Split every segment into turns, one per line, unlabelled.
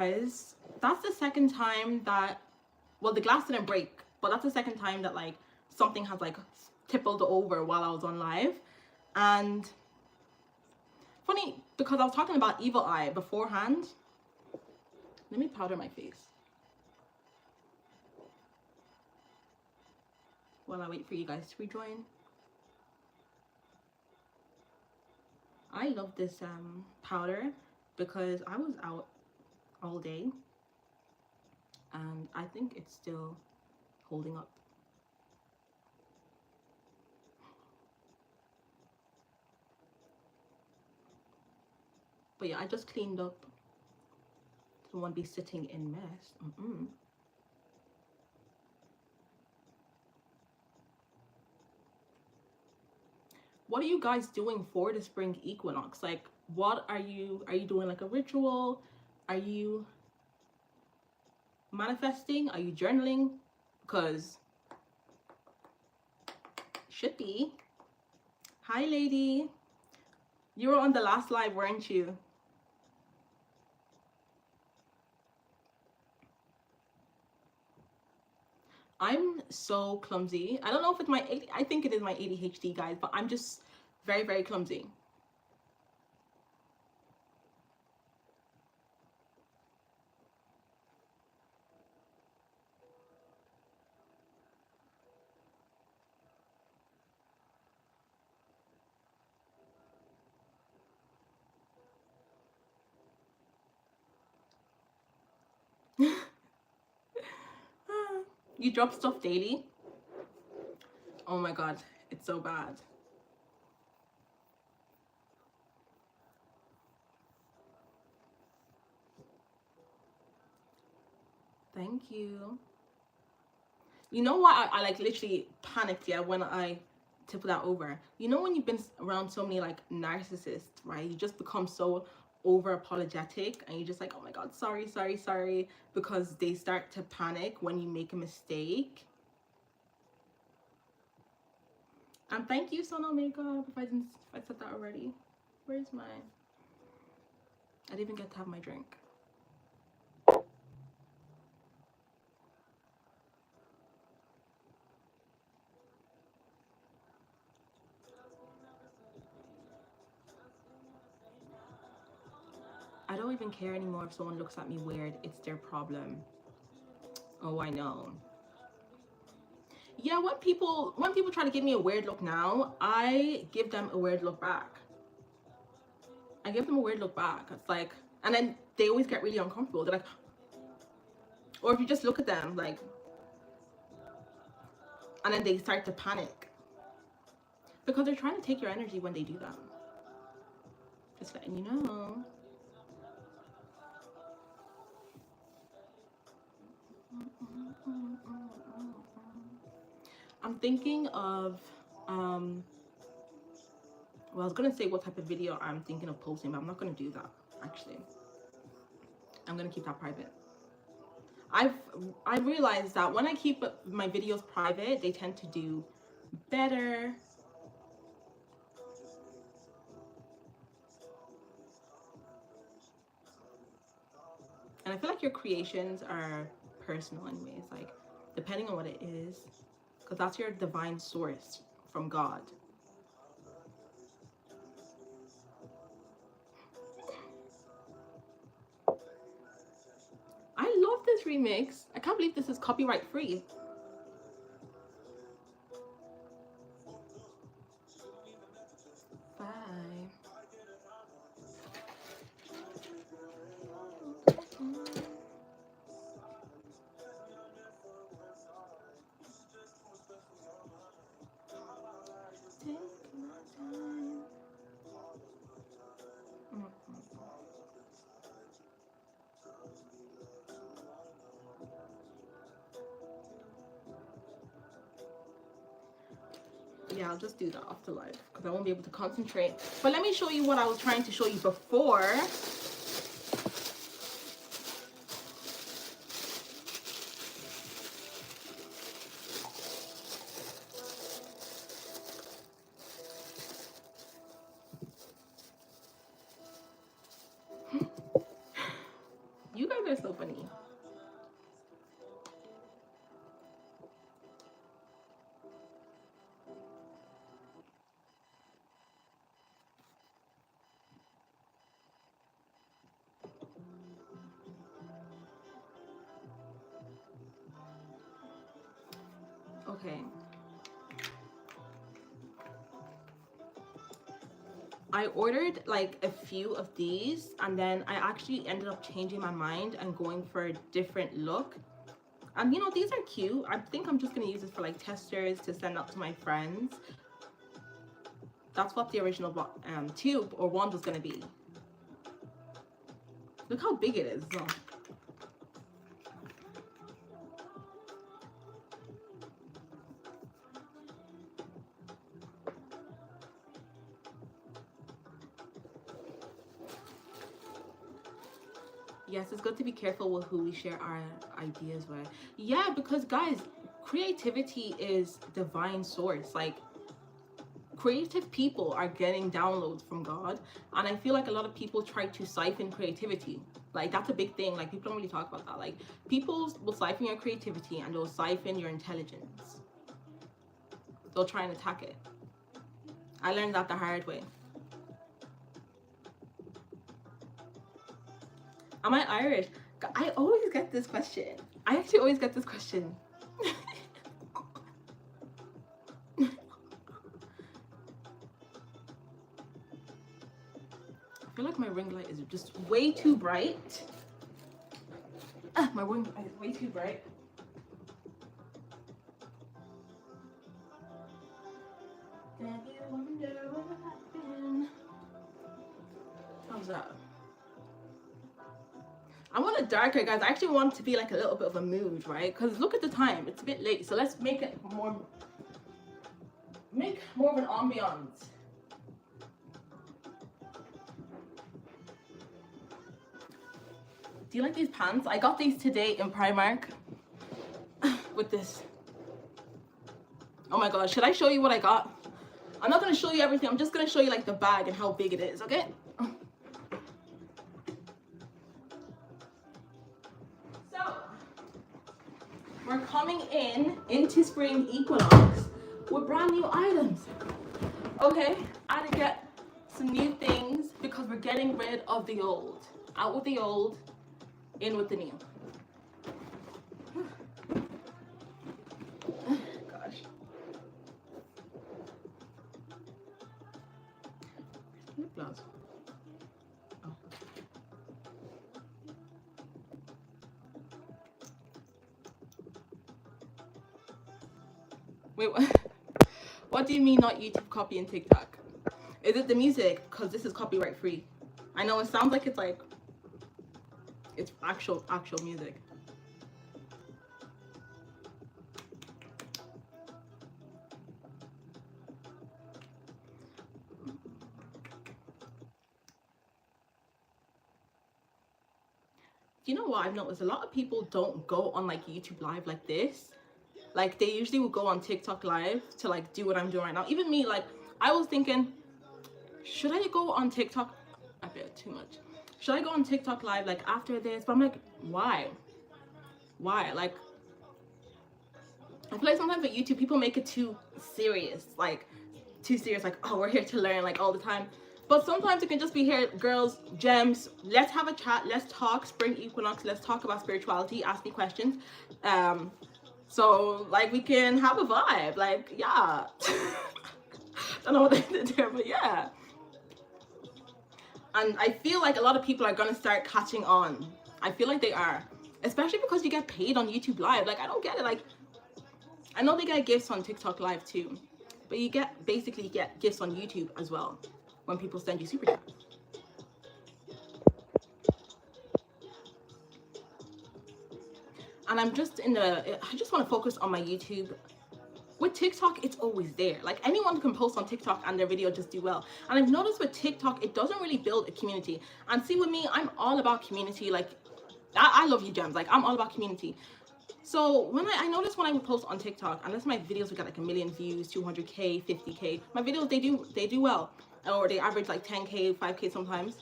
Guys, that's the second time that, well, the glass didn't break, but that's the second time that like something has like tippled over while I was on live. And funny, because I was talking about evil eye beforehand. Let me powder my face while I wait for you guys to rejoin. I love this powder because I was out all day and I think it's still holding up. But yeah, I just cleaned up. Don't want to be sitting in mess. What are you guys doing for the spring equinox? Like, what are you doing, like a ritual? Are you manifesting? Are you journaling? Because should be. Hi lady, you were on the last live, weren't you? I'm so clumsy. I don't know if it's I think it is my ADHD, guys, but I'm just very, very clumsy. You drop stuff daily? Oh my god, it's so bad. Thank you. You know what? I like literally panicked, yeah, when I tip that over. You know when you've been around so many like narcissists, right? You just become so over apologetic and you're just like, oh my god, sorry, sorry, sorry, because they start to panic when you make a mistake. And thank you, Sono Makeup. If I said that already. Where's my? I didn't even get to have my drink. I don't even care anymore if someone looks at me weird. It's their problem. Oh, I know. Yeah, when people try to give me a weird look now, I give them a weird look back. I give them a weird look back. It's like, and then they always get really uncomfortable. They're like, or if you just look at them like, and then they start to panic because they're trying to take your energy when they do that. Just letting you know. I'm thinking of well, I was gonna say what type of video I'm thinking of posting, but I'm not gonna do that actually. I'm gonna keep that private. I've realized that when I keep my videos private, they tend to do better. And I feel like your creations are personal anyways, like depending on what it is, because that's your divine source from God. I love this remix. I can't believe this is copyright free. Bye. Yeah, I'll just do that after live because I won't be able to concentrate. But let me show you what I was trying to show you before. You guys are so funny. Okay. I ordered like a few of these, and then I actually ended up changing my mind and going for a different look. And you know, these are cute. I think I'm just gonna use this for like testers to send out to my friends. That's what the original tube or wand was gonna be. Look how big it is. So. Yes, it's good to be careful with who we share our ideas with. Yeah, because guys, creativity is divine source. Like, creative people are getting downloads from God, and I feel like a lot of people try to siphon creativity. Like, that's a big thing. Like, people don't really talk about that. Like, people will siphon your creativity and they'll siphon your intelligence. They'll try and attack it. I learned that the hard way. Am I Irish? I always get this question. I actually always get this question. I feel like my ring light is just way too bright. My ring light is way too bright. How's that? I want it darker, guys. I actually want it to be like a little bit of a mood, right? Because look at the time. It's a bit late. So let's make it more of an ambiance. Do you like these pants? I got these today in Primark with this. Oh my god, should I show you what I got? I'm not going to show you everything. I'm just going to show you like the bag and how big it is, okay? We're coming into spring equinox with brand new items. Okay, I had to get some new things because we're getting rid of the old. Out with the old, in with the new. Gosh. Lip gloss. Oh. Wait, what do you mean not YouTube copy and TikTok? Is it the music? Because this is copyright free. I know it sounds like it's like, it's actual music. You know what I've noticed? A lot of people don't go on like YouTube live like this. Like, they usually will go on TikTok live to like do what I'm doing right now. Even me, like, I was thinking, should I go on TikTok? I bet too much. Should I go on TikTok live like after this? But I'm like, why? Like, I feel like sometimes with YouTube people make it too serious, like oh, we're here to learn like all the time. But sometimes it can just be here, girls, gems, let's have a chat, let's talk spring equinox, let's talk about spirituality, ask me questions. So like we can have a vibe, like, yeah. Don't know what they did there, but yeah. And I feel like a lot of people are gonna start catching on. I feel like they are, especially because you get paid on YouTube live. Like, I don't get it. Like, I know they get gifts on TikTok live too, but you basically get gifts on YouTube as well when people send you super chats. And I just want to focus on my YouTube. With TikTok, it's always there. Like, anyone can post on TikTok and their video just do well. And I've noticed with TikTok, it doesn't really build a community. And see, with me, I'm all about community. Like, I love you, gems. Like, I'm all about community. So when I noticed when I would post on TikTok, unless my videos would get like 1 million views, 200K, 50K, my videos, they do well. Or they average like 10K, 5K sometimes.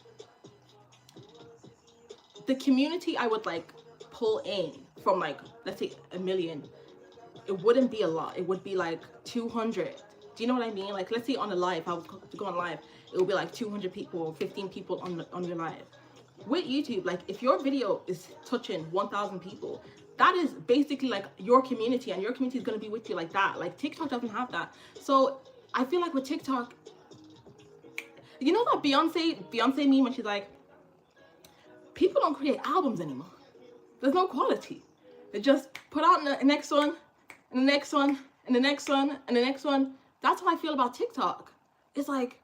the community I would like pull in from like, let's say 1 million, it wouldn't be a lot. It would be like 200. Do you know what I mean? Like, let's say on a live, I was to go on live, it would be like 200 people, 15 people on your live. With YouTube, like if your video is touching 1,000 people, that is basically like your community, and your community is going to be with you like that. Like TikTok doesn't have that. So I feel like with TikTok, you know that Beyonce meme when she's like, people don't create albums anymore. There's no quality. They just put out the next one, and the next one, and the next one, and the next one. That's how I feel about TikTok. It's like,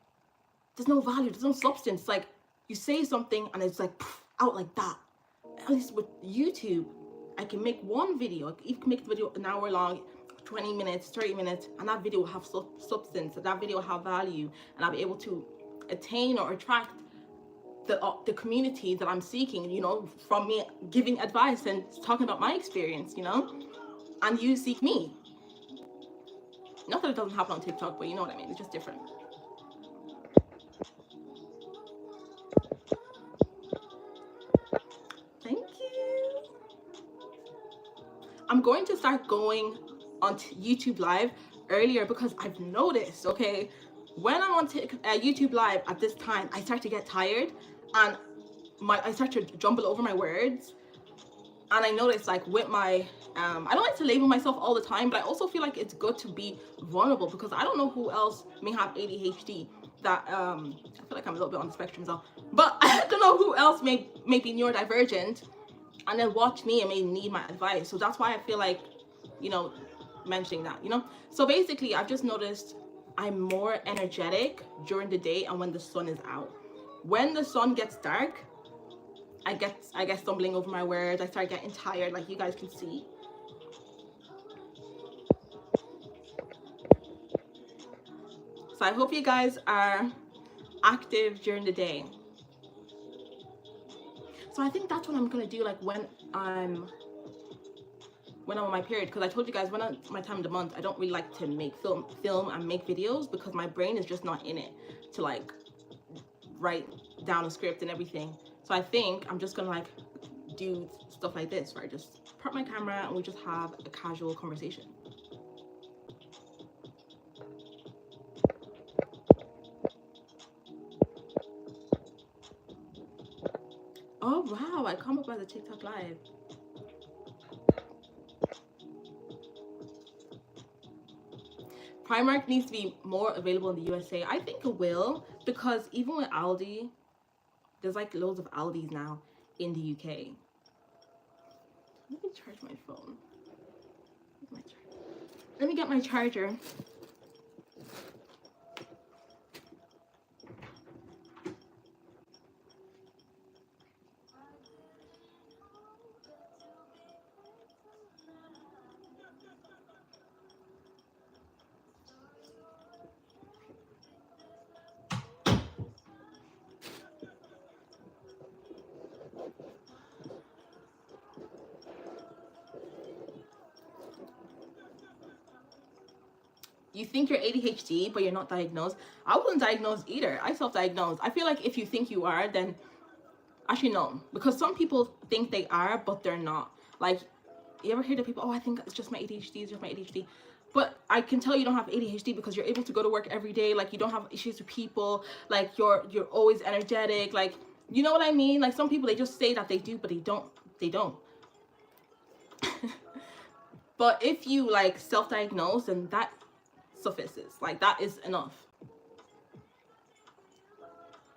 there's no value, there's no substance. It's like, you say something and it's like, poof, out like that. At least with YouTube, I can make one video. You can make the video an hour long, 20 minutes, 30 minutes, and that video will have substance, that video will have value, and I'll be able to attain or attract the community that I'm seeking, you know, from me giving advice and talking about my experience, you know, and you seek me. Not that it doesn't happen on TikTok, but you know what I mean, it's just different. Thank you. I'm going to start going on YouTube live earlier because I've noticed, okay, when I'm on YouTube live at this time, I start to get tired and I start to jumble over my words. And I noticed, like, with my I don't like to label myself all the time, but I also feel like it's good to be vulnerable because I don't know who else may have ADHD that I feel like I'm a little bit on the spectrum though, but I don't know who else may be neurodivergent and then watch me and may need my advice. So that's why I feel like, you know, mentioning that, you know. So basically I've just noticed I'm more energetic during the day and when the sun is out. When the sun gets dark, I get stumbling over my words. I start getting tired, like you guys can see. So I hope you guys are active during the day. So I think that's what I'm gonna do, like when I'm on my period, because I told you guys when it's my time of the month, I don't really like to make film and make videos because my brain is just not in it to like write down a script and everything. So I think I'm just gonna like do stuff like this where I just prop my camera and we just have a casual conversation. Oh wow, I come up as a TikTok live. Primark needs to be more available in the USA. I think it will, because even with Aldi, there's like loads of Aldis now in the UK. Let me charge my phone. Let me get my charger. You think you're ADHD, but you're not diagnosed. I wasn't diagnosed either. I self-diagnosed. I feel like if you think you are, then actually no. Because some people think they are, but they're not. Like, you ever hear the people, oh, I think it's just my ADHD, it's just my ADHD. But I can tell you don't have ADHD because you're able to go to work every day. Like, you don't have issues with people. Like, you're always energetic. Like, you know what I mean? Like, some people, they just say that they do, but they don't. They don't. But if you, like, self-diagnose, then that suffices. Like, that is enough.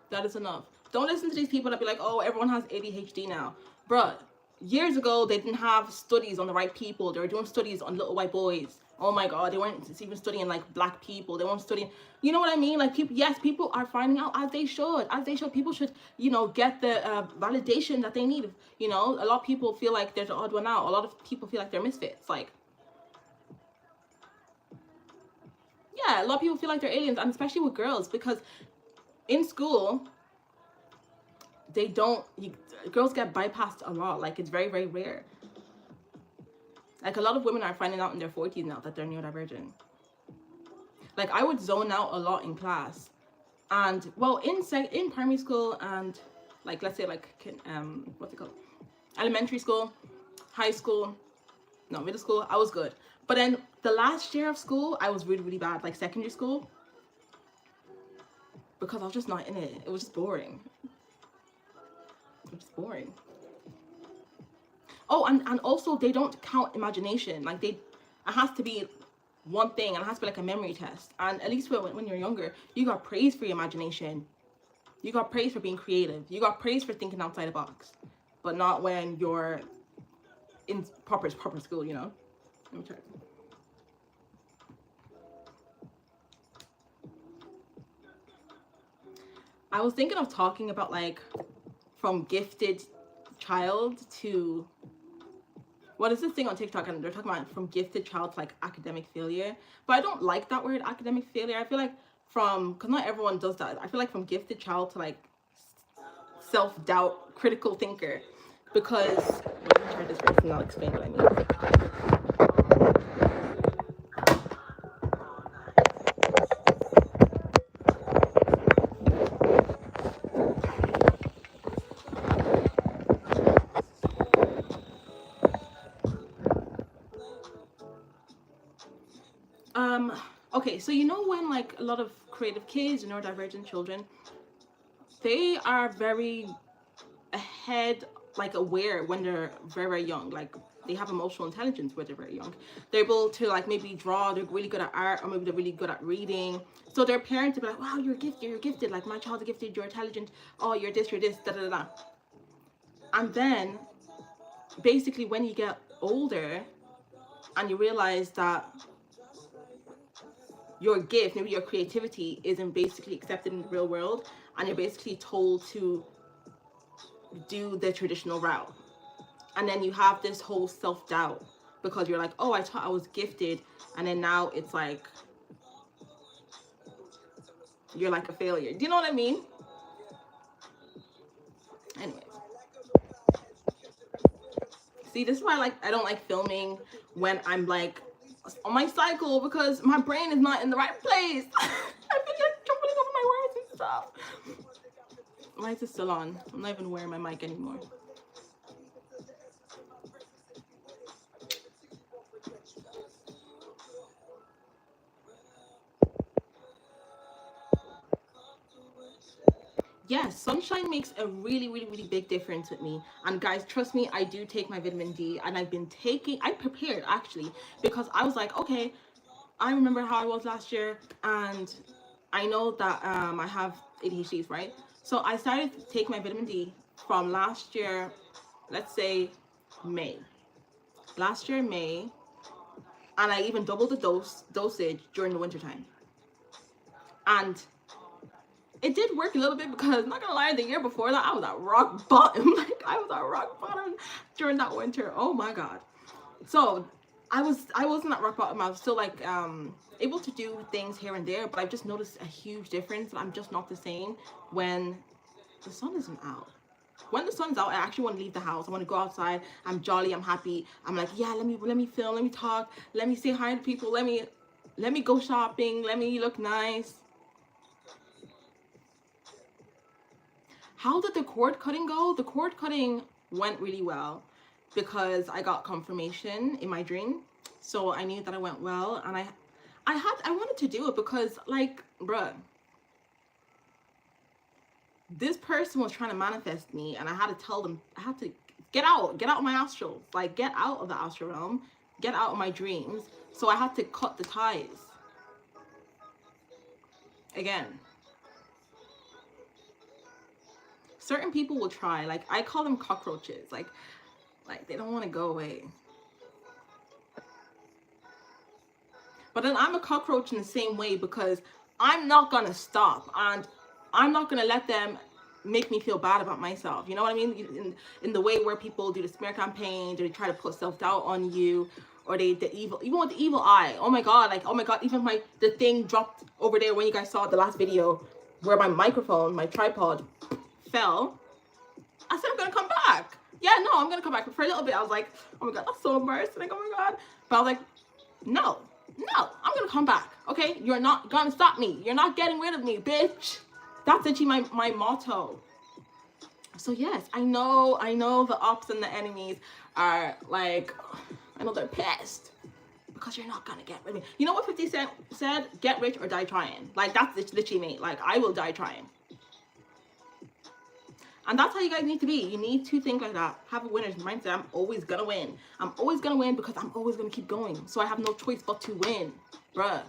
That is enough. Don't listen to these people that be like, oh, everyone has ADHD now. Bruh, years ago, they didn't have studies on the right people. They were doing studies on little white boys. Oh my God, they weren't even studying like black people. They weren't studying, you know what I mean? Like, people, yes, people are finding out as they should. People should, you know, get the validation that they need. You know, a lot of people feel like they're the odd one out. A lot of people feel like they're misfits. Like, yeah, a lot of people feel like they're aliens, and especially with girls, because in school, girls get bypassed a lot. Like, it's very, very rare. Like, a lot of women are finding out in their 40s now that they're neurodivergent. Like, I would zone out a lot in class. And, well, in primary school and, like let's say like what's it called, elementary school, high school, no, middle school, I was good. But then the last year of school, I was really, really bad, like secondary school, because I was just not in it. It was just boring. It was just boring. Oh, and also they don't count imagination. Like it has to be one thing, and it has to be like a memory test. And at least when you're younger, you got praise for your imagination. You got praise for being creative. You got praise for thinking outside the box. But not when you're in proper school, you know? Let me check. I was thinking of talking about like from gifted child to, what is this thing on TikTok, and they're talking about from gifted child to like academic failure. But I don't like that word, academic failure. I feel like because not everyone does that. I feel like from gifted child to like self-doubt, critical thinker. Because, let me try this first and I'll explain what I mean. Okay, so you know when like a lot of creative kids, neurodivergent children, they are very ahead, like aware when they're very, very young. Like they have emotional intelligence when they're very young. They're able to like maybe draw, they're really good at art, or maybe they're really good at reading. So their parents will be like, wow, you're gifted, like my child's gifted, you're intelligent, oh, you're this, da da da. And then basically when you get older and you realize that your gift, maybe your creativity, isn't basically accepted in the real world, and you're basically told to do the traditional route, and then you have this whole self-doubt because you're like, oh, I thought I was gifted, and then now it's like you're like a failure. Do you know what I mean? Anyways, see, this is why I don't like filming when I'm like on my cycle, because my brain is not in the right place. I feel like jumping over my words and stuff. Why is it still on? I'm not even wearing my mic anymore. Yes, sunshine makes a really, really, really big difference with me. And guys, trust me, I do take my vitamin D, and I prepared actually, because I was like, okay, I remember how I was last year, and I know that I have ADHDs, right? So I started to take my vitamin D from last year, let's say May. Last year, May, and I even doubled the dosage during the wintertime. And it did work a little bit, because not gonna lie, the year before that I was at rock bottom. Like I was at rock bottom during that winter. Oh my god. So I wasn't at rock bottom. I was still like able to do things here and there, but I've just noticed a huge difference. I'm just not the same when the sun isn't out. When the sun's out, I actually want to leave the house. I want to go outside. I'm jolly, I'm happy. I'm like, yeah, let me film, let me talk, let me say hi to people, let me go shopping, let me look nice. How did the cord cutting go? The cord cutting went really well, because I got confirmation in my dream. So I knew that it went well, and I wanted to do it because, like, bruh, this person was trying to manifest me, and I had to tell them, I had to get out of my astral, like get out of the astral realm, get out of my dreams. So I had to cut the ties. Again, certain people will try, like I call them cockroaches, like they don't want to go away. But then I'm a cockroach in the same way, because I'm not gonna stop, and I'm not gonna let them make me feel bad about myself. You know what I mean? In the way where people do the smear campaign, they try to put self-doubt on you, or even with the evil eye. Oh my god, like, oh my god, even the thing dropped over there when you guys saw the last video, where my microphone, my tripod fell. I said I'm gonna come back. Yeah, no, I'm gonna come back. But for a little bit, I was like, oh my god, that's so embarrassing. Like, oh my god. But I was like, no, I'm gonna come back. Okay, you're not gonna stop me. You're not getting rid of me, bitch. That's actually my motto. So yes, I know the ops and the enemies are like, I know they're pissed because you're not gonna get rid of me. You know what 50 Cent said? Get rich or die trying. Like, that's literally me. Like, I will die trying. And that's how you guys need to be. You need to think like that. Have a winner's mindset. I'm always gonna win. I'm always gonna win because I'm always gonna keep going. So I have no choice but to win, bruh.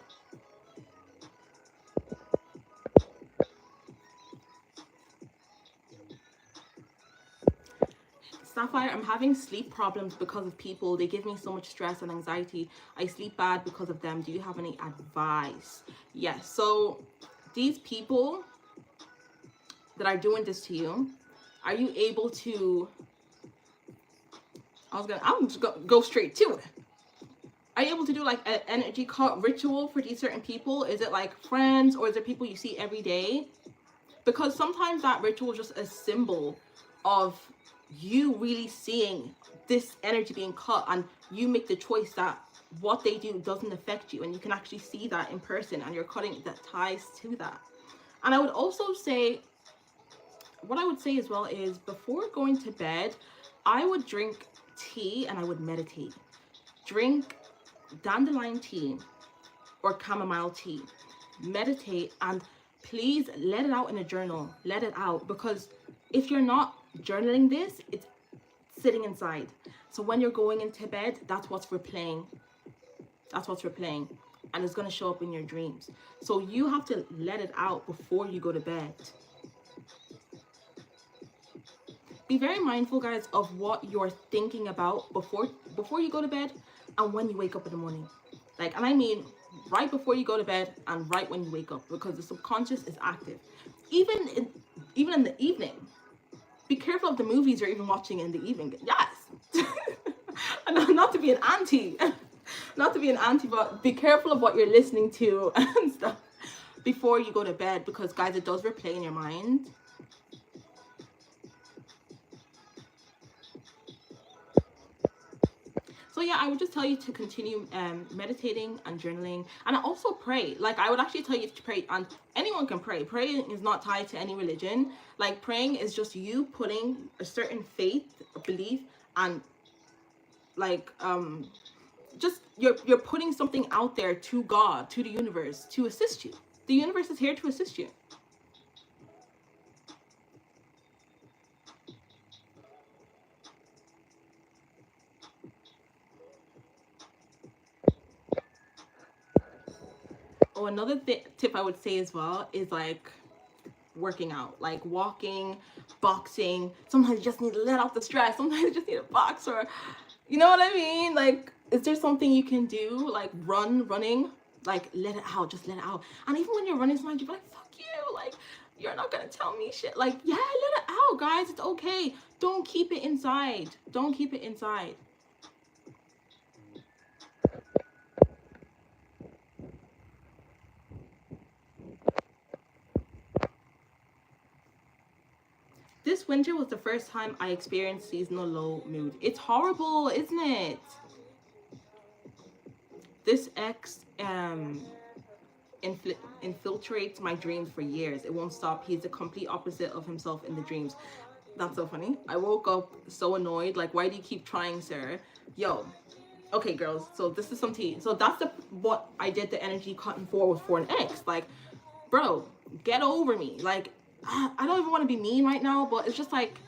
Sapphire, I'm having sleep problems because of people. They give me so much stress and anxiety. I sleep bad because of them. Do you have any advice? Yes. So these people that are doing this to you, are you able to, I'm just gonna go straight to it. Are you able to do like an energy cult ritual for these certain people? Is it like friends, or is it people you see every day? Because sometimes that ritual is just a symbol of you really seeing this energy being cut, and you make the choice that what they do doesn't affect you, and you can actually see that in person, and you're cutting that ties to that. And I would also say, what I would say as well is, before going to bed, I would drink tea and I would meditate. Drink dandelion tea or chamomile tea, meditate, and please let it out in a journal. Let it out, because if you're not journaling this, it's sitting inside. So when you're going into bed, that's what's replaying. That's what's replaying, and it's going to show up in your dreams. So you have to let it out before you go to bed. Be very mindful, guys, of what you're thinking about before you go to bed and when you wake up in the morning. Like, and I mean right before you go to bed and right when you wake up, because the subconscious is active. Even in the evening. Be careful of the movies you're even watching in the evening. Yes. And not to be an auntie. Not to be an auntie, but be careful of what you're listening to and stuff before you go to bed, because guys, it does replay in your mind. So yeah, I would just tell you to continue meditating and journaling, and also pray. Like, I would actually tell you to pray, and anyone can pray. Praying is not tied to any religion. Like, praying is just you putting a certain faith, a belief, and like just you're putting something out there to God, to the universe, to assist you. The universe is here to assist you. Oh, another tip I would say as well is like working out, like walking, boxing. Sometimes you just need to let out the stress. Sometimes you just need a box, or you know what I mean? Like, is there something you can do? Like running, like let it out, just let it out. And even when you're running, sometimes you're like, fuck you, like you're not gonna tell me shit. Like, yeah, let it out, guys. It's okay. Don't keep it inside. Don't keep it inside. This winter was the first time I experienced seasonal low mood. It's horrible, isn't it? This ex infiltrates my dreams for years. It won't stop. He's the complete opposite of himself in the dreams. That's so funny. I woke up so annoyed. Like, why do you keep trying, sir? Yo. Okay, girls. So this is some tea. So that's what I did the energy cutting for, was for an ex. Like, bro, get over me. Like, I don't even want to be mean right now, but it's just like,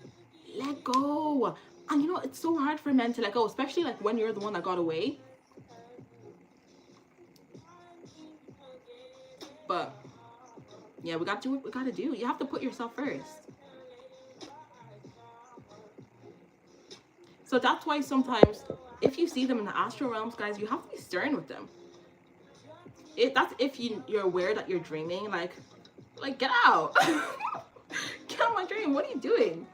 let go. And you know, it's so hard for men to let go, especially like when you're the one that got away. But yeah, we got to do what we got to do. You have to put yourself first. So that's why sometimes if you see them in the astral realms, guys, you have to be stern with them. That's if you're aware that you're dreaming. Like get out. Get out of my dream. What are you doing?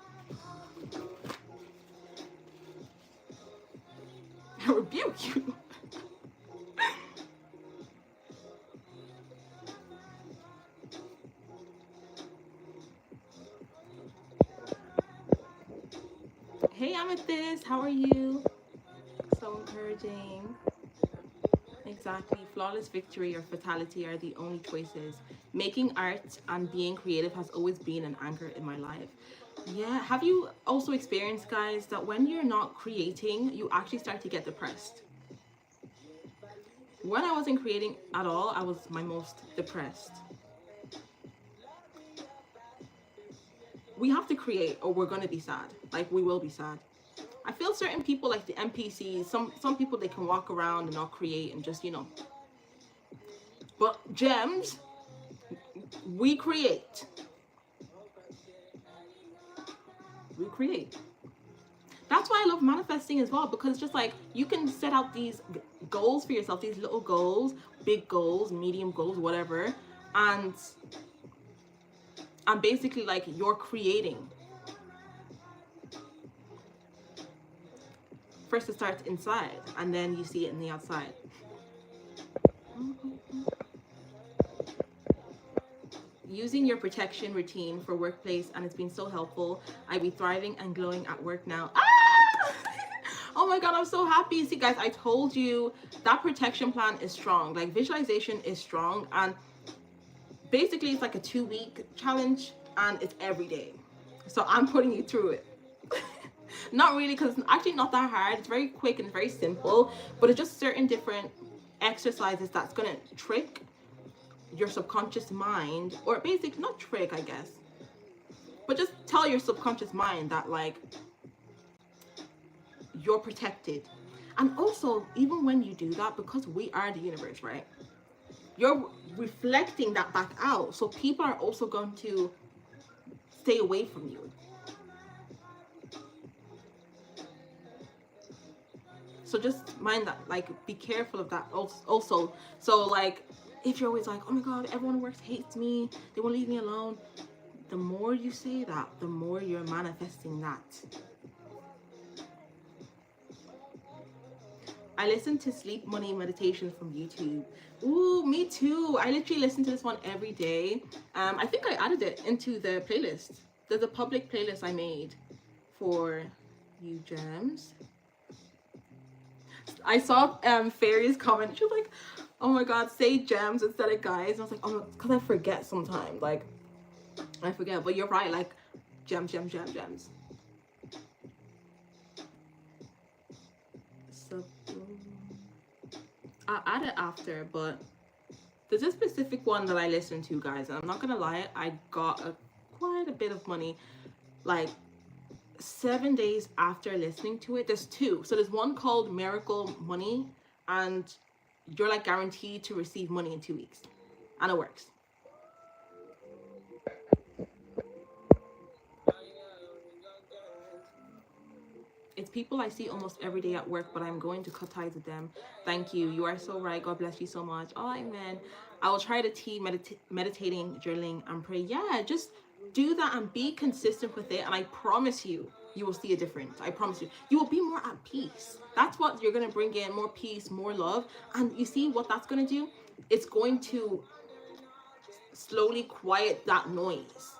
I rebuke you. Hey Amethyst, how are you? So encouraging. Exactly. Flawless victory or fatality are the only choices. Making art and being creative has always been an anchor in my life. Yeah, have you also experienced, guys, that when you're not creating, you actually start to get depressed? When I wasn't creating at all, I was my most depressed. We have to create or we're gonna be sad. Like, we will be sad. I feel certain people, like the NPCs, some people, they can walk around and not create and just, you know. But gems, we create. We create. That's why I love manifesting as well, because it's just like you can set out these goals for yourself, these little goals, big goals, medium goals, whatever, and basically, like, you're creating. First it starts inside and then you see it in the outside. Using your protection routine for workplace, and it's been so helpful. I be thriving and glowing at work now. Ah! Oh my god, I'm so happy. See, guys, I told you that protection plan is strong. Like, visualization is strong, and basically it's like a 2-week challenge, and it's every day. So I'm putting you through it. Not really, because it's actually not that hard. It's very quick and very simple, but it's just certain different exercises that's gonna trick your subconscious mind, or basically not trick, I guess, but just tell your subconscious mind that, like, you're protected. And also, even when you do that, because we are the universe, right, you're reflecting that back out, so people are also going to stay away from you. So just mind that, like, be careful of that also. So, like, if you're always like, oh my god, everyone at work hates me, they won't leave me alone, the more you say that, the more you're manifesting that. I listen to sleep money meditations from YouTube. Ooh, me too. I literally listen to this one every day. I think I added it into the playlist. There's a public playlist I made for you gems. I saw Fairy's comment. She was like, oh my god, say gems instead of guys. And I was like, oh, because I forget sometimes. Like, I forget. But you're right. Like, gems. So, I'll add it after. But there's a specific one that I listen to, guys. And I'm not going to lie. I got quite a bit of money. Like, 7 days after listening to it. There's two. So there's one called Miracle Money, and you're like guaranteed to receive money in 2 weeks, and it works. It's people I see almost every day at work, but I'm going to cut ties with them. Thank you. You are so right. God bless you so much. Oh, amen. I will try to meditating, journaling, and pray. Yeah, just do that and be consistent with it, and I promise you, you will see a difference. I promise you. You will be more at peace. That's what you're going to bring in, more peace, more love. And you see what that's going to do? It's going to slowly quiet that noise.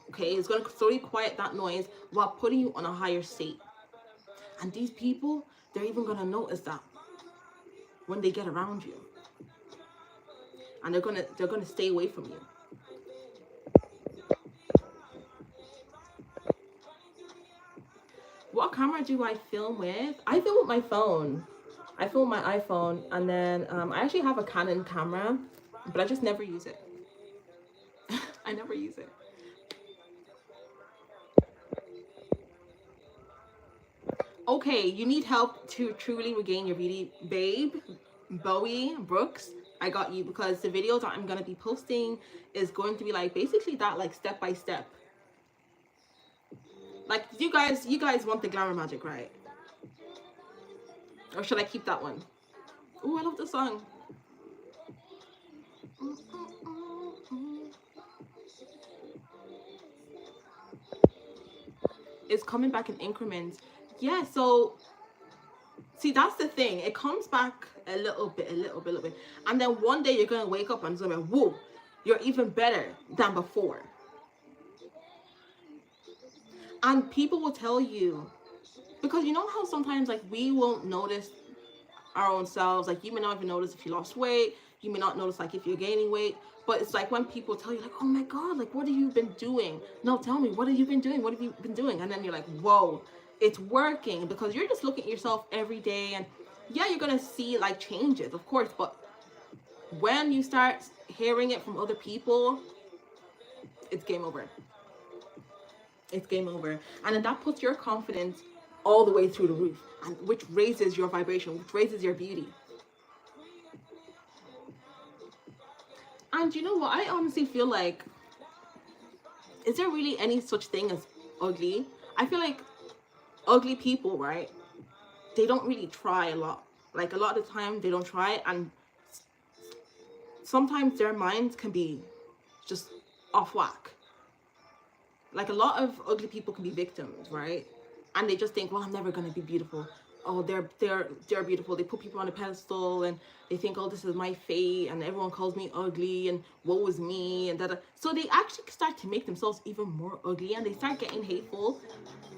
Okay? It's going to slowly quiet that noise while putting you on a higher state. And these people, they're even going to notice that when they get around you. And they're going to stay away from you. What camera do I film with? I film with my phone. I film with my iPhone, and then I actually have a Canon camera, but I just never use it. I never use it. Okay, you need help to truly regain your beauty, babe. Bowie Brooks, I got you, because the video that I'm gonna be posting is going to be like basically that, like step by step. Like, you guys want the glamour magic, right? Or should I keep that one? Oh, I love the song. It's coming back in increments. Yeah, so see, that's the thing. It comes back a little bit. And then one day you're gonna wake up and it's gonna be, whoa, you're even better than before. And people will tell you, because you know how sometimes, like, we won't notice our own selves. Like, you may not even notice if you lost weight, You may not notice like if you're gaining weight, but it's like when people tell you like, oh my God, like what have you been doing? No, tell me, what have you been doing? What have you been doing? And then you're like, whoa, it's working, because you're just looking at yourself every day, and yeah, you're gonna see like changes, of course, but when you start hearing it from other people, it's game over. It's game over. And then that puts your confidence all the way through the roof, and which raises your vibration, which raises your beauty. And you know what? I honestly feel like, is there really any such thing as ugly? I feel like ugly people, right? They don't really try a lot. Like a lot of the time they don't try, and sometimes their minds can be just off whack. Like a lot of ugly people can be victims, right? And they just think, well, I'm never gonna be beautiful. Oh, they're beautiful. They put people on a pedestal, and they think, oh, this is my fate, and everyone calls me ugly, and woe is me, and that. So they actually start to make themselves even more ugly, and they start getting hateful.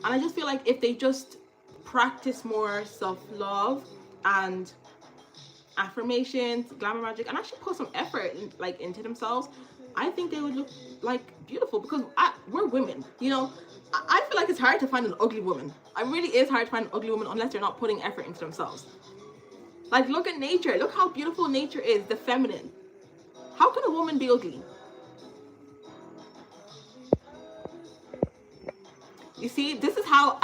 And I just feel like if they just practice more self-love and affirmations, glamour magic, and actually put some effort into themselves, I think they would look like beautiful, because we're women, you know. I feel like it's hard to find an ugly woman. It really is hard to find an ugly woman unless they're not putting effort into themselves. Like, look at nature. Look how beautiful nature is, the feminine. How can a woman be ugly? You see, this is how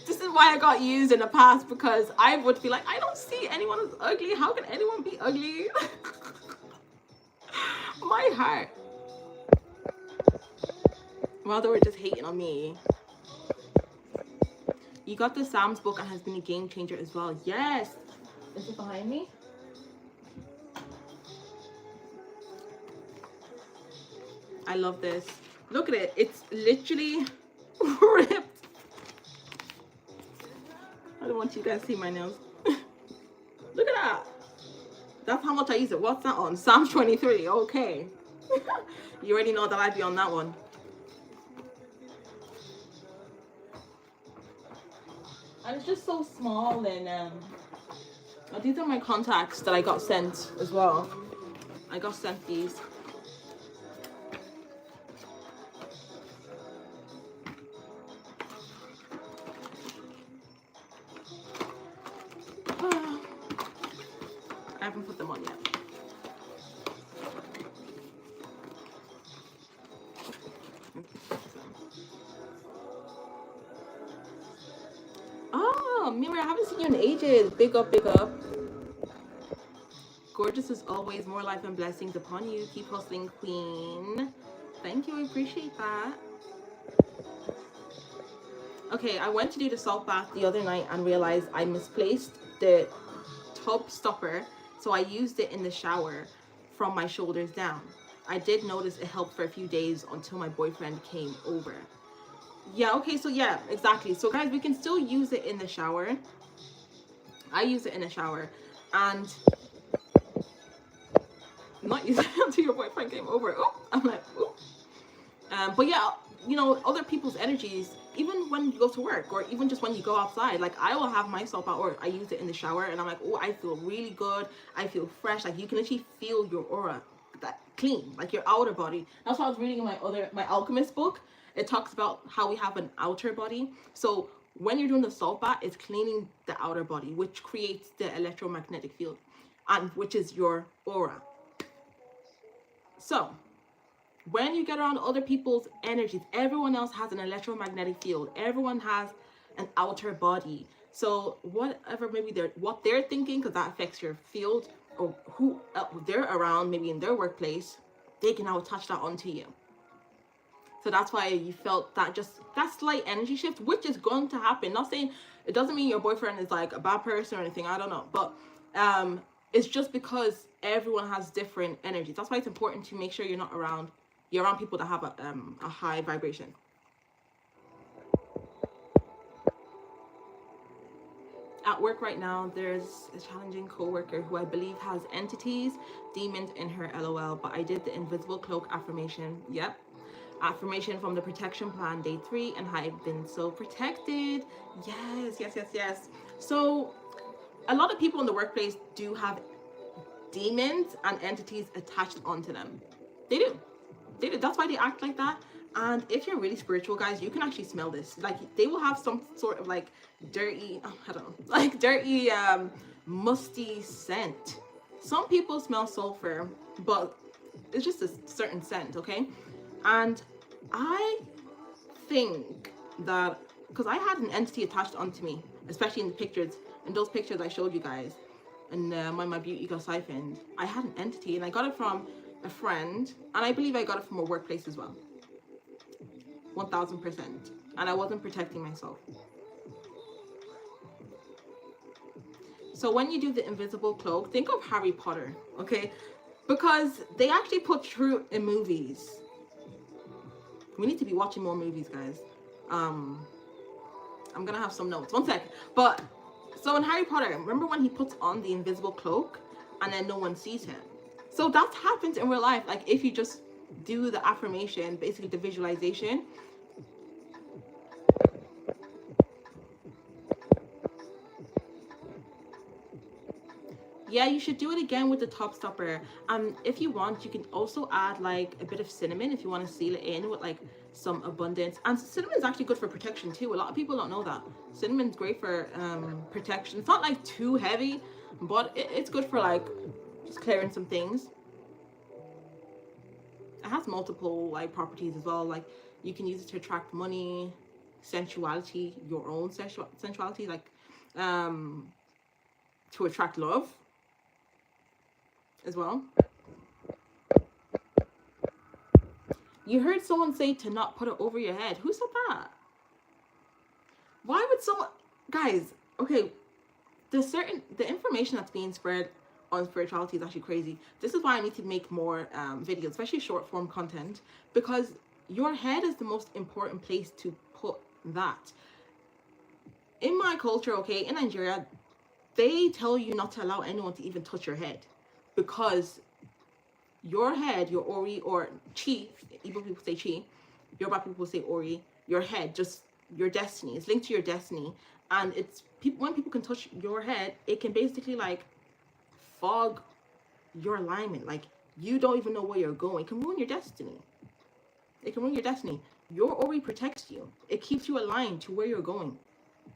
this is why I got used in the past, because I would be like, I don't see anyone as ugly. How can anyone be ugly? My heart. Well, they were just hating on me. You got the Sam's book and has been a game changer as well. Yes. Is it behind me? I love this. Look at it. It's literally ripped. I don't want you guys to see my nails. Look at that. That's how much I use it. What's that on? Psalms 23. Okay. You already know that I'd be on that one. And it's just so small, and oh, these are my contacts that I got sent as well. I got sent these. I haven't put them on yet. Mirror, I haven't seen you in ages. Big up, big up. Gorgeous as always. More life and blessings upon you. Keep hustling, queen. Thank you. I appreciate that. Okay, I went to do the salt bath the other night and realized I misplaced the tub stopper. So I used it in the shower from my shoulders down. I did notice it helped for a few days until my boyfriend came over. Yeah, okay, so yeah, exactly. So guys, we can still use it in the shower. I use it in the shower, and not use it until your boyfriend came over. Oh, I'm like, oh. But yeah, you know, other people's energies, even when you go to work, or even just when you go outside, like I will have my soap out, or I use it in the shower, and I'm like, oh, I feel really good. I feel fresh. Like you can actually feel your aura, that clean, like your outer body. That's what I was reading in my Alchemist book. It talks about how we have an outer body. So when you're doing the salt bath, it's cleaning the outer body, which creates the electromagnetic field, and which is your aura. So when you get around other people's energies, everyone else has an electromagnetic field. Everyone has an outer body. So whatever maybe what they're thinking, because that affects your field, or who they're around, maybe in their workplace, they can now attach that onto you. So that's why you felt that slight energy shift, which is going to happen. Not saying it doesn't mean your boyfriend is like a bad person or anything. I don't know, but it's just because everyone has different energies. That's why it's important to make sure you're around people that have a high vibration. At work right now, there's a challenging coworker who I believe has entities, demons in her, LOL. But I did the invisible cloak affirmation. Yep. Affirmation from the protection plan, day 3, and I've been so protected. Yes. So a lot of people in the workplace do have demons and entities attached onto them. They do. They do. That's why they act like that. And if you're really spiritual, guys, you can actually smell this. Like, they will have some sort of like dirty, I don't know, like dirty, musty scent. Some people smell sulfur, but it's just a certain scent, okay? And I think that, because I had an entity attached onto me, especially in the pictures, in those pictures I showed you guys, and when my beauty got siphoned, I had an entity, and I got it from a friend, and I believe I got it from a workplace as well. 1000%. And I wasn't protecting myself. So when you do the invisible cloak, think of Harry Potter, okay? Because they actually put truth in movies. We need to be watching more movies, guys. I'm gonna have some notes. One sec. But so in Harry Potter, remember when he puts on the invisible cloak and then no one sees him? So that happens in real life. Like, if you just do the affirmation, basically the visualization. Yeah, you should do it again with the top stopper. If you want, you can also add like a bit of cinnamon if you want to seal it in with like some abundance. And cinnamon is actually good for protection too. A lot of people don't know that. Cinnamon's great for protection. It's not like too heavy, but it's good for like just clearing some things. It has multiple like properties as well. Like, you can use it to attract money, sensuality, your own sensuality, like to attract love as well. You heard someone say to not put it over your head. Who said that? Why would someone, guys, okay, the information that's being spread on spirituality is actually crazy. This is why I need to make more videos, especially short form content, because your head is the most important place to put that. In my culture, okay, in Nigeria, they tell you not to allow anyone to even touch your head, because your head, your Ori or Chi, Igbo people say Chi, Yoruba people say Ori, your head, just your destiny, it's linked to your destiny. And it's when people can touch your head, it can basically like fog your alignment. Like, you don't even know where you're going. It can ruin your destiny. It can ruin your destiny. Your Ori protects you. It keeps you aligned to where you're going.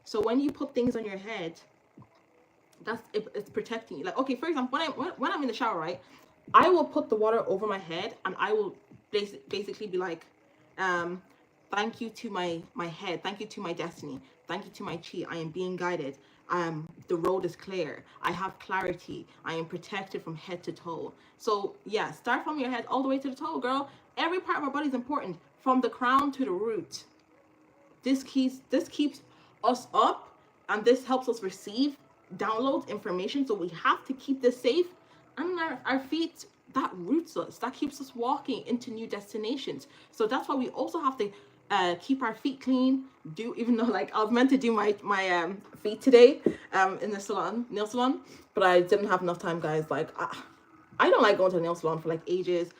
So when you put things on your head, it's protecting you. Like, okay, for example, when I'm in the shower, right, I will put the water over my head and I will basically be like, thank you to my head, thank you to my destiny, thank you to my chi, I am being guided, the road is clear, I have clarity, I am protected from head to toe. So yeah, start from your head all the way to the toe, girl. Every part of our body is important, from the crown to the root. This keeps us up, and this helps us receive downloads, information. So we have to keep this safe. And our feet, that roots us, that keeps us walking into new destinations. So that's why we also have to keep our feet clean. Even though, like, I was meant to do my feet today in the nail salon, but I didn't have enough time, guys. Like, I don't like going to the nail salon for like ages.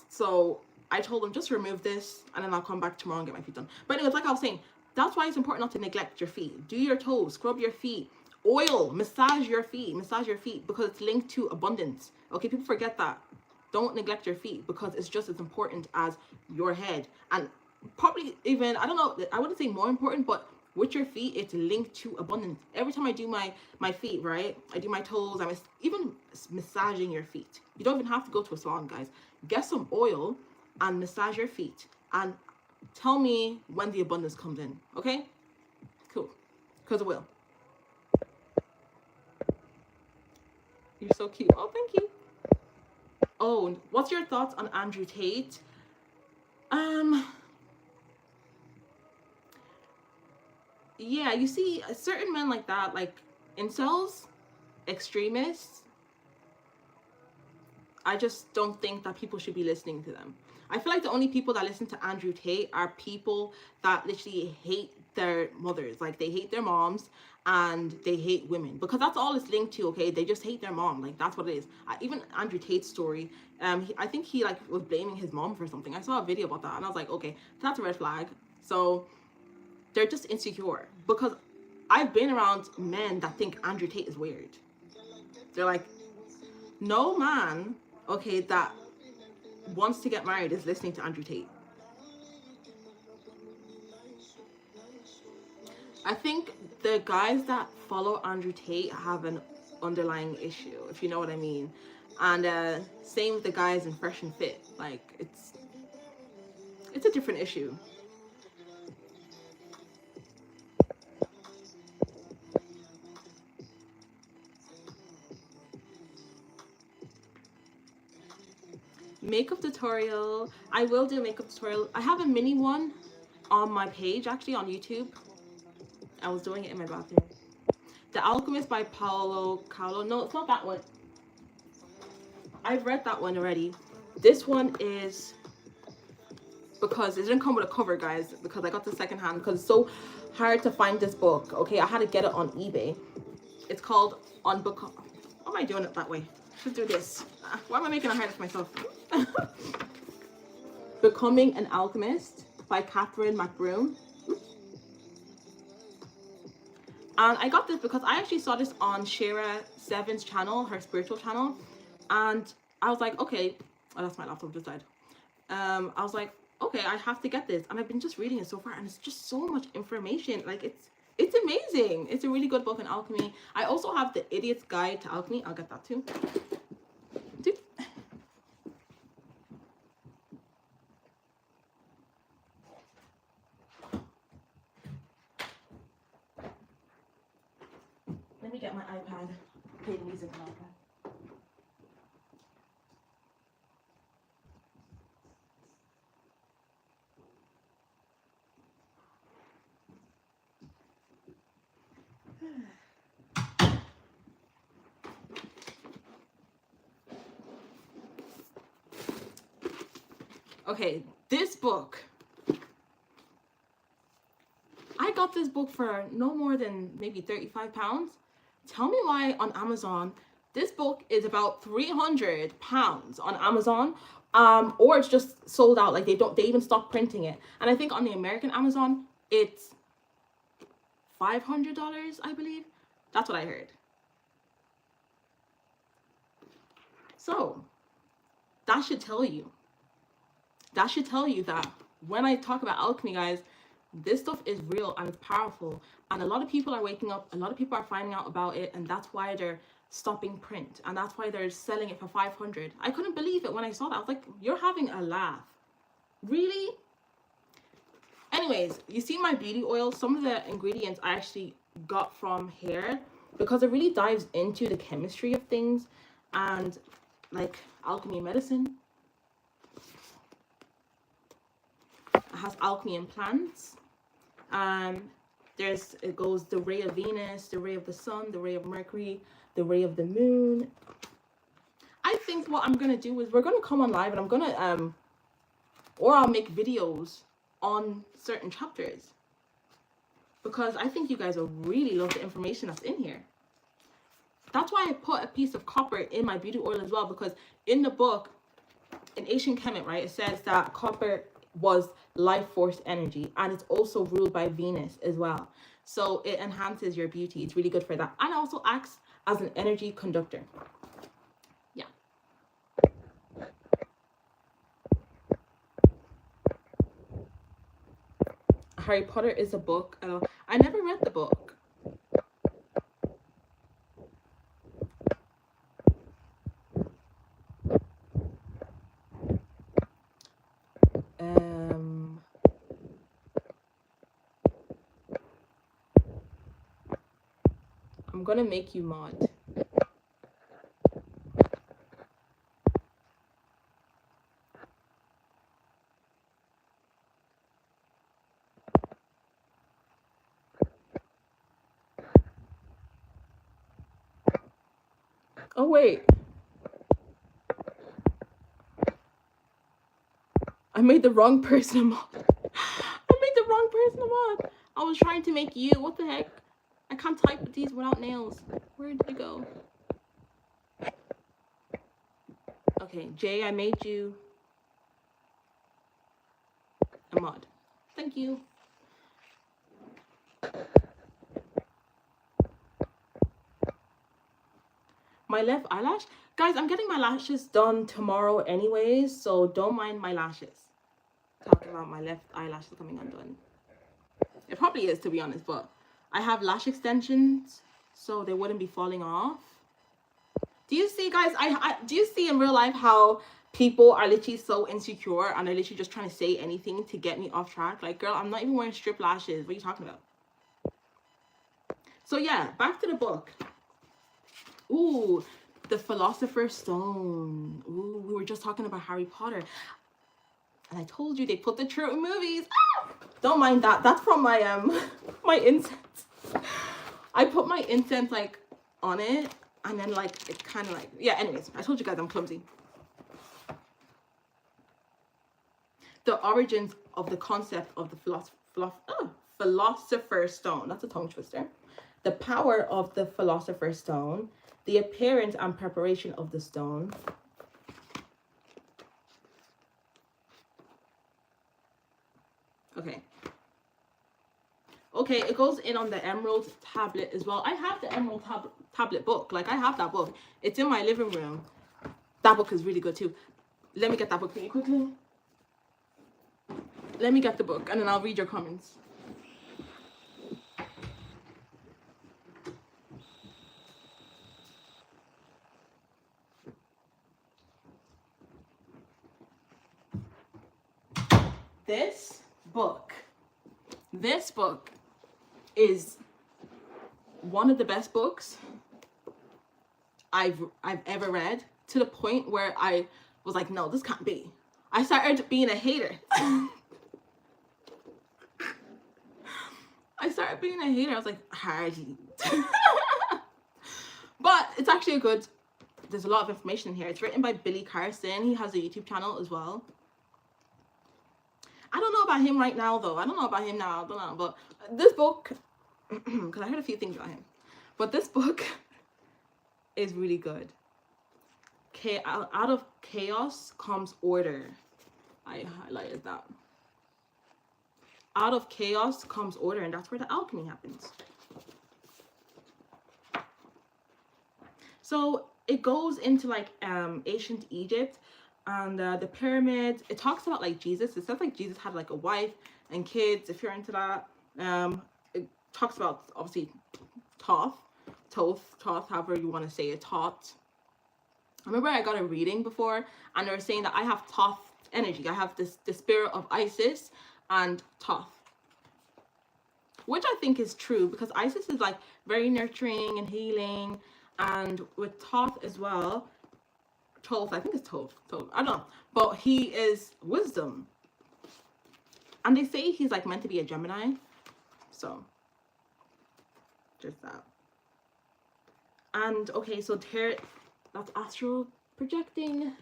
So I told them, just remove this and then I'll come back tomorrow and get my feet done. But anyways, like I was saying, that's why it's important not to neglect your feet. Do your toes, scrub your feet, oil, massage your feet, because it's linked to abundance. Okay, people forget that. Don't neglect your feet, because it's just as important as your head. And probably even, I don't know, I wouldn't say more important, but with your feet, it's linked to abundance. Every time I do my feet, right, I do my toes, I'm even massaging your feet. You don't even have to go to a salon, guys. Get some oil and massage your feet and tell me when the abundance comes in. Okay, cool, because it will. You're so cute. Oh, thank you. Oh, what's your thoughts on Andrew Tate? Yeah, you see certain men like that, like incels, extremists, I just don't think that people should be listening to them. I feel like the only people that listen to Andrew Tate are people that literally hate their mothers. Like, they hate their moms and they hate women, because that's all it's linked to. Okay, they just hate their mom. Like, that's what it is. Even Andrew Tate's story, I think he like was blaming his mom for something. I saw a video about that and I was like, okay, that's a red flag. So they're just insecure, because I've been around men that think Andrew Tate is weird. They're like, No man, okay, that wants to get married is listening to Andrew Tate. I think the guys that follow Andrew Tate have an underlying issue, if you know what I mean. And same with the guys in Fresh and Fit. Like, it's a different issue. Makeup tutorial. I will do a makeup tutorial. I have a mini one on my page, actually, on YouTube. I was doing it in my bathroom. The Alchemist by Paulo Coelho. No, it's not that one. I've read that one already. This one is, because it didn't come with a cover, guys, because I got the second hand, because it's so hard to find this book. Okay, I had to get it on eBay. It's called Why am I doing it that way? I should do this. Why am I making it harder for myself? Becoming an Alchemist by Catherine McBroom. And I got this because I actually saw this on Shara Seven's channel, her spiritual channel. And I was like, okay, oh, that's my laptop just died. I was like, okay, I have to get this. And I've been just reading it so far, and it's just so much information. Like, it's amazing. It's a really good book on alchemy. I also have The Idiot's Guide to Alchemy. I'll get that too. Dude. Let me get my iPad. Play the music on iPad. Okay, this book. I got this book for no more than maybe £35. Tell me why on Amazon this book is about £300 on Amazon, or it's just sold out. Like, they even stopped printing it. And I think on the American Amazon it's $500, I believe. That's what I heard. So that should tell you. That should tell you that when I talk about alchemy, guys, this stuff is real and it's powerful. And a lot of people are waking up. A lot of people are finding out about it. And that's why they're stopping print. And that's why they're selling it for $500. I couldn't believe it when I saw that. I was like, you're having a laugh. Really? Anyways, you see my beauty oil. Some of the ingredients I actually got from here, because it really dives into the chemistry of things and like alchemy and medicine. It has alchemy in plants. It goes the ray of Venus, the ray of the sun, the ray of Mercury, the ray of the moon. I think what I'm gonna do is we're gonna come on live and I'm gonna or I'll make videos on certain chapters, because I think you guys will really love the information that's in here. That's why I put a piece of copper in my beauty oil as well, because in the book, in Ancient Kemet, right, it says that copper was life force energy, and it's also ruled by Venus as well. So it enhances your beauty. It's really good for that. And also acts as an energy conductor. Yeah. Harry Potter is a book. I never read the book. I'm gonna make you mod. Oh wait, I made the wrong person a mod. I made the wrong person a mod. I was trying to make you. What the heck? I can't type with these without nails. Where did it go? Okay, Jay, I made you a mod. Thank you. My left eyelash. Guys, I'm getting my lashes done tomorrow anyways, so don't mind my lashes. Talking about my left eyelash coming undone. It probably is, to be honest, but I have lash extensions, so they wouldn't be falling off. Do you see, guys? Do you see in real life how people are literally so insecure and they're literally just trying to say anything to get me off track? Like, girl, I'm not even wearing strip lashes. What are you talking about? So yeah, back to the book. Ooh, the Philosopher's Stone. Ooh, we were just talking about Harry Potter. And I told you they put the truth in movies. Ah! Don't mind that. That's from my my incense. I put my incense like on it, and then like it kind of like, yeah, anyways, I told you guys I'm clumsy. The origins of the concept of the Philosopher's Stone. That's a tongue twister. The power of the Philosopher's Stone. The appearance and preparation of the stone. Okay, it goes in on the Emerald tablet as well. I have the Emerald tablet book. Like, I have that book. It's in my living room. That book is really good too. Let me get that book for you quickly. Let me get the book and then I'll read your comments. This book is one of the best books I've ever read, to the point where I was like, no, this can't be. I started being a hater. I started being a hater. I was like, hardly. But it's actually a good, there's a lot of information in here. It's written by Billy Carson. He has a YouTube channel as well. I don't know about him right now, though. I don't know about him now. I don't know. But this book, because I heard a few things about him. But this book is really good. Out of chaos comes order. I highlighted that. Out of chaos comes order, and that's where the alchemy happens. So it goes into like ancient Egypt and the pyramids. It talks about like Jesus. It says like Jesus had like a wife and kids, if you're into that. It talks about obviously Thoth, however you want to say it, Thoth. I remember I got a reading before and they were saying that I have Thoth energy. I have the spirit of Isis and Thoth, which I think is true, because Isis is like very nurturing and healing, and with Thoth as well, I think it's Thoth, I don't know, but he is wisdom, and they say he's like meant to be a Gemini, so just that. And okay, so that's astral projecting.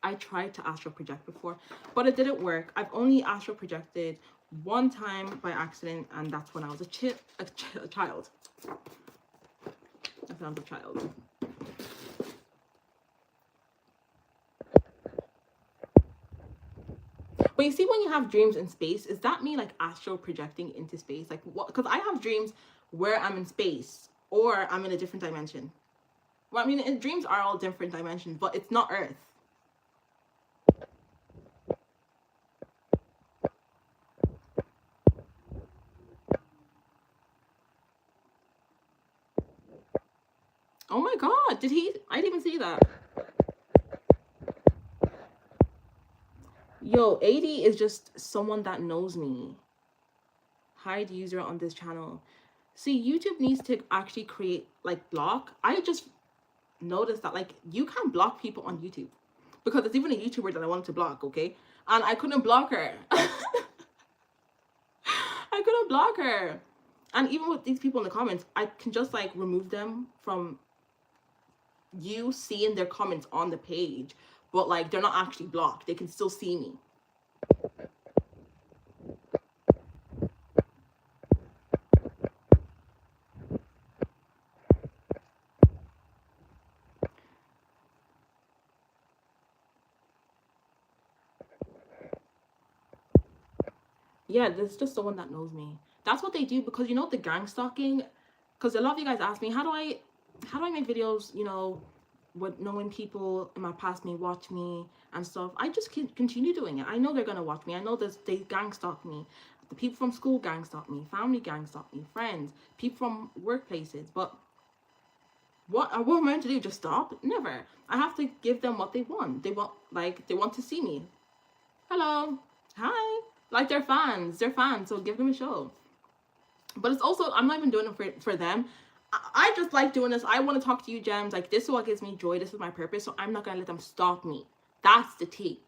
I tried to astral project before, but it didn't work. I've only astral projected one time by accident, and that's when I was a child. That's when I was a child. But you see, when you have dreams in space, is that me like astral projecting into space? Like what? Because I have dreams where I'm in space or I'm in a different dimension. Well, I mean, dreams are all different dimensions, but it's not Earth. Oh my god, did he? I didn't even see that. Yo, AD is just someone that knows me. Hide user on this channel. See, YouTube needs to actually create like block. I just noticed that like you can't block people on YouTube, because there's even a YouTuber that I wanted to block, okay? And I couldn't block her. I couldn't block her. And even with these people in the comments, I can just like remove them from you seeing their comments on the page, but like they're not actually blocked. They can still see me. Yeah, there's just someone that knows me. That's what they do, because you know the Gangstalking because a lot of you guys ask me, how do I make videos, you know, with knowing people in my past may watch me and stuff. I just continue doing it. I know they're gonna watch me. I know they gang stalk me. The people from school gang stalk me, family gang stalk me, friends, people from workplaces. But what am I meant to do? Just stop? Never. I have to give them what they want. They want to see me. Hello, hi. Like, they're fans, so give them a show. But it's also, I'm not even doing it for them. I just like doing this. I want to talk to you, gems. Like, this is what gives me joy. This is my purpose. So I'm not going to let them stop me. That's the tea.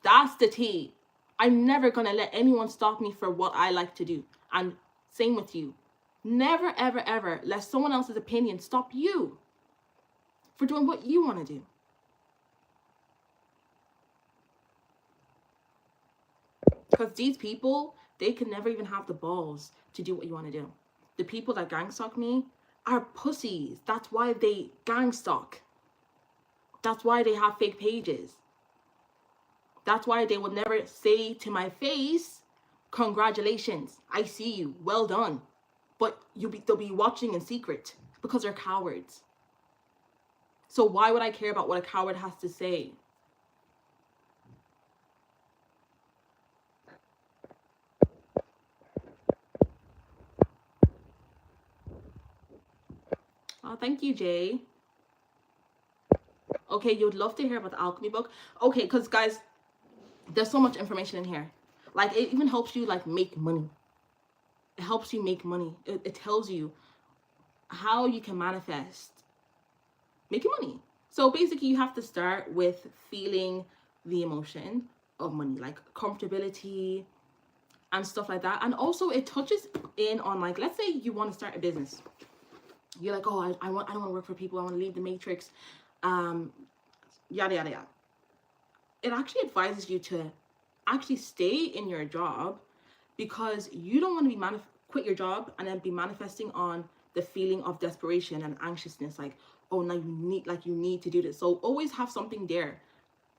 That's the tea. I'm never going to let anyone stop me for what I like to do. And same with you. Never, ever, ever let someone else's opinion stop you for doing what you want to do. Because these people, they can never even have the balls to do what you want to do. The people that gang stalk me are pussies. That's why they gang stalk. That's why they have fake pages. That's why they will never say to my face, congratulations, I see you, well done. But they'll be watching in secret because they're cowards. So why would I care about what a coward has to say? Oh, thank you, Jay. Okay, you'd love to hear about the Alchemy book. Okay, because guys, there's so much information in here. Like, it even helps you like make money. It helps you make money. It tells you how you can manifest making money. So basically, you have to start with feeling the emotion of money, like comfortability and stuff like that. And also, it touches in on, like, let's say you want to start a business. You're like, oh, I don't want to work for people. I want to leave the matrix. Yada, yada, yada. It actually advises you to actually stay in your job, because you don't want to be quit your job and then be manifesting on the feeling of desperation and anxiousness. Like, oh, now you need to do this. So always have something there.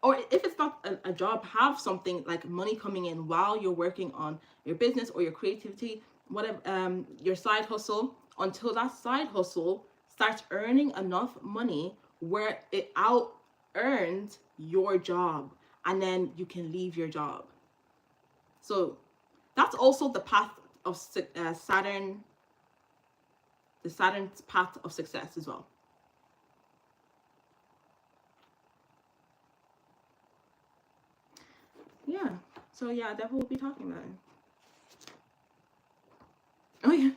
Or if it's not a job, have something like money coming in while you're working on your business or your creativity, whatever, your side hustle, until that side hustle starts earning enough money where it out earns your job, and then you can leave your job. So that's also the path of Saturn, the Saturn's path of success as well. Yeah, so yeah, Devil will be talking about it. Oh yeah,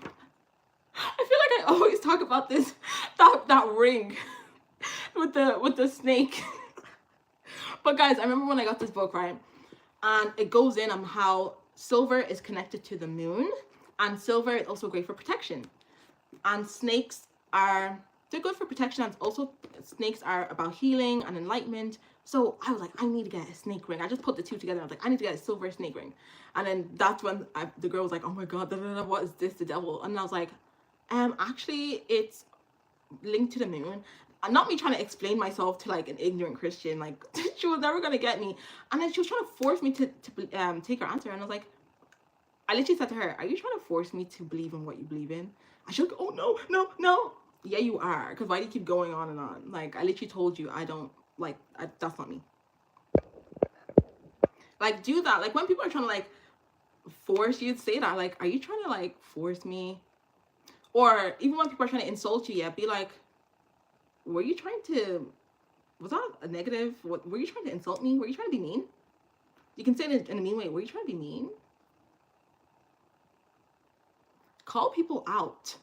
I feel like I always talk about this, that ring with the snake. But guys, I remember when I got this book, right? And it goes in on how silver is connected to the moon, and silver is also great for protection. And snakes they're good for protection, and also snakes are about healing and enlightenment. So I was like, I need to get a snake ring. I just put the two together. I was like, I need to get a silver snake ring. And then that's when the girl was like, oh my god, what is this, the devil? And I was like, actually it's linked to the moon. And not me trying to explain myself to like an ignorant Christian, like she was never gonna get me. And then she was trying to force me to take her answer. And I was like, I literally said to her, are you trying to force me to believe in what you believe in? And she was like, oh no. Yeah, you are. Because why do you keep going on and on? Like, I literally told you that's not me. Like, do that. Like, when people are trying to like force you to say that, like, are you trying to like force me? Or even when people are trying to insult you, yeah, be like, were you trying to, was that a negative? What, were you trying to insult me? Were you trying to be mean? You can say it in a mean way. Were you trying to be mean? Call people out.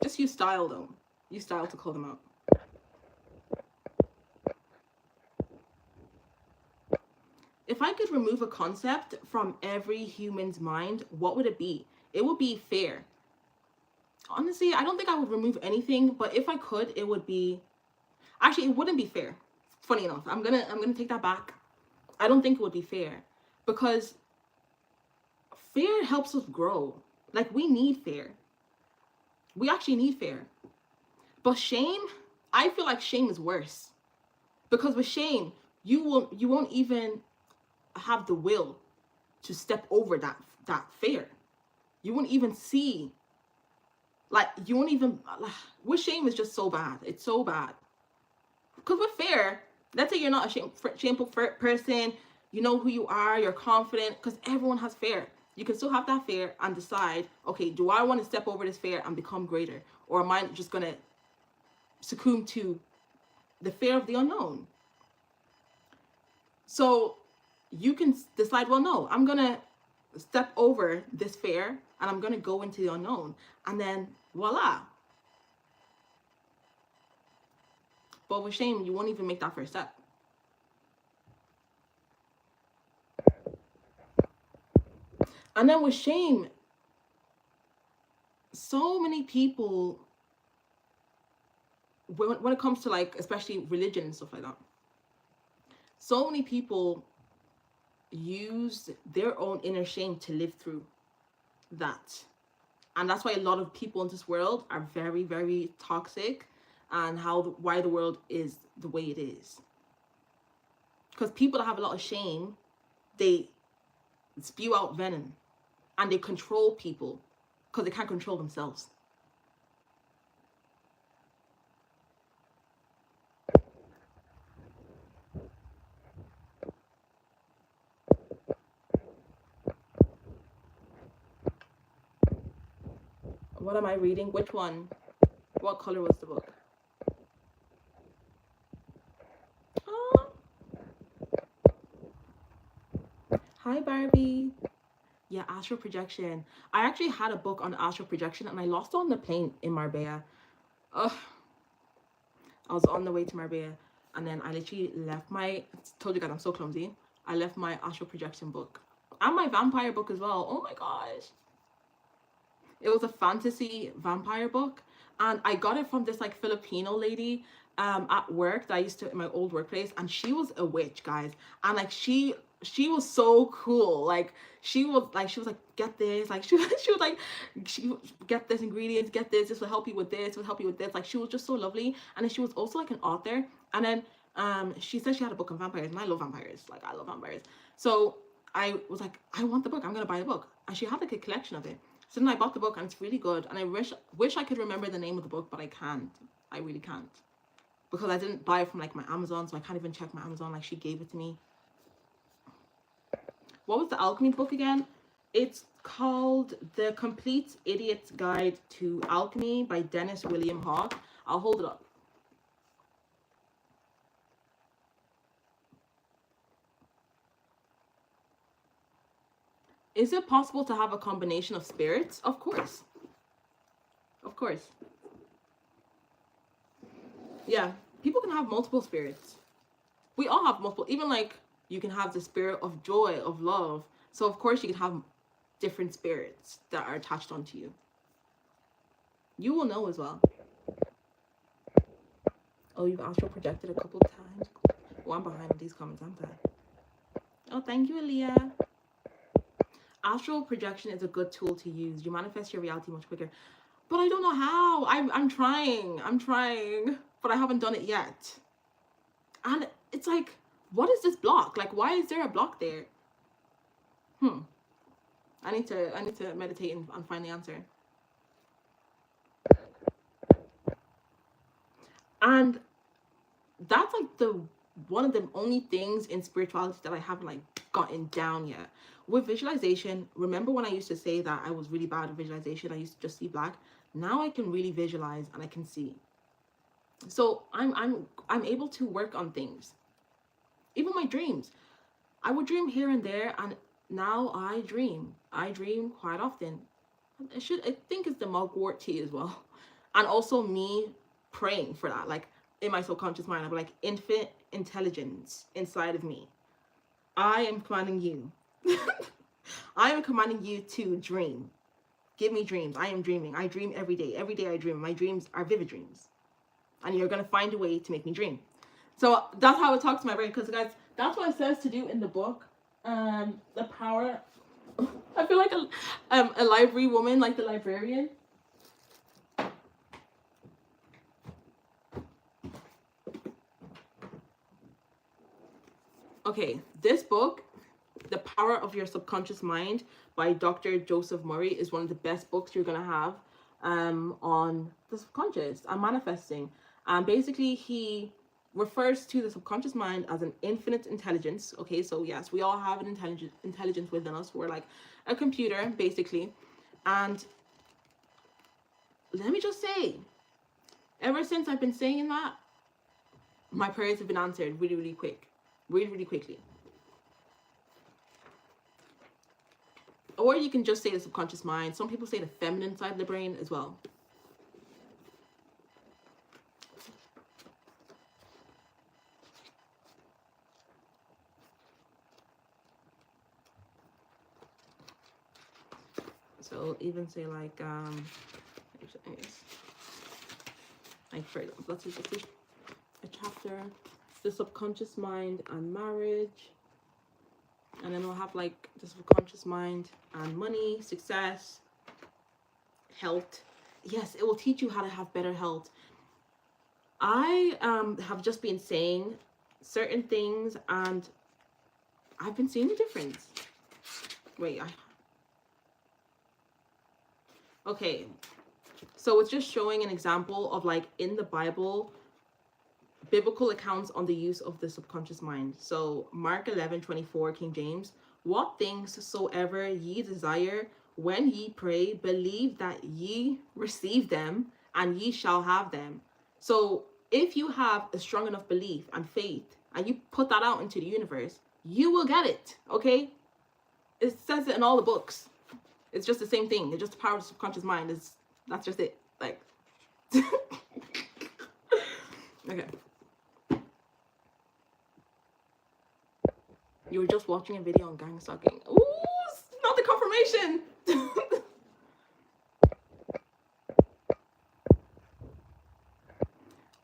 Just use style though. Use style to call them out. If I could remove a concept from every human's mind, what would it be? It would be fear. Honestly, I don't think I would remove anything, but if I could, it would be, actually, it wouldn't be fair. Funny enough, I'm gonna take that back. I don't think it would be fair, because fear helps us grow. Like, we need fear. We actually need fear. But shame, I feel like shame is worse, because with shame, you won't even have the will to step over that fear. You won't even see Like, you won't even, with shame is just so bad. It's so bad. Because with fear, let's say you're not a shameful person, you know who you are, you're confident, because everyone has fear. You can still have that fear and decide, okay, do I want to step over this fear and become greater? Or am I just going to succumb to the fear of the unknown? So you can decide, well, no, I'm going to step over this fear and I'm going to go into the unknown. And then voila. But with shame, you won't even make that first step. And then with shame, so many people, when it comes to like, especially religion and stuff like that, so many people use their own inner shame to live through that. And that's why a lot of people in this world are very, very toxic, and why the world is the way it is. Because people that have a lot of shame, they spew out venom and they control people because they can't control themselves. What am I reading? Which one? What color was the book? Hi, Barbie. Yeah, astral projection. I actually had a book on astral projection and I lost it on the plane in Marbella. Ugh. I was on the way to Marbella and then I literally left I told you guys I'm so clumsy. I left my astral projection book and my vampire book as well. Oh my gosh. It was a fantasy vampire book and I got it from this like Filipino lady at work that I used to in my old workplace, and she was a witch, guys, and like she was so cool. Like she was like get this, like she was like get this ingredients, get this will help you with this, will help you with this. Like she was just so lovely. And then she was also like an author, and then she said she had a book on vampires, and I love vampires. Like I love vampires. So I was like, I want the book, I'm gonna buy the book. And she had like a collection of it. So then I bought the book and it's really good, and I wish I could remember the name of the book, but I can't. I really can't, because I didn't buy it from like my Amazon, so I can't even check my Amazon. Like she gave it to me. What was the alchemy book again? It's called The Complete Idiot's Guide to Alchemy by Dennis William Hawke. I'll hold it up. Is it possible to have a combination of spirits? Of course. Of course. Yeah, people can have multiple spirits. We all have multiple, even like you can have the spirit of joy, of love. So of course you can have different spirits that are attached onto you. You will know as well. Oh, you've astral projected a couple of times. Oh, I'm behind on these comments, I'm bad. Oh, thank you, Aaliyah. Astral projection is a good tool to use. You manifest your reality much quicker. But I don't know how. I'm trying, but I haven't done it yet. And it's like, what is this block? Like, why is there a block there? I need to meditate and find the answer. And that's like one of the only things in spirituality that I haven't like gotten down yet. With visualization, remember when I used to say that I was really bad at visualization? I used to just see black. Now I can really visualize and I can see. So I'm able to work on things. Even my dreams. I would dream here and there, and now I dream. I dream quite often. I think it's the mugwort tea as well. And also me praying for that. Like in my subconscious mind, I'm like, infinite intelligence inside of me. I am commanding you. I am commanding you to dream. Give me dreams. I am dreaming. I dream every day. Every day I dream. My dreams are vivid dreams. And you're going to find a way to make me dream. So that's how it talks to my brain. Because, guys, that's what it says to do in the book. The power. I feel like a library woman, like the librarian. Okay, this book, The Power of Your Subconscious Mind by Dr. Joseph Murray, is one of the best books you're going to have. on the subconscious and manifesting. And basically he refers to the subconscious mind as an infinite intelligence. Okay, so yes, we all have an intelligence within us. We're like a computer basically. And let me just say, ever since I've been saying that, my prayers have been answered really, really quick. Really, really quickly. Or you can just say the subconscious mind. Some people say the feminine side of the brain as well. So even say like for example, let's just a chapter, the subconscious mind and marriage, and then we'll have like the subconscious mind and money, success, health. Yes, it will teach you how to have better health. I have just been saying certain things and I've been seeing the difference. Wait, okay, so it's just showing an example of like in the Bible, biblical accounts on the use of the subconscious mind. So Mark 11:24, King James, what things soever ye desire when ye pray, believe that ye receive them and ye shall have them. So if you have a strong enough belief and faith and you put that out into the universe, you will get it. Okay, it says it in all the books. It's just the same thing. It's just the power of the subconscious mind. That's just it. Like, okay. You were just watching a video on Gangstalking. Ooh, not the confirmation.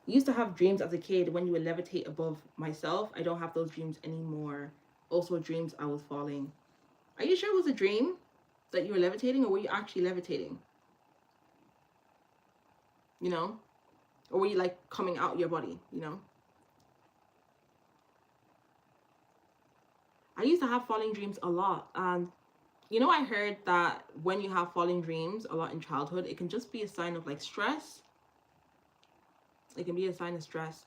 Used to have dreams as a kid when you would levitate above myself. I don't have those dreams anymore. Also dreams I was falling. Are you sure it was a dream that you were levitating, or were you actually levitating? You know? Or were you like coming out your body, you know? I used to have falling dreams a lot, and you know, I heard that when you have falling dreams a lot in childhood, it can just be a sign of like stress. It can be a sign of stress.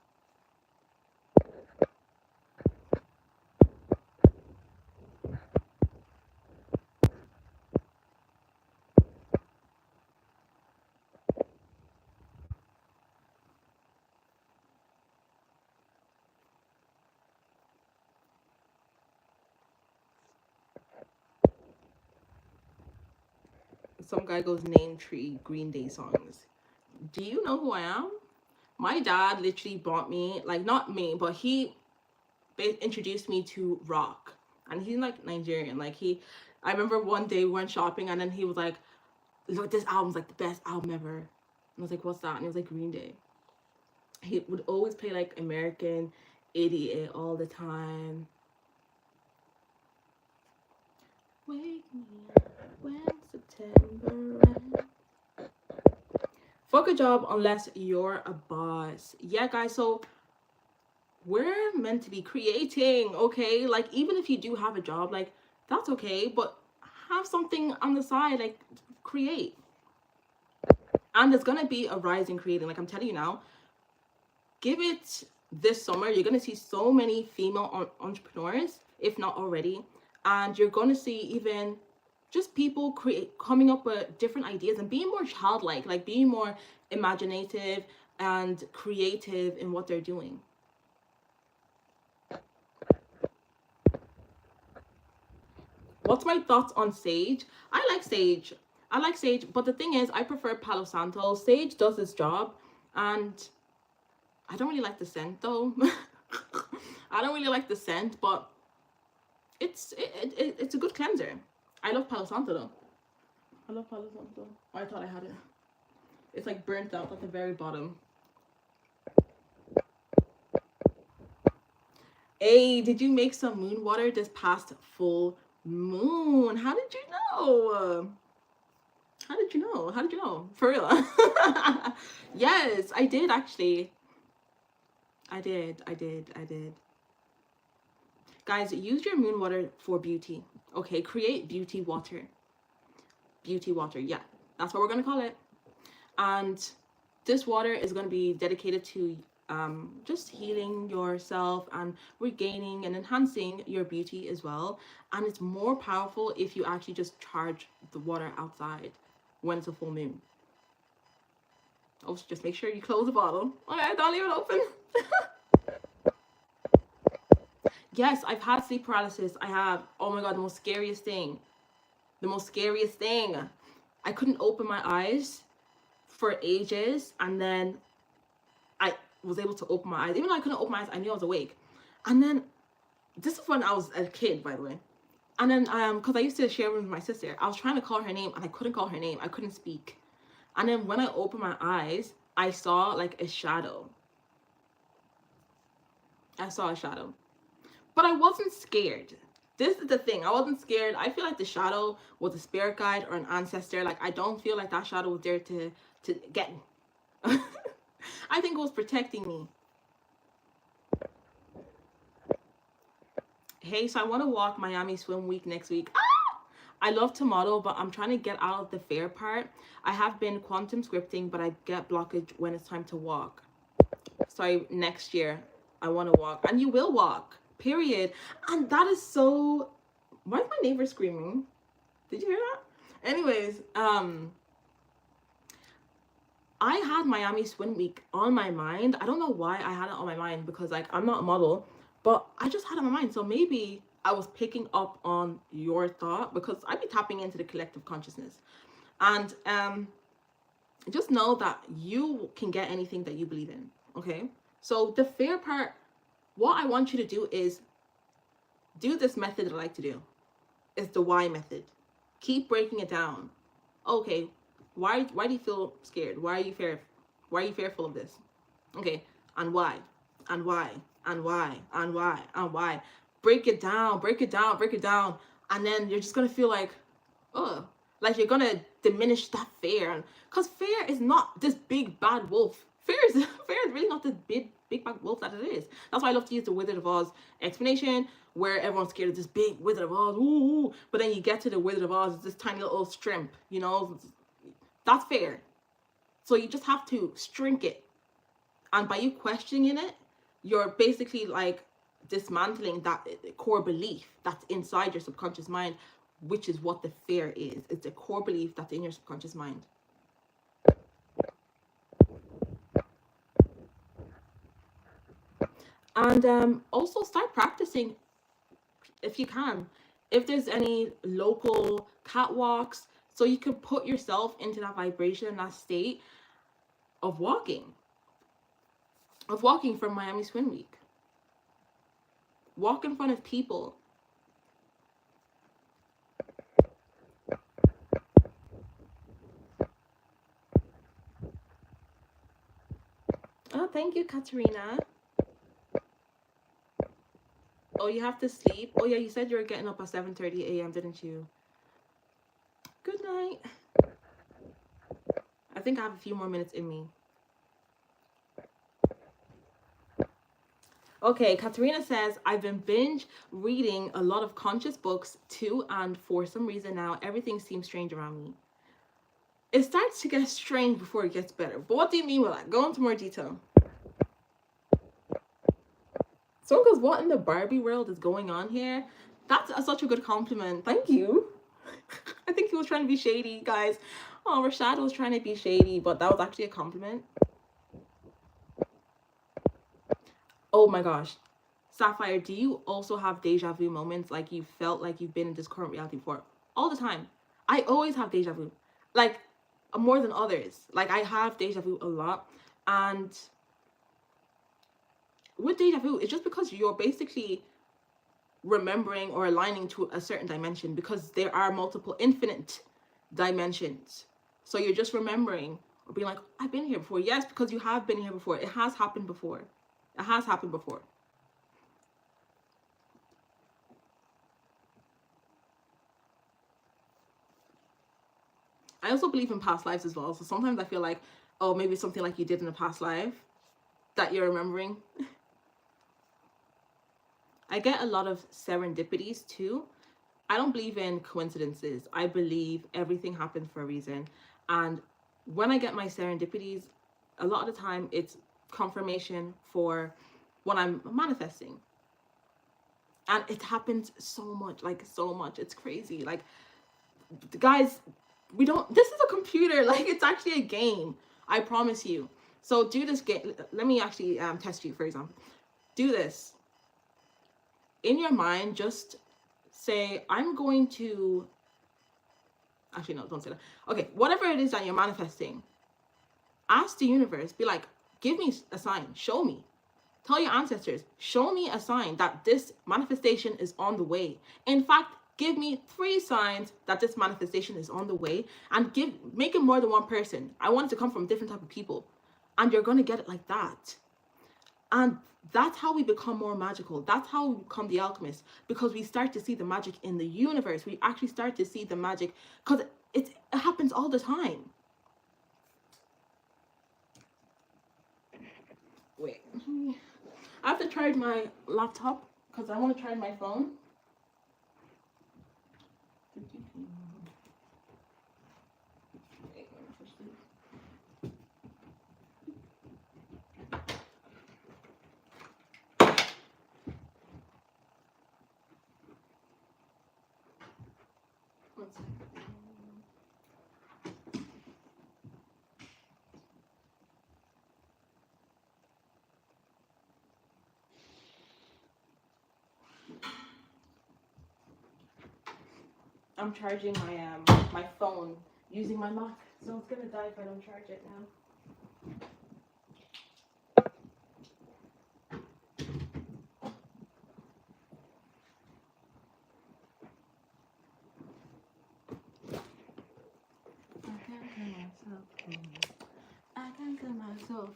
Some guy goes, name 3 Green Day songs. Do you know who I am? My dad literally bought me, like not me, but he introduced me to rock. And he's like Nigerian. Like I remember one day we went shopping and then he was like, look, this album's like the best album ever. And I was like, what's that? And he was like, Green Day. He would always play like American 88 all the time. Wake me up when September ends. Fuck a job unless you're a boss. Yeah, guys, so we're meant to be creating, okay? Like, even if you do have a job, like, that's okay, but have something on the side, like, create. And there's gonna be a rise in creating. Like, I'm telling you now, give it this summer. You're gonna see so many female entrepreneurs, if not already, and you're gonna see even just people coming up with different ideas and being more childlike, like being more imaginative and creative in what they're doing. What's my thoughts on sage? I like sage, but the thing is, I prefer Palo Santo. Sage does its job, and I don't really like the scent though. I don't really like the scent, but it's a good cleanser. I love Palo Santo though. I love Palo Santo. Oh, I thought I had it. It's like burnt out at the very bottom. Hey, did you make some moon water this past full moon? How did you know? How did you know? How did you know? For real? Yes, I did actually. I did. Guys, use your moon water for beauty. Okay, create beauty water. Beauty water, yeah. That's what we're gonna call it. And this water is going to be dedicated to just healing yourself and regaining and enhancing your beauty as well. And it's more powerful if you actually just charge the water outside when it's a full moon. Also, just make sure you close the bottle. Okay, don't leave it open. Yes, I've had sleep paralysis. I have. Oh my God, the most scariest thing. The most scariest thing. I couldn't open my eyes for ages, and then I was able to open my eyes. Even though I couldn't open my eyes, I knew I was awake. And then, this is when I was a kid, by the way. And then, because I used to share room with my sister, I was trying to call her name, and I couldn't call her name. I couldn't speak. And then when I opened my eyes, I saw like a shadow. I saw a shadow. But I wasn't scared. This is the thing. I wasn't scared. I feel like the shadow was a spirit guide or an ancestor. Like, I don't feel like that shadow was there to get me. I think it was protecting me. Hey, so I want to walk Miami Swim Week next week. I love to model, but I'm trying to get out of the fair part. I have been quantum scripting, but I get blockage when it's time to walk. So next year, I want to walk. And you will walk, period. And that is so... Why is my neighbor screaming? Did you hear that? Anyways, I had Miami Swim Week on my mind. I don't know why I had it on my mind, because like I'm not a model, but I just had it on my mind. So maybe I was picking up on your thought, because I'd be tapping into the collective consciousness. And just know that you can get anything that you believe in, okay? So the fair part, what I want you to do is do this method that I like to do. It's the why method. Keep breaking it down. Okay, why do you feel scared? Why are you fearful of this? Okay, and why? And why? And why? And why? And why? Break it down, break it down, break it down. And then you're just gonna feel like, oh, like you're gonna diminish that fear. Because fear is not this big bad wolf. Fear is really not this big bad wolf that it is. That's why I love to use the Wizard of Oz explanation, where everyone's scared of this big Wizard of Oz. Ooh, but then you get to the Wizard of Oz, it's this tiny little shrimp, you know? That's fear. So you just have to shrink it. And by you questioning it, you're basically like dismantling that core belief that's inside your subconscious mind, which is what the fear is. It's a core belief that's in your subconscious mind. And also start practicing if you can. If there's any local catwalks, so you can put yourself into that vibration, that state of walking from Miami Swim Week. Walk in front of people. Oh, thank you, Katerina. Oh, you have to sleep? Oh, yeah, you said you were getting up at 7:30 a.m., didn't you? Good night. I think I have a few more minutes in me. Okay, Katerina says, I've been binge reading a lot of conscious books too, and for some reason now, everything seems strange around me. It starts to get strange before it gets better. But what do you mean by that? Go into more detail. Someone goes, what in the Barbie world is going on here? That's such a good compliment. Thank you. I think he was trying to be shady, guys. Oh, Rashad was trying to be shady, but that was actually a compliment. Oh my gosh. Sapphire, do you also have deja vu moments, like you felt like you've been in this current reality before? All the time. I always have deja vu. Like, more than others. Like, I have deja vu a lot. And with deja vu, it's just because you're basically remembering or aligning to a certain dimension, because there are multiple infinite dimensions. So you're just remembering or being like, I've been here before. Yes, because you have been here before. It has happened before. It has happened before. I also believe in past lives as well. So sometimes I feel like, oh, maybe it's something like you did in a past life that you're remembering. I get a lot of serendipities too. I don't believe in coincidences. I believe everything happens for a reason. And when I get my serendipities, a lot of the time it's confirmation for what I'm manifesting. And it happens so much, like so much. It's crazy. Like, guys, we don't, this is a computer. Like, it's actually a game. I promise you. So do this game. Let me actually test you, for example. Do this. In your mind, just say, I'm going to, actually, no, don't say that. Okay, whatever it is that you're manifesting, ask the universe, be like, give me a sign, show me. Tell your ancestors, show me a sign that this manifestation is on the way. In fact, give me 3 signs that this manifestation is on the way, and make it more than one person. I want it to come from different type of people, and you're going to get it like that. And that's how we become more magical. That's how we become the alchemist, because we start to see the magic in the universe. We actually start to see the magic, because it happens all the time. Wait, I have to charge my laptop because I want to charge my phone. One second. I'm charging my phone using my Mac, so it's gonna die if I don't charge it now. I can't kill myself.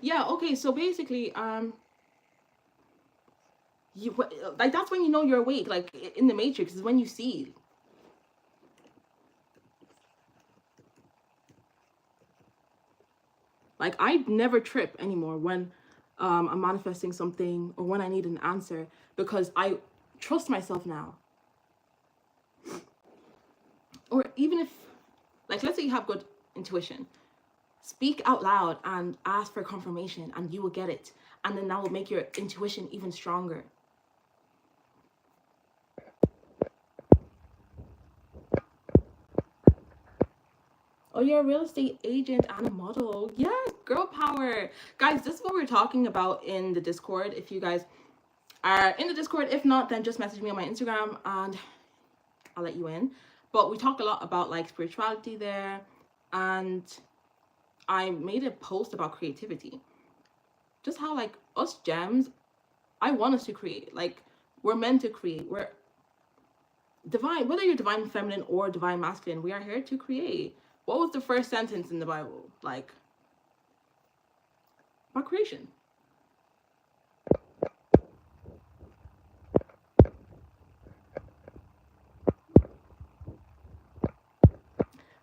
Yeah, okay, so basically, like, that's when you know you're awake, like in the Matrix is when you see. Like, I never trip anymore when I'm manifesting something or when I need an answer, because I trust myself now. Or even if, like, let's say you have good intuition, speak out loud and ask for confirmation, and you will get it. And then that will make your intuition even stronger. Oh, you're a real estate agent and a model. Yeah, girl power. Guys, this is what we're talking about in the Discord. If you guys are in the Discord, if not, then just message me on my Instagram and I'll let you in. But we talk a lot about, like, spirituality there. And I made a post about creativity. Just how, like, us gems, I want us to create. Like, we're meant to create. We're divine, whether you're divine feminine or divine masculine, we are here to create. What was the first sentence in the Bible? Like, about creation.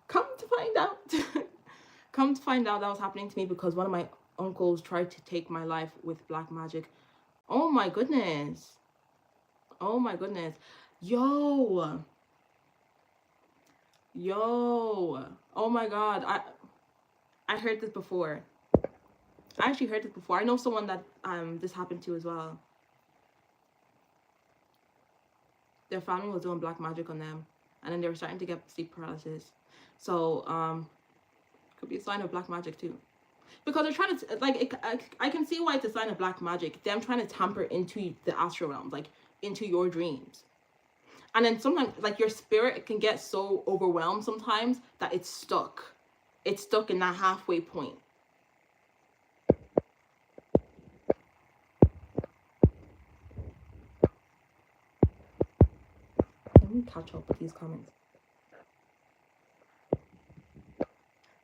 Come to find out. Come to find out that was happening to me because one of my uncles tried to take my life with black magic. Oh my goodness. Oh my goodness. Yo. Oh my God. I heard this before. I actually heard this before. I know someone that this happened to as well. Their family was doing black magic on them, and then they were starting to get sleep paralysis. So could be a sign of black magic too, because they're trying to, like, I can see why it's a sign of black magic. Them trying to tamper into the astral realms, like into your dreams. And then sometimes, like, your spirit can get so overwhelmed sometimes that it's stuck. It's stuck in that halfway point. Let me catch up with these comments.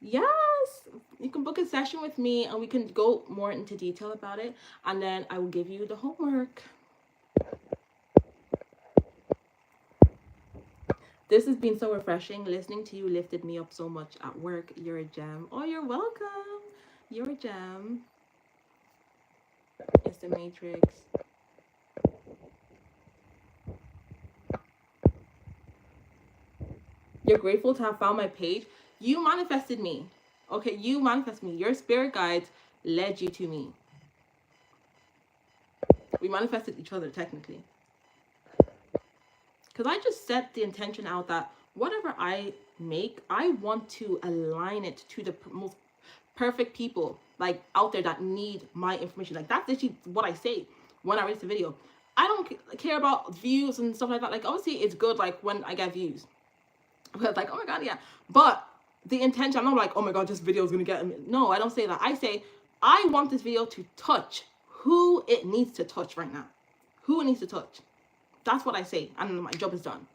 Yes, you can book a session with me and we can go more into detail about it, and then I will give you the homework. This has been so refreshing. Listening to you lifted me up so much at work. You're a gem. Oh, you're welcome. Your gem is the Matrix. You're grateful to have found my page. You manifested me. Okay, you manifested me. Your spirit guides led you to me. We manifested each other technically. Because I just set the intention out that whatever I make, I want to align it to the most perfect people like out there that need my information. Like that's literally what I say when I release the video. I don't care about views and stuff like that. Like obviously it's good like when I get views. Because like, oh my god, yeah. But the intention, I'm not like, oh my god, this video is gonna get. No, I don't say that. I say I want this video to touch who it needs to touch right now. Who it needs to touch. That's what I say, and my job is done.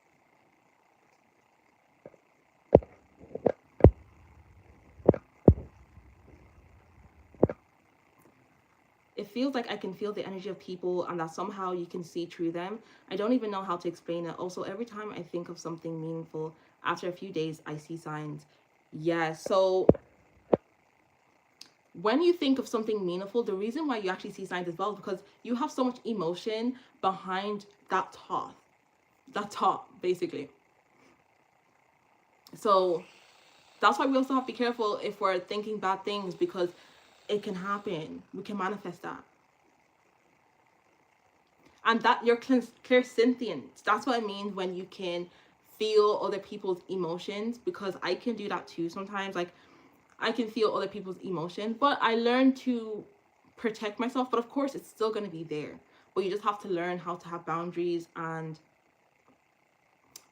It feels like I can feel the energy of people and that somehow you can see through them. I don't even know how to explain it. Also, every time I think of something meaningful, after a few days, I see signs. Yeah, so when you think of something meaningful, the reason why you actually see signs as well is because you have so much emotion behind that thought. That thought, basically. So that's why we also have to be careful if we're thinking bad things, because it can happen. We can manifest that. And that you're clairsentience. That's what I mean when you can feel other people's emotions, because I can do that too sometimes. Like I can feel other people's emotions, but I learn to protect myself. But of course it's still going to be there, but you just have to learn how to have boundaries and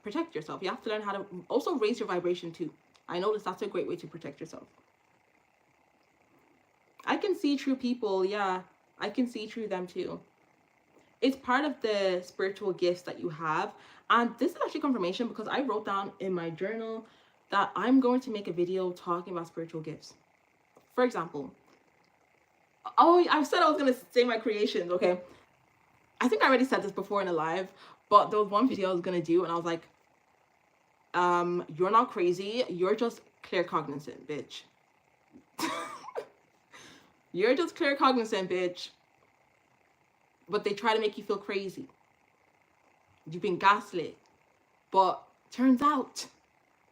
protect yourself. You have to learn how to also raise your vibration too. I noticed that's a great way to protect yourself. I can see through people. Yeah, I can see through them too. It's part of the spiritual gifts that you have. And this is actually confirmation, because I wrote down in my journal that I'm going to make a video talking about spiritual gifts. For example, oh, I said I was going to say my creations, okay? I think I already said this before in a live, but there was one video I was going to do, and I was like, you're not crazy. You're just claircognizant, bitch. You're just claircognizant, bitch. But they try to make you feel crazy. You've been gaslit. But turns out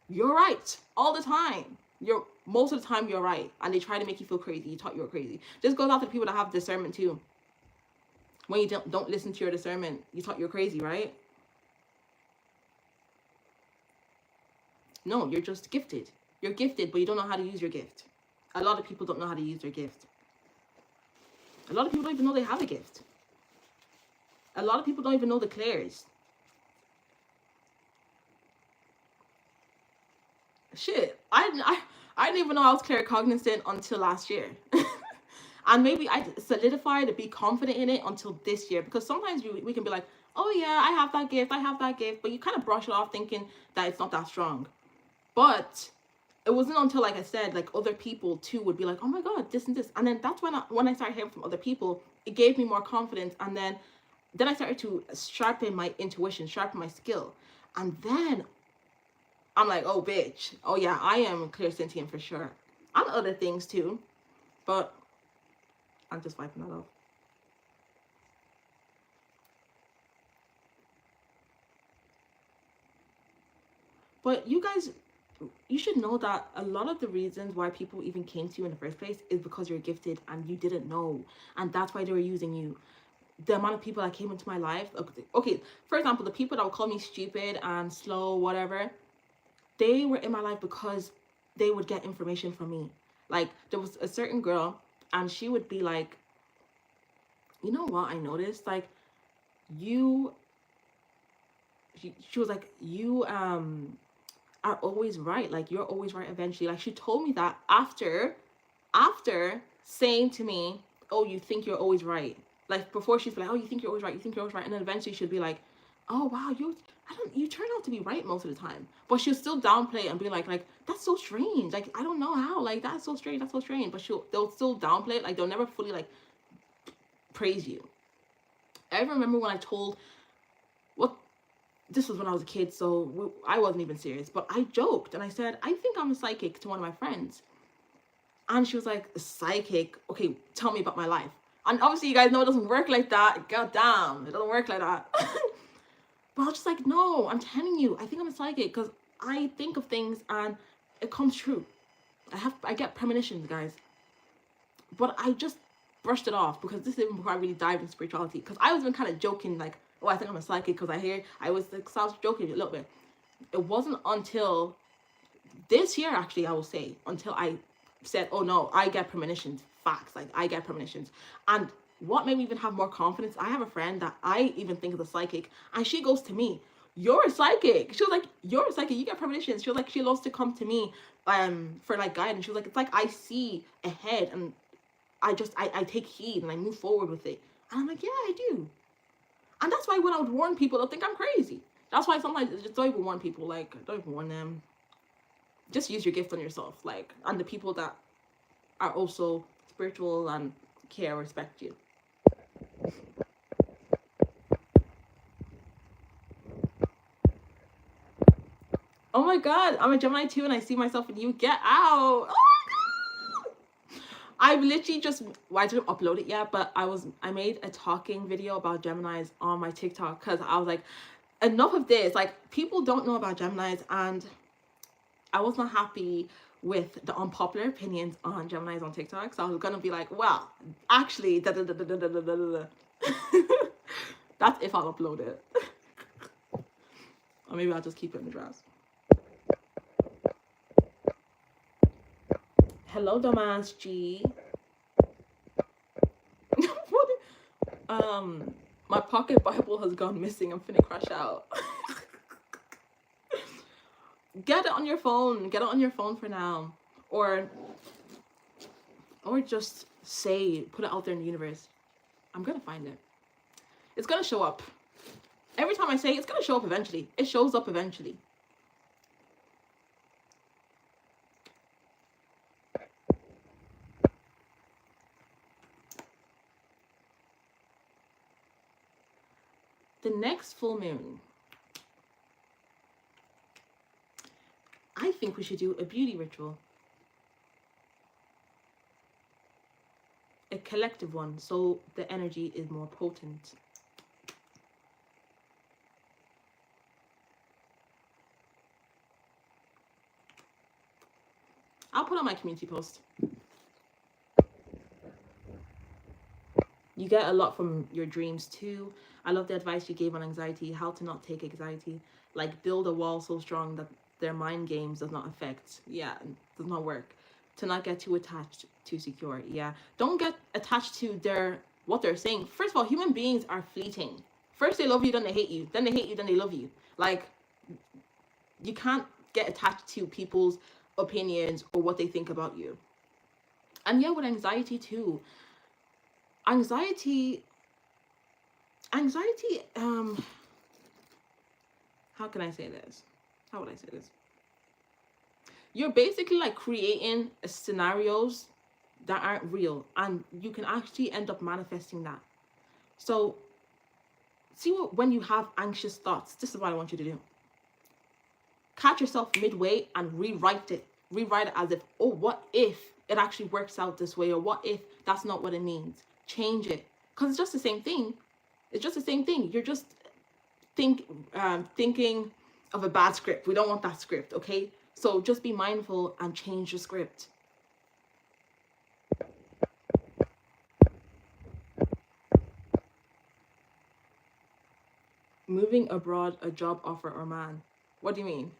you're right all the time. Most of the time you're right. And they try to make you feel crazy. You thought you were crazy. This goes out to people that have discernment too. When you don't listen to your discernment, you thought you're crazy, right? No, you're just gifted. You're gifted, but you don't know how to use your gift. A lot of people don't know how to use their gift. A lot of people don't even know they have a gift. A lot of people don't even know the clairs. Shit, I didn't even know I was claircognizant until last year. And maybe I solidified to be confident in it until this year. Because sometimes we can be like, oh yeah, I have that gift. But you kind of brush it off thinking that it's not that strong. But it wasn't until, like I said, like other people too would be like, oh my god, this and this. And then that's when I started hearing from other people, it gave me more confidence. And then I started to sharpen my intuition, sharpen my skill. And then I'm like, oh bitch, oh yeah, I am clairsentient for sure. And other things too. But I'm just wiping that off. But you guys, you should know that a lot of the reasons why people even came to you in the first place is because you're gifted and you didn't know. And that's why they were using you. The amount of people that came into my life, okay, for example, the people that would call me stupid and slow, whatever, they were in my life because they would get information from me. Like, there was a certain girl, and she would be like, you know what I noticed? Like, she was like, you are always right. Like, you're always right eventually. Like, she told me that after saying to me, oh, you think you're always right. Like, before she'd be like, oh, you think you're always right. And then eventually she'd be like, oh, wow, you turn out to be right most of the time. But she'll still downplay it and be like, that's so strange. Like, I don't know how. Like, that's so strange. But they'll still downplay it. Like, they'll never fully, like, praise you. I remember when I told, this was when I was a kid, so I wasn't even serious. But I joked and I said, I think I'm a psychic, to one of my friends. And she was like, psychic, okay, tell me about my life. And obviously you guys know it doesn't work like that. God damn, it doesn't work like that. But I was just like, no, I'm telling you, I think I'm a psychic because I think of things and it comes true. I get premonitions, guys. But I just brushed it off because this is even before I really dived into spirituality. Because I was even kind of joking, like, oh, I think I'm a psychic because I was joking a little bit. It wasn't until this year, actually, I will say, until I said, oh no, I get premonitions. Facts, like I get premonitions. And what made me even have more confidence, I have a friend that I even think is a psychic, and she goes to me, you're a psychic. She was like, you're a psychic, you get premonitions. She was like, she loves to come to me for like guidance. She was like, it's like I see ahead and I take heed and I move forward with it. And I'm like, yeah, I do. And that's why when I would warn people, they'll think I'm crazy. That's why sometimes I just don't even warn people. Like, don't even warn them. Just use your gift on yourself. Like, and the people that are also spiritual and care, respect you. Oh my God, I'm a Gemini too, and I see myself in you. Get out. Oh my God. I've literally just, well, I didn't upload it yet, but I made a talking video about Geminis on my TikTok because I was like, enough of this. Like, people don't know about Geminis, and I was not happy with the unpopular opinions on Geminis on TikTok. So I was gonna be like, well, actually, That's if I'll upload it. Or maybe I'll just keep it in the drafts. Hello, dumbass G. My pocket Bible has gone missing. I'm finna crash out. Get it on your phone. Get it on your phone for now. Or just put it out there in the universe. I'm gonna find it. It's gonna show up. Every time I say it's gonna show up eventually. It shows up eventually. The next full moon, I think we should do a beauty ritual. A collective one, so the energy is more potent. I'll put on my community post. You get a lot from your dreams too. I love the advice you gave on anxiety, how to not take anxiety. Like, build a wall so strong that their mind games does not affect. Yeah, does not work. To not get too attached, too secure. Yeah, don't get attached to what they're saying. First of all, human beings are fleeting. First they love you, then they hate you. Then they hate you, then they love you. Like, you can't get attached to people's opinions or what they think about you. And yeah, with anxiety too. Anxiety, how can I say this? How would I say this? You're basically like creating scenarios that aren't real, and you can actually end up manifesting that. So see, when you have anxious thoughts, this is what I want you to do. Catch yourself midway and rewrite it as if, oh, what if it actually works out this way, or what if that's not what it means? Change it, because it's just the same thing. It's just the same thing. You're just thinking of a bad script. We don't want that script, okay? So just be mindful and change the script. Moving abroad, a job offer, or man? What do you mean?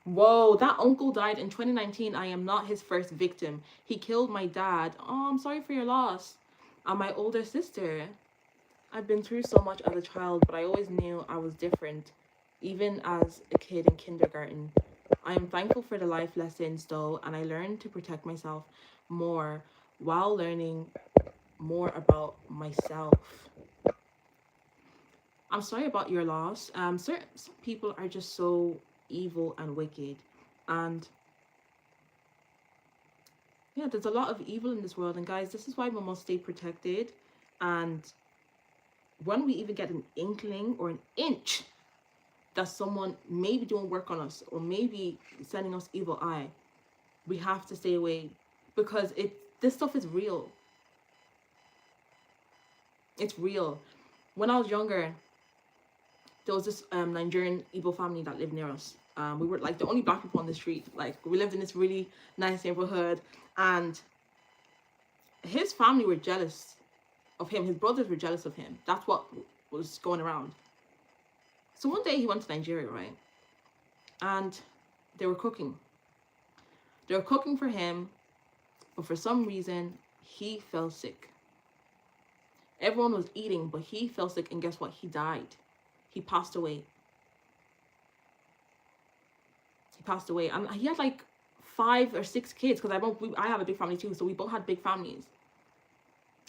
Whoa, that uncle died in 2019. I am not his first victim. He killed my dad. Oh, I'm sorry for your loss. And my older sister. I've been through so much as a child, but I always knew I was different, even as a kid in kindergarten. I am thankful for the life lessons though, and I learned to protect myself more while learning more about myself. I'm sorry about your loss. Some people are just so evil and wicked, and yeah, there's a lot of evil in this world, and guys, this is why we must stay protected. And when we even get an inkling or an inch that someone may be doing work on us or maybe sending us evil eye, we have to stay away, because this stuff is real. It's real. When I was younger, there was this Nigerian Igbo family that lived near us. We were like the only black people on the street. Like, we lived in this really nice neighborhood, and his family were jealous of him. His brothers were jealous of him. That's what was going around. So one day he went to Nigeria, right? And they were cooking. They were cooking for him, but for some reason, he fell sick. Everyone was eating, but he fell sick, and guess what? He died. He passed away. He passed away. And he had like 5 or 6 kids, because I have a big family too, so we both had big families.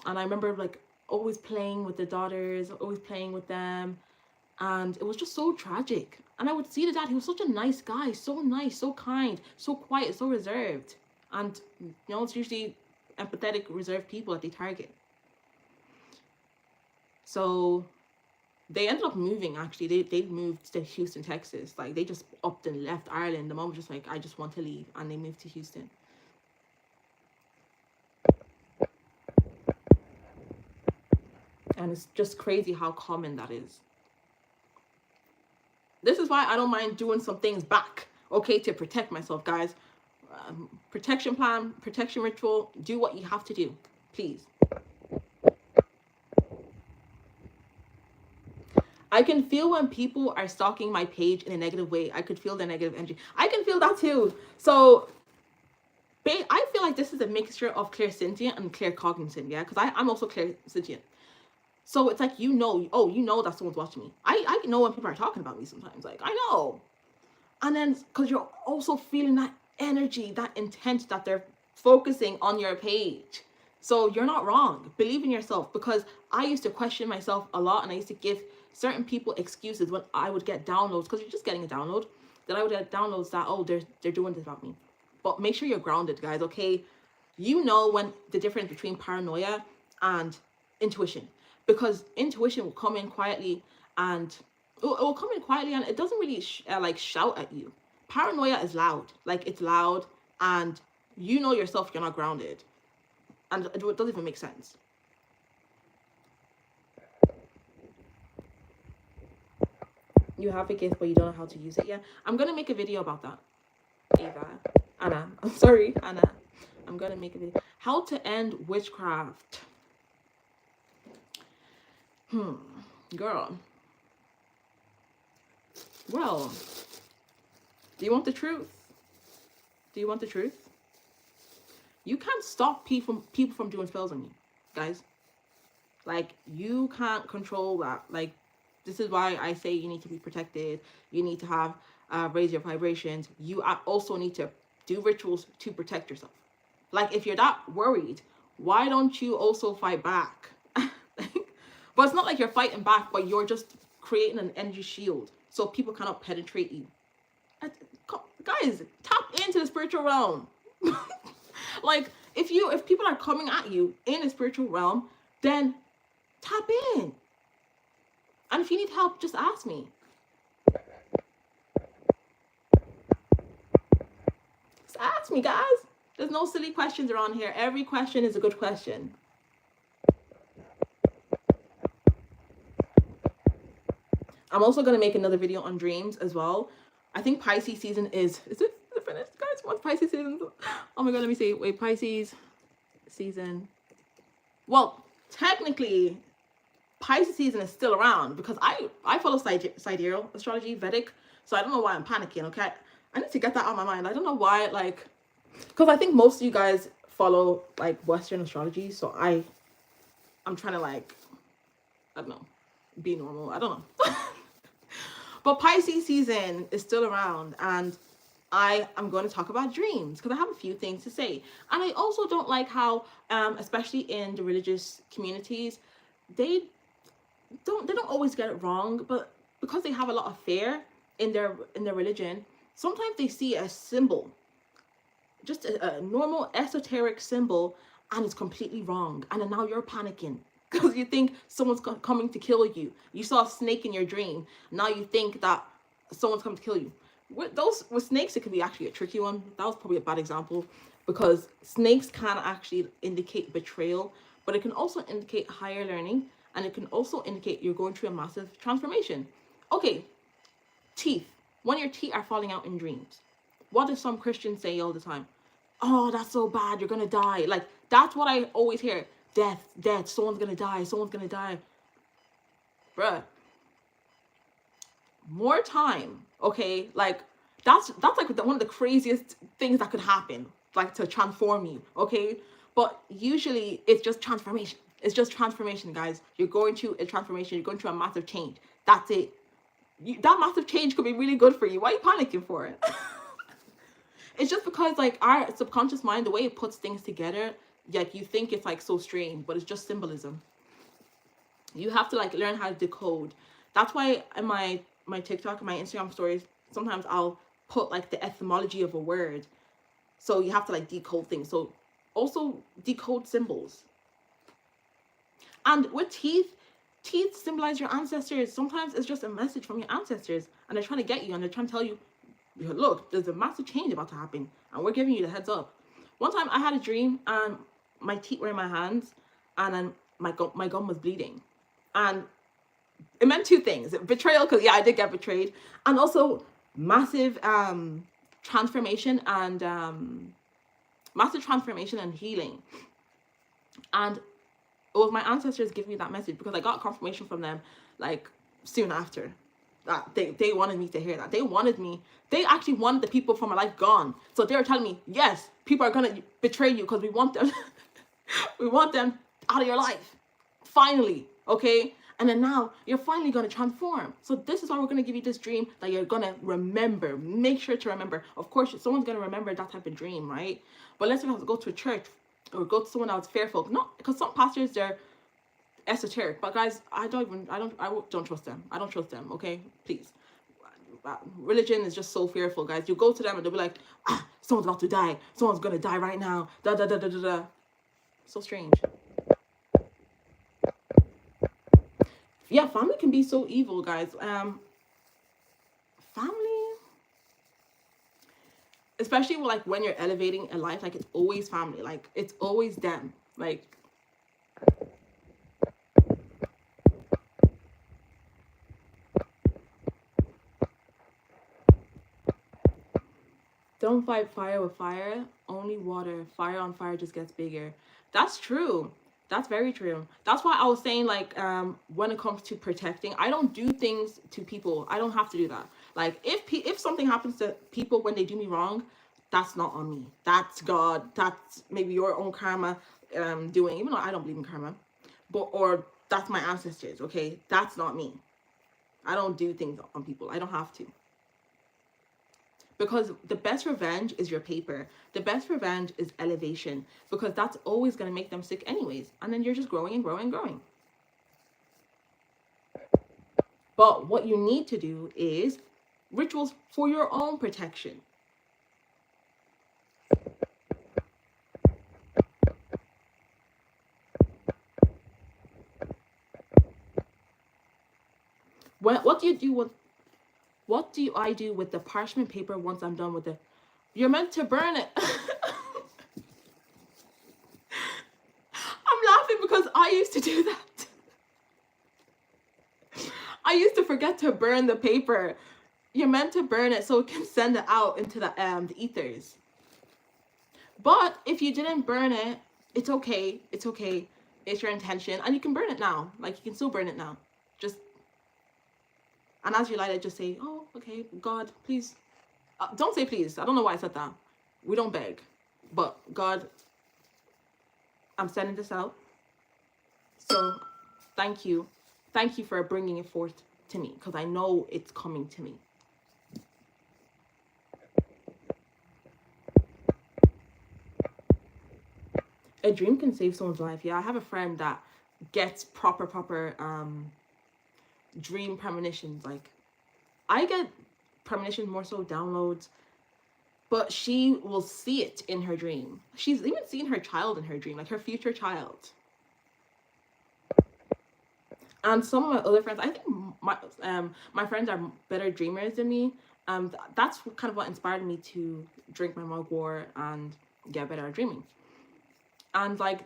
And I remember like always playing with the daughters, always playing with them, and it was just so tragic. And I would see the dad, he was such a nice guy, so nice, so kind, so quiet, so reserved. And you know, it's usually empathetic, reserved people that they target. So they ended up moving, actually. They moved to Houston, Texas. Like, they just upped and left Ireland. The mom was just like, I just want to leave. And they moved to Houston. And it's just crazy how common that is. This is why I don't mind doing some things back, okay, to protect myself, guys. Protection plan, protection ritual. Do what you have to do, please. I can feel when people are stalking my page in a negative way. I could feel the negative energy. I can feel that too. So I feel like this is a mixture of clairsentient and claircognizant, yeah? Because I'm also clairsentient. So it's like, you know that someone's watching me. I know when people are talking about me sometimes. Like, I know. And then, because you're also feeling that energy, that intent that they're focusing on your page. So you're not wrong. Believe in yourself. Because I used to question myself a lot, and I used to give certain people excuses when I would get downloads, because you're just getting a download, that I would get downloads that, oh, they're doing this about me. But make sure you're grounded, guys, okay? You know when the difference between paranoia and intuition, because intuition will come in quietly, and it will come in quietly, and it doesn't really like shout at you. Paranoia is loud. Like, it's loud, and you know yourself, you're not grounded, and it doesn't even make sense. You have a gift, but you don't know how to use it. Yeah, I'm gonna make a video about that. Anna, I'm sorry, Anna. I'm gonna make a video. How to end witchcraft. Girl. Well, do you want the truth? Do you want the truth? You can't stop people from doing spells on you, guys. Like, you can't control that. Like, this is why I say you need to be protected. You need to have raise your vibrations. You also need to do rituals to protect yourself. Like, if you're that worried, why don't you also fight back? But it's not like you're fighting back, but you're just creating an energy shield so people cannot penetrate you. Guys, tap into the spiritual realm. Like, if people are coming at you in the spiritual realm, then tap in. And if you need help, just ask me. Just ask me, guys. There's no silly questions around here. Every question is a good question. I'm also going to make another video on dreams as well. I think Pisces season is it finished, guys? What's Pisces season? Oh my God, let me see. Wait, Pisces season. Well, technically, Pisces season is still around, because I follow sidereal astrology, Vedic, so I don't know why I'm panicking, okay? I need to get that out of my mind. I don't know why, like, because I think most of you guys follow, like, Western astrology, so I'm trying to, like, I don't know, be normal. I don't know. But Pisces season is still around, and I am going to talk about dreams, because I have a few things to say. And I also don't like how, especially in the religious communities, they don't always get it wrong, but because they have a lot of fear in their religion, sometimes they see a symbol just a normal esoteric symbol, and it's completely wrong. And then now you're panicking because you think someone's coming to kill you. You saw a snake in your dream. Now you think that someone's coming to kill you. With snakes, it could be actually a tricky one. That was probably a bad example, because snakes can actually indicate betrayal, but it can also indicate higher learning, and it can also indicate you're going through a massive transformation. Okay, teeth. When your teeth are falling out in dreams, what do some Christians say all the time? Oh, that's so bad, you're gonna die. Like, that's what I always hear. Death, someone's gonna die. Bruh. More time, okay? Like, that's like one of the craziest things that could happen, like, to transform you, okay? But usually it's just transformation. It's just transformation, guys. You're going through a transformation. You're going through a massive change. That's it. That massive change could be really good for you. Why are you panicking for it? It's just because, like, our subconscious mind, the way it puts things together, like, you think it's like so strange, but it's just symbolism. You have to, like, learn how to decode. That's why in my TikTok and my Instagram stories, sometimes I'll put, like, the etymology of a word. So you have to, like, decode things. So also decode symbols. And with teeth symbolize your ancestors. Sometimes it's just a message from your ancestors, and they're trying to get you, and they're trying to tell you, look, there's a massive change about to happen, and we're giving you the heads up. One time I had a dream, and my teeth were in my hands, and then my gum was bleeding. And it meant two things: betrayal, because yeah, I did get betrayed, and also massive transformation and healing. And it was my ancestors giving me that message, because I got confirmation from them, like, soon after. That they wanted me to hear that. They actually wanted the people from my life gone. So they were telling me, yes, people are gonna betray you because we want them we want them out of your life. Finally, okay? And then now you're finally gonna transform. So this is why we're gonna give you this dream that you're gonna remember. Make sure to remember. Of course, someone's gonna remember that type of dream, right? But let's say you have to go to a church or go to someone else fearful. Not because some pastors, they're esoteric, but guys, I don't trust them. I don't trust them, okay? Please. Religion is just so fearful, guys. You go to them and they'll be like, someone's about to die. Someone's gonna die right now. Da da da da da da. So strange. Yeah, family can be so evil, guys. Family, especially like when you're elevating a life, like, it's always family. Like, it's always them. Like, don't fight fire with fire, only water. Fire on fire just gets bigger. That's true. That's very true. That's why I was saying, like, when it comes to protecting, I don't do things to people. I don't have to do that. Like, if something happens to people when they do me wrong, that's not on me. That's God. That's maybe your own karma doing, even though I don't believe in karma. Or that's my ancestors, okay? That's not me. I don't do things on people. I don't have to. Because the best revenge is your paper. The best revenge is elevation, because that's always going to make them sick anyways. And then you're just growing and growing and growing. But what you need to do is rituals for your own protection. What do you do with... What do I do with the parchment paper once I'm done with it? You're meant to burn it. I'm laughing because I used to do that. I used to forget to burn the paper. You're meant to burn it so it can send it out into the ethers. But if you didn't burn it, it's okay. It's okay. It's your intention. And you can burn it now. Like, you can still burn it now. And as you light it, just say, oh, okay, God, please. Don't say please. I don't know why I said that. We don't beg. But God, I'm sending this out. So thank you. Thank you for bringing it forth to me, because I know it's coming to me. A dream can save someone's life. Yeah, I have a friend that gets proper dream premonitions. Like, I get premonitions more so downloads. but she will see it in her dream. She's even seen her child in her dream, like her future child. And some of my other friends, I think my friends are better dreamers than me. That's kind of what inspired me to drink my mugwort and get better at dreaming. And like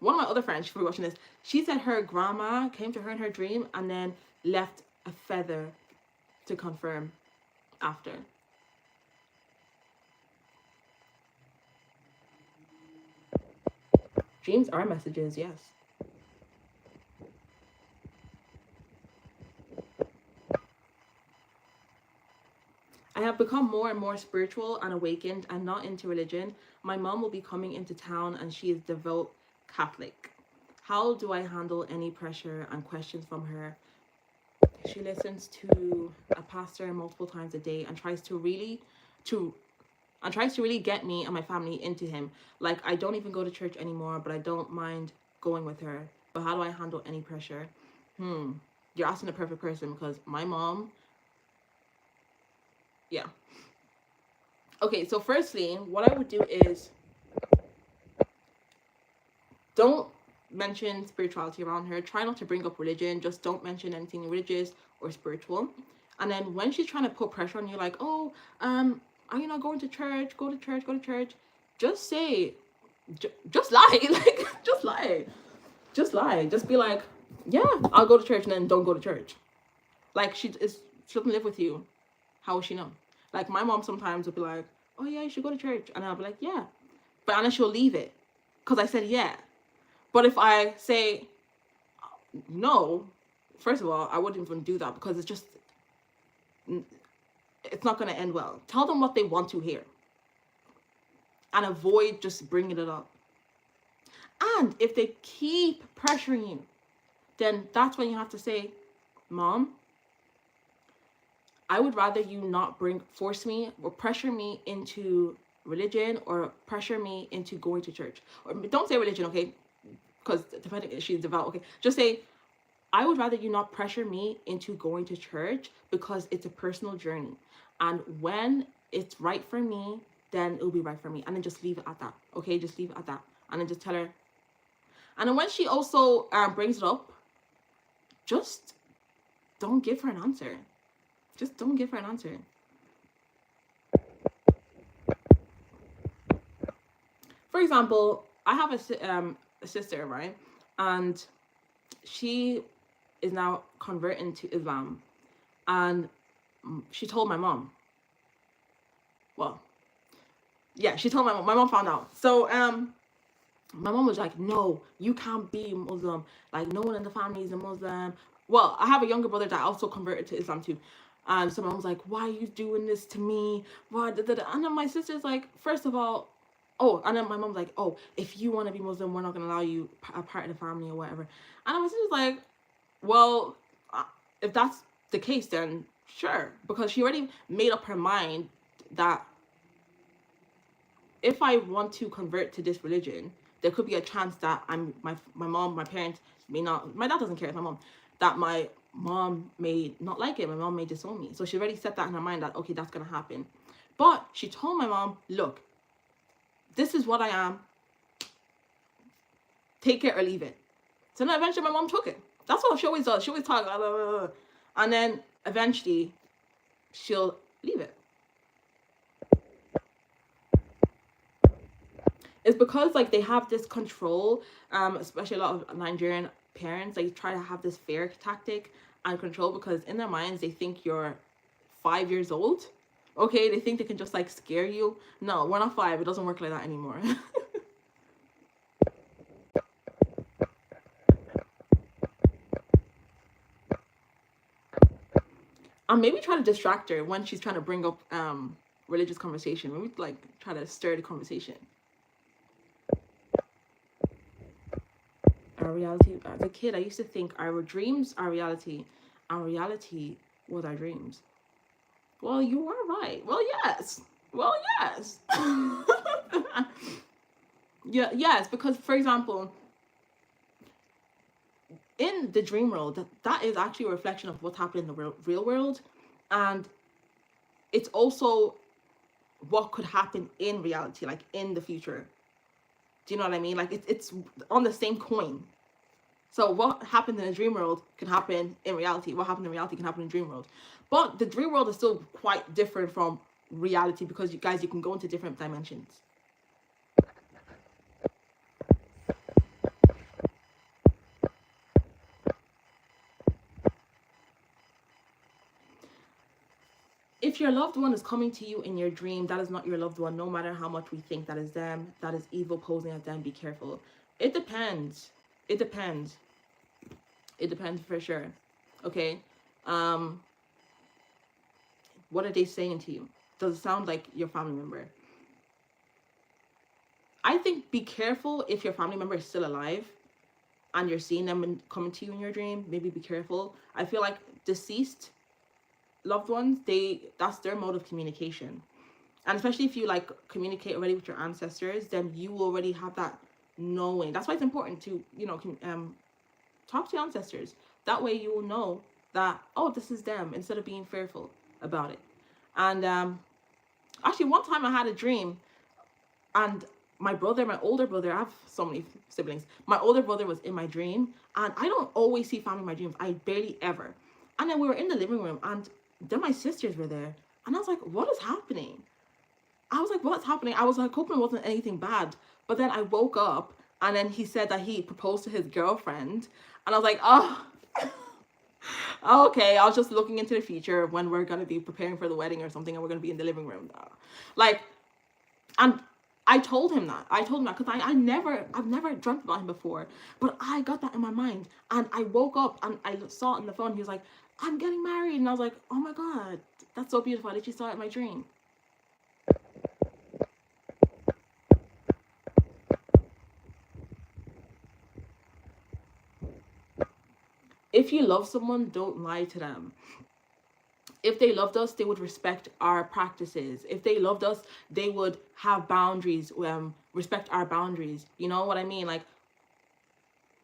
one of my other friends, she's probably watching this, she said her grandma came to her in her dream and then left a feather to confirm after. Dreams are messages, yes. I have become more and more spiritual and awakened and not into religion. My mom will be coming into town and she is devout Catholic. How do I handle any pressure and questions from her? She listens to a pastor multiple times a day and tries to really get me and my family into him. Like, I don't even go to church anymore, but I don't mind going with her. But how do I handle any pressure? You're asking the perfect person, because my mom, yeah. Okay, so firstly, what I would do is don't mention spirituality around her. Try not to bring up religion. Just don't mention anything religious or spiritual. And then when she's trying to put pressure on you, like, oh, are you not going to church? Go to church, go to church. Just say, just lie. Like, just lie. Just lie. Just be like, yeah, I'll go to church, and then don't go to church. Like, she doesn't live with you. How will she know? Like, my mom sometimes will be like, oh yeah, you should go to church. And I'll be like, yeah. But and then she'll leave it because I said yeah. But if I say no, first of all, I wouldn't even do that, because it's not going to end well. Tell them what they want to hear and avoid just bringing it up. And if they keep pressuring you, then that's when you have to say, Mom, I would rather you not force me or pressure me into religion or pressure me into going to church. Or don't say religion, okay? Because depending if she's devout, okay? Just say, I would rather you not pressure me into going to church, because it's a personal journey. And when it's right for me, then it'll be right for me. And then just leave it at that, okay? Just leave it at that. And then just tell her. And then when she also brings it up, just don't give her an answer. Just don't give her an answer. For example, I have a sister, right? And she is now converting to Islam. And she told my mom. Well, yeah, she told my mom. My mom found out. So, my mom was like, no, you can't be Muslim. Like, no one in the family is a Muslim. Well, I have a younger brother that also converted to Islam too. And so my mom was like, why are you doing this to me? Why? And then my sister's like, first of all, oh, and then my mom's like, oh, if you want to be Muslim, we're not going to allow you a part of the family or whatever. And my sister's like, well, if that's the case, then sure. Because she already made up her mind that if I want to convert to this religion, there could be a chance that my mom, my parents may not, my dad doesn't care, it's my mom, that my mom may not like it, my mom may disown me. So she already set that in her mind that, okay, that's going to happen. But she told my mom, look, this is what I am. Take it or leave it. So then eventually my mom took it. That's what she always does. She always talks, blah, blah, blah, blah. And then eventually she'll leave it. It's because like they have this control, especially a lot of Nigerian parents, they try to have this fear tactic and control, because in their minds they think you're 5 years old. Okay, they think they can just like scare you. No, we're not 5. It doesn't work like that anymore. And maybe try to distract her when she's trying to bring up religious conversation. Maybe like try to stir the conversation. Our reality, as a kid, I used to think our dreams are reality, and reality was our dreams. Well, you are right. Well, yes. Well, yes. Yeah, yes, because for example, in the dream world, that is actually a reflection of what's happening in the real world, and it's also what could happen in reality, like in the future. Do you know what I mean? Like it's on the same coin. So what happened in a dream world can happen in reality. What happened in reality can happen in dream world. But the dream world is still quite different from reality, because you guys, you can go into different dimensions. If your loved one is coming to you in your dream, that is not your loved one, no matter how much we think that is them. That is evil posing as them. Be careful. It depends. It depends. It depends for sure. Okay. What are they saying to you? Does it sound like your family member? I think be careful if your family member is still alive and you're seeing them coming to you in your dream. Maybe be careful. I feel like deceased loved ones, that's their mode of communication. And especially if you like communicate already with your ancestors, then you already have that knowing. That's why it's important to, you know, talk to your ancestors. That way you will know that, oh, this is them, instead of being fearful about it. And actually, one time I had a dream, and my brother, my older brother, I have so many siblings. My older brother was in my dream, and I don't always see family in my dreams. I barely ever. And then we were in the living room, and then my sisters were there, and I was like, what is happening? I was like, what's happening? I was like, hoping it wasn't anything bad. But then I woke up, and then he said that he proposed to his girlfriend, and I was like, oh, okay. I was just looking into the future when we're going to be preparing for the wedding or something, and we're going to be in the living room. Like, and I told him that. Because I've never dreamt about him before, but I got that in my mind, and I woke up and I saw it on the phone. He was like, I'm getting married, and I was like, oh my God, that's so beautiful. I literally saw it in my dream. If you love someone, don't lie to them. If they loved us, they would respect our practices. If they loved us, they would have boundaries, respect our boundaries. You know what I mean? Like,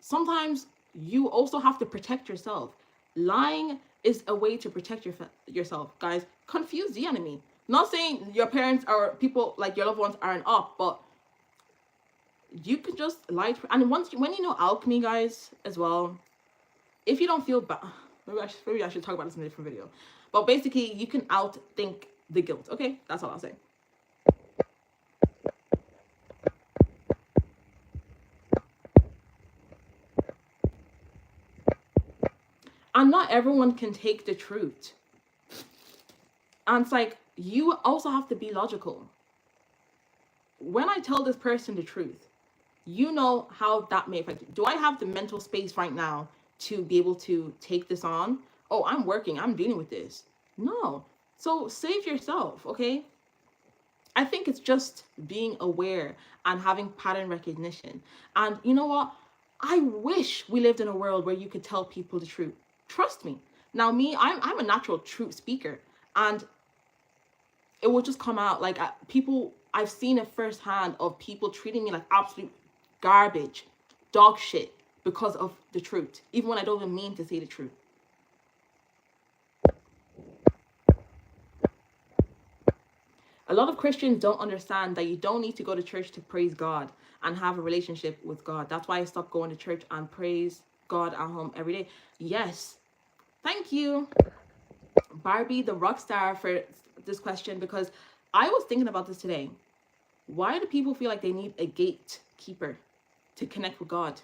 sometimes you also have to protect yourself. Lying is a way to protect yourself, guys. Confuse the enemy. Not saying your parents or people like your loved ones aren't up, but you can just lie. And when you know alchemy, guys, as well, if you don't feel bad, maybe I should talk about this in a different video. But basically, you can outthink the guilt. Okay, that's all I'll say. And not everyone can take the truth. And it's like, you also have to be logical. When I tell this person the truth, you know how that may affect you. Do I have the mental space right now to be able to take this on? Oh, I'm working, I'm dealing with this. No. So save yourself, okay? I think it's just being aware and having pattern recognition. And you know what? I wish we lived in a world where you could tell people the truth. Trust me. Now, I'm a natural truth speaker, and it will just come out. Like, people, I've seen it firsthand of people treating me like absolute garbage, dog shit, because of the truth, even when I don't even mean to say the truth. A lot of Christians don't understand that you don't need to go to church to praise God and have a relationship with God. That's why I stopped going to church and praise God at home every day. Yes. Thank you, Barbie, the rock star, for this question, because I was thinking about this today. Why do people feel like they need a gatekeeper to connect with God?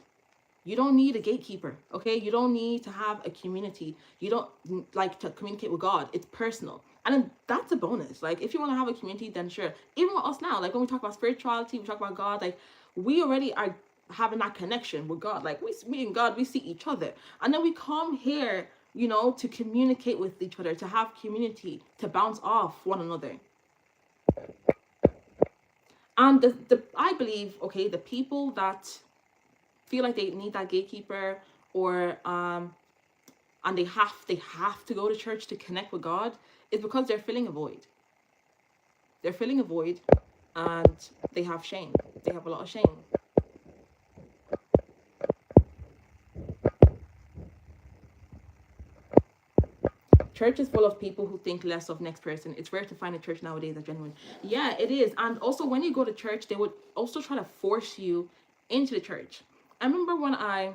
You don't need a gatekeeper, okay? You don't need to have a community. You don't like to communicate with God. It's personal. And then that's a bonus. Like, if you want to have a community, then sure. Even with us now, like when we talk about spirituality, we talk about God, like we already are having that connection with God. Like me and God, we see each other. And then we come here, you know, to communicate with each other, to have community, to bounce off one another. And I believe, okay, the people that feel like they need that gatekeeper, or and they have to go to church to connect with God, is because they're filling a void. They're filling a void, and they have shame. They have a lot of shame. church is full of people who think less of next person. It's rare to find a church nowadays that's genuine. Yeah, it is. And also when you go to church, they would also try to force you into the church. I remember when I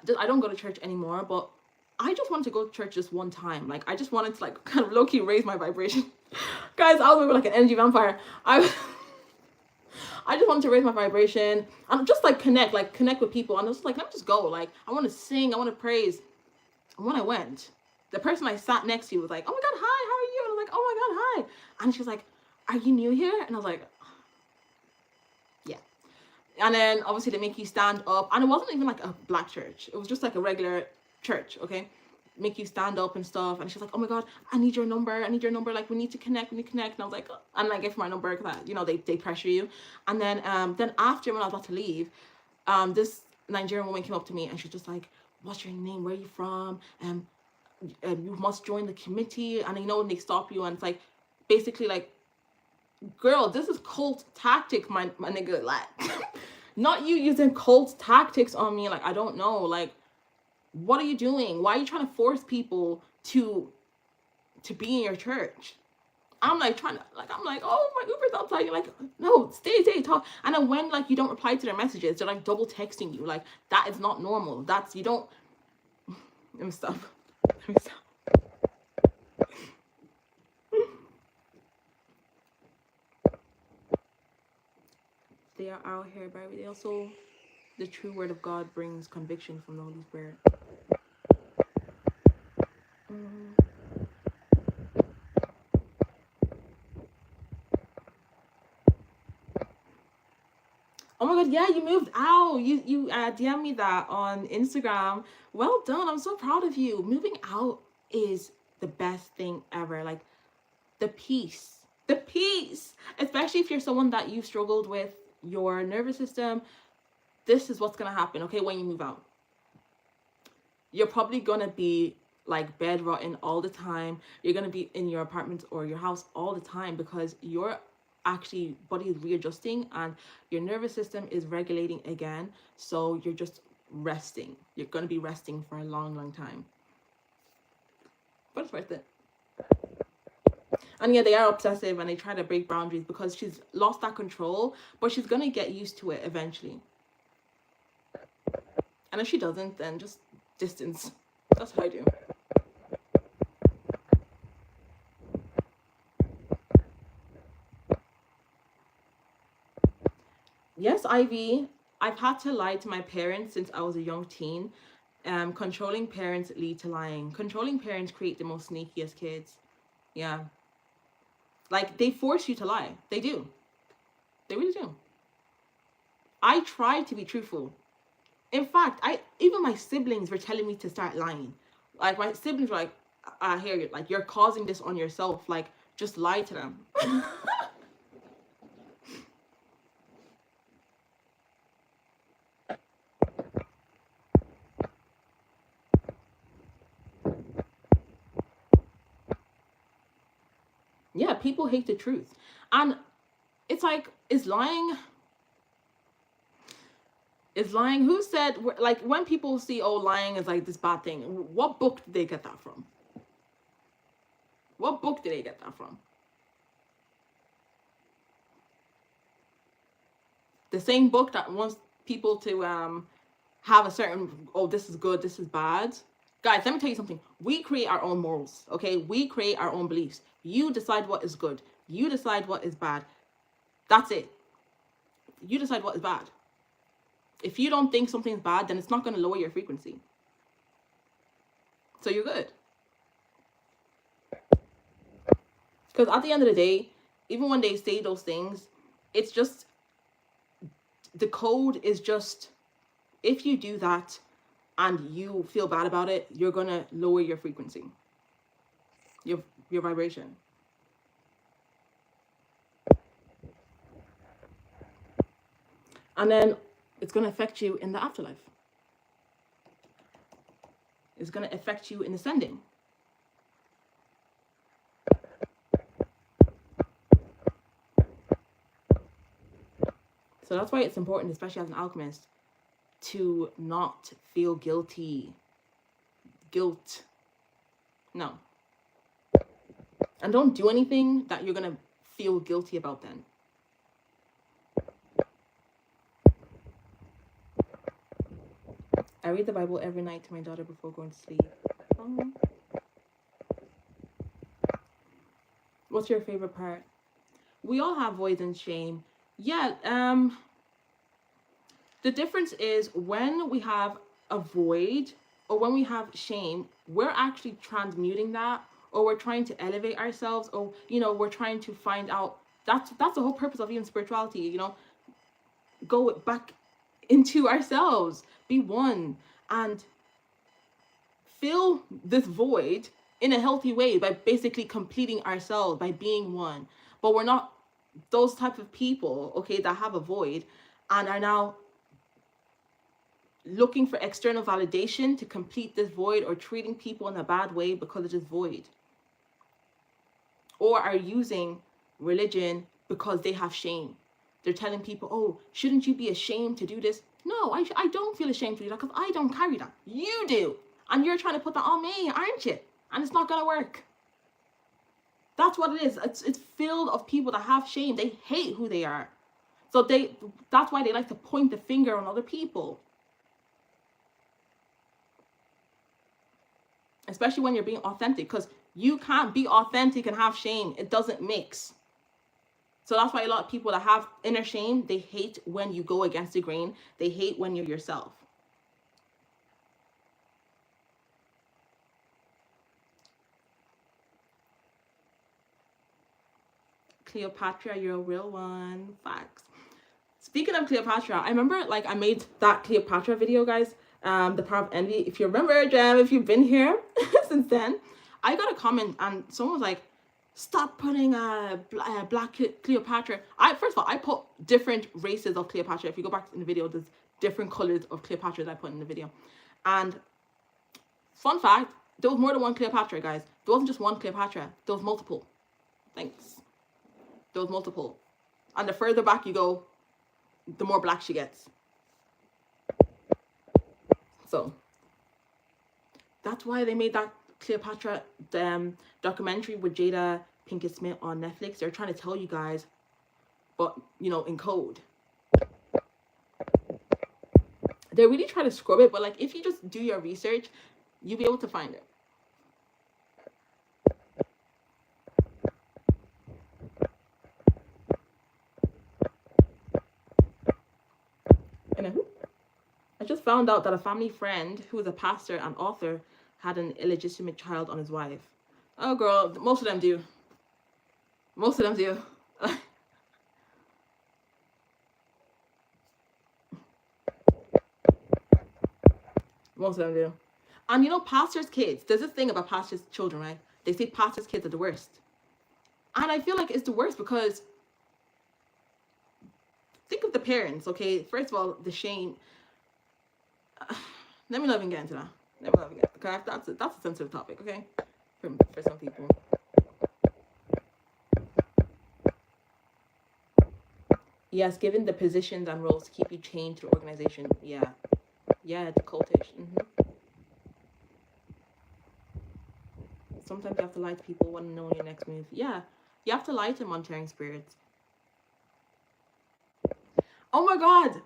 don't go to church anymore, but I just wanted to go to church just one time. Like, I just wanted to, like, kind of low-key raise my vibration. Guys, I was like an energy vampire. I just wanted to raise my vibration and just, like, connect with people. And I was like, let me just go. Like, I want to sing. I want to praise. And when I went, the person I sat next to was like, oh, my God, hi, how are you? And I was like, oh, my God, hi. And she was like, are you new here? And I was like, yeah. And then, obviously, they make you stand up. And it wasn't even, like, a black church. It was just, like, a regular church, okay? Make you stand up and stuff. And she's like, oh my God, I need your number, like, we need to connect. And I was like, oh. And I gave her my number because, you know, they pressure you. And then after, when I was about to leave, this Nigerian woman came up to me and she's just like, what's your name, where are you from, you must join the committee. And you know, when they stop you and it's like, basically like, girl, this is cult tactic, my nigga. Like, not you using cult tactics on me. Like, I don't know, like, what are you doing? Why are you trying to force people to be in your church? I'm like I'm like, oh, my Uber's outside. You're like, no, stay, talk. And then when, like, you don't reply to their messages, they're like double texting you. Like, that is not normal. That's, you don't. Let me stop. They are out here, baby. They also, the true word of God brings conviction from the Holy Spirit. Oh my God, yeah, you moved out. You DM me that on Instagram. Well done. I'm so proud of you. Moving out is the best thing ever. Like, the peace, especially if you're someone that you struggled with your nervous system. This is what's gonna happen, okay? When you move out, you're probably gonna be like bedrotten all the time. You're gonna be in your apartment or your house all the time because your actually body is readjusting and your nervous system is regulating again. So you're just resting. You're gonna be resting for a long time, but it's worth it. And yeah, they are obsessive and they try to break boundaries because she's lost that control, but she's gonna get used to it eventually. And if she doesn't, then just distance. That's what I do. Yes, Ivy, I've had to lie to my parents since I was a young teen. Controlling parents lead to lying. Controlling parents create the most sneakiest kids. Yeah. Like, they force you to lie. They do. They really do. I tried to be truthful. In fact, even my siblings were telling me to start lying. Like, my siblings were like, I hear you. Like, you're causing this on yourself. Like, just lie to them. Yeah, people hate the truth. And it's like, is lying, who said, like, when people see, oh, lying is like this bad thing, what book did they get that from? What book did they get that from? The same book that wants people to have a certain, oh, this is good, this is bad. Guys, let me tell you something. We create our own morals, okay? We create our own beliefs. You decide what is good. You decide what is bad. That's it. You decide what is bad. If you don't think something's bad, then it's not going to lower your frequency. So you're good. Because at the end of the day, even when they say those things, it's just, the code is just, if you do that and you feel bad about it, you're going to lower your frequency, your vibration. And then it's going to affect you in the afterlife. It's going to affect you in ascending. So that's why it's important, especially as an alchemist, to not feel guilty. Guilt. No. And don't do anything that you're going to feel guilty about then. I read the Bible every night to my daughter before going to sleep. Oh. What's your favorite part? We all have voids and shame. Yeah, the difference is when we have a void or when we have shame, we're actually transmuting that, or we're trying to elevate ourselves, or, you know, we're trying to find out. That's the whole purpose of even spirituality, you know, go back into ourselves, be one, and fill this void in a healthy way by basically completing ourselves, by being one. But we're not those type of people, okay, that have a void and are now looking for external validation to complete this void, or treating people in a bad way because of this void, or are using religion because they have shame. They're telling people, oh, shouldn't you be ashamed to do this? No, I don't feel ashamed to do that because I don't carry that. You do. And you're trying to put that on me, aren't you? And it's not going to work. That's what it is. It's filled of people that have shame. They hate who they are. So that's why they like to point the finger on other people. Especially when you're being authentic, because you can't be authentic and have shame. It doesn't mix. So that's why a lot of people that have inner shame, they hate when you go against the grain. They hate when you're yourself. Cleopatra, you're a real one. Facts. Speaking of Cleopatra, I remember like I made that Cleopatra video, guys. The Power of Envy. If you remember, Gem, if you've been here since then, I got a comment and someone was like, stop putting black Cleopatra. First of all, I put different races of Cleopatra. If you go back in the video, there's different colors of Cleopatra that I put in the video. And fun fact, there was more than one Cleopatra, guys. There wasn't just one Cleopatra. There was multiple. Thanks. There was multiple. And the further back you go, the more black she gets. So that's why they made that Cleopatra documentary with Jada Pinkett Smith on Netflix. They're trying to tell you guys, but, you know, in code. They really try to scrub it, but like if you just do your research, you'll be able to find it. I just found out that a family friend who is a pastor and author had an illegitimate child on his wife. Oh, girl, most of them do. Most of them do. Most of them do. And you know, pastors' kids, there's this thing about pastors' children, right? They say pastors' kids are the worst. And I feel like it's the worst because think of the parents, okay? First of all, the shame. Let me not even get into that. Okay, that's a sensitive topic, okay? For some people. Yes, given the positions and roles to keep you chained to the organization. Yeah, the cultish. Sometimes you have to lie to people, want to know your next move. Yeah, you have to lie to monitoring spirits. Oh my God.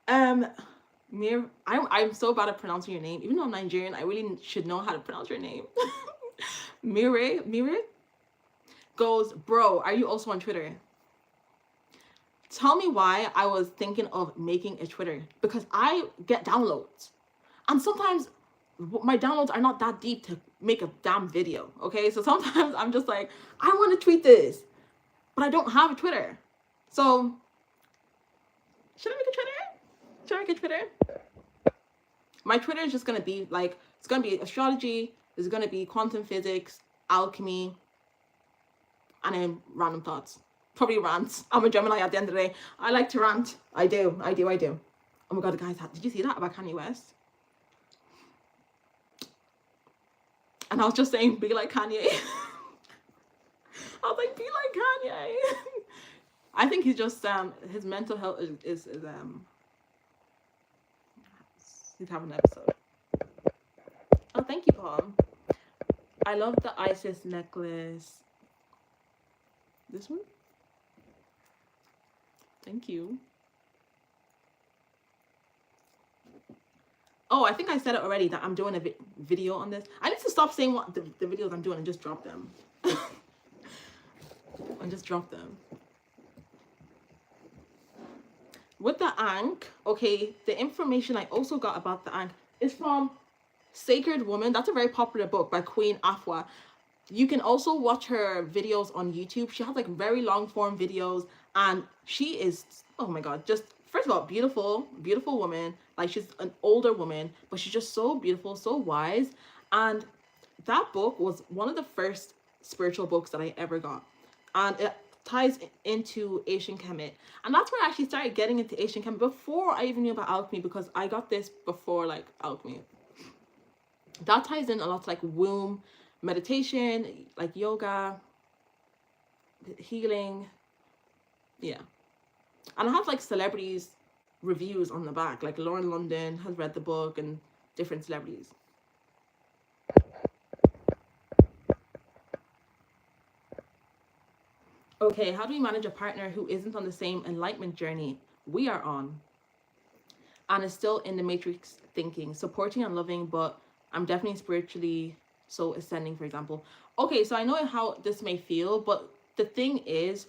I'm so bad at pronouncing your name. Even though I'm Nigerian, I really should know how to pronounce your name. Mire goes, bro, are you also on Twitter? Tell me why I was thinking of making a Twitter. Because I get downloads. And sometimes my downloads are not that deep to make a damn video. Okay, so sometimes I'm just like, I want to tweet this, but I don't have a Twitter. So should I make a Twitter? Should I make a Twitter? My Twitter is just going to be like, it's going to be astrology, it's going to be quantum physics, alchemy, and then random thoughts. Probably rants. I'm a Gemini at the end of the day. I like to rant. I do. Oh my God, guys, did you see that about Kanye West? And I was just saying, be like Kanye. I was like, be like Kanye. I think he's just, his mental health is he's having an episode. Oh, thank you, Paul. I love the Isis necklace. This one? Thank you. Oh, I think I said it already that I'm doing a video on this. I need to stop saying what the videos I'm doing and just drop them. And just drop them. With the Ankh, okay, the information I also got about the Ankh is from Sacred Woman. That's a very popular book by Queen Afua. You can also watch her videos on YouTube. She has like very long form videos, and she is, oh my god, just first of all, beautiful woman. Like, she's an older woman, but she's just so beautiful, so wise. And that book was one of the first spiritual books that I ever got, and it ties into Asian Kemet. And that's where I actually started getting into Asian Kemet before I even knew about alchemy, because I got this before like alchemy. That ties in a lot to like womb meditation, like yoga, healing. Yeah. And I have like celebrities reviews on the back, like Lauren London has read the book and different celebrities. Okay, how do we manage a partner who isn't on the same enlightenment journey we are on and is still in the matrix thinking, supporting and loving, but I'm definitely spiritually so ascending, for example? Okay, so I know how this may feel, but the thing is,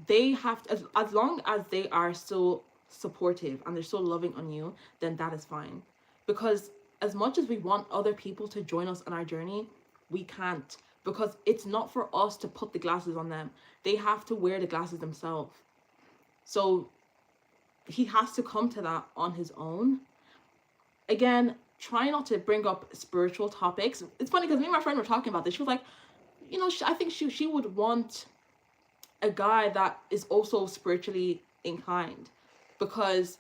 they have to, as long as they are still supportive and they're still loving on you, then that is fine. Because as much as we want other people to join us on our journey, we can't, because it's not for us to put the glasses on them. They have to wear the glasses themselves. So he has to come to that on his own. Again, try not to bring up spiritual topics. It's funny because me and my friend were talking about this. She was like, you know, I think she would want a guy that is also spiritually inclined, because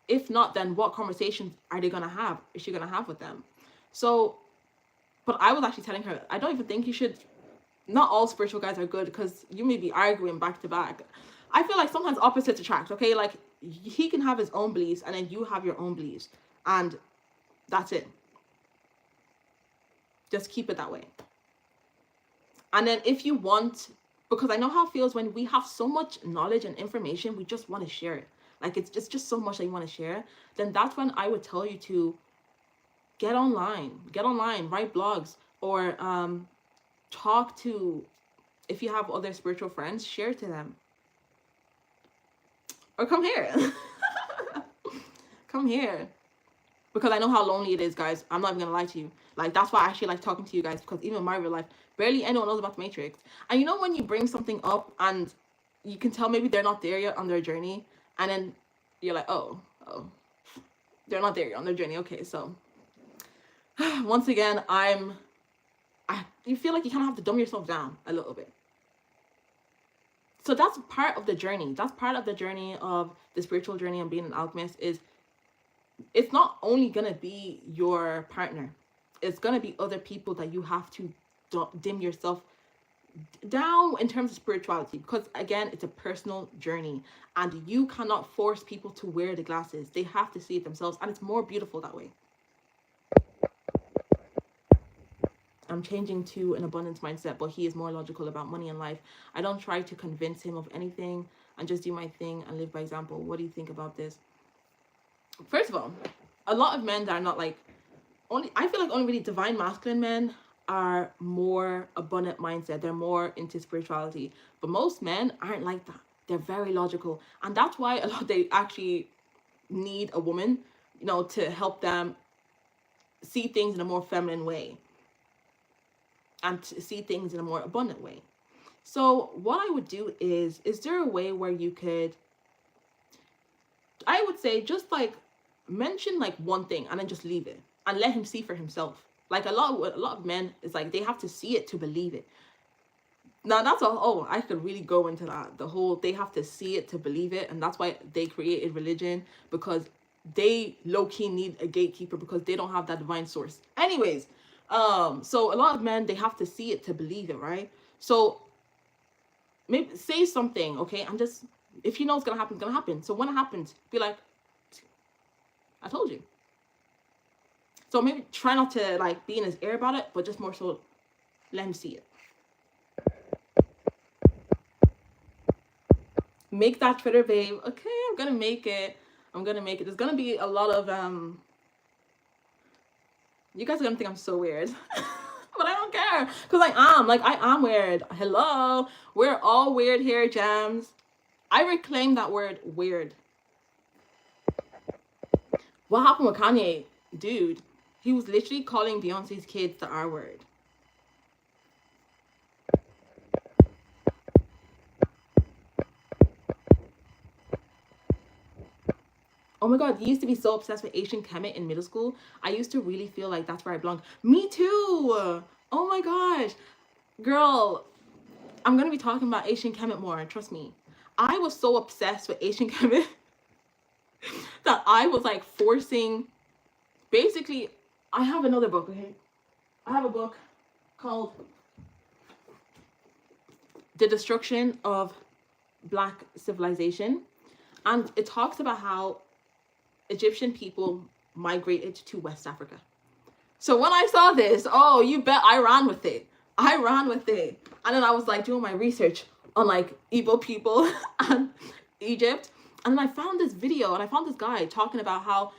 if not, then what conversations are they gonna have? Is she gonna have with them? So, but I was actually telling her, I don't even think you should. Not all spiritual guys are good, because you may be arguing back to back. I feel like sometimes opposites attract. Okay, like he can have his own beliefs, and then you have your own beliefs, and that's it. Just keep it that way. And then if you want, because I know how it feels when we have so much knowledge and information, we just want to share it. Like it's just so much that you want to share. Then that's when I would tell you to get online, write blogs, or talk to, if you have other spiritual friends, share to them. Or come here. Come here. Because I know how lonely it is, guys. I'm not even gonna lie to you. Like, that's why I actually like talking to you guys, because even in my real life, barely anyone knows about the Matrix. And you know when you bring something up and you can tell maybe they're not there yet on their journey, and then you're like, oh, they're not there yet on their journey. Okay, so once again, you feel like you kind of have to dumb yourself down a little bit. So that's part of the journey. That's part of the journey of the spiritual journey and being an alchemist. Is it's not only gonna be your partner, it's gonna be other people that you have to dim yourself down in terms of spirituality, because again, it's a personal journey and you cannot force people to wear the glasses. They have to see it themselves, and it's more beautiful that way. I'm changing to an abundance mindset, but he is more logical about money and life. I don't try to convince him of anything and just do my thing and live by example. What do you think about this? First of all, a lot of men that are not like, I feel like only really divine masculine men are more abundant mindset. They're more into spirituality. But most men aren't like that. They're very logical. And that's why a lot, they actually need a woman, you know, to help them see things in a more feminine way and to see things in a more abundant way. So what I would do is there a way where you could, I would say, just like mention like one thing and then just leave it and let him see for himself. Like a lot of men, is like they have to see it to believe it. Now that's I could really go into that. The whole, they have to see it to believe it, and that's why they created religion, because they low-key need a gatekeeper because they don't have that divine source. Anyways, so a lot of men, they have to see it to believe it, right? So maybe say something, okay? And just, if you know it's gonna happen, it's gonna happen. So when it happens, be like, I told you. So maybe try not to like be in his ear about it, but just more so let him see it. Make that Twitter, babe. Okay, I'm gonna make it. I'm gonna make it. There's gonna be a lot of you guys are gonna think I'm so weird. But I don't care, because I am weird. Hello, we're all weird here, Gems. I reclaim that word, weird. What happened with Kanye? Dude, he was literally calling Beyonce's kids the R word. Oh my god, you used to be so obsessed with Asian Kemet in middle school. I used to really feel like that's where I belong. Me too. Oh my gosh. Girl, I'm going to be talking about Asian Kemet more, trust me. I was so obsessed with Asian Kemet that I was like forcing, basically, I have another book, okay? I have a book called The Destruction of Black Civilization. And it talks about how Egyptian people migrated to West Africa. So when I saw this, oh, you bet I ran with it. I ran with it. And then I was like doing my research on like Igbo people and Egypt. And then I found this video and I found this guy talking about how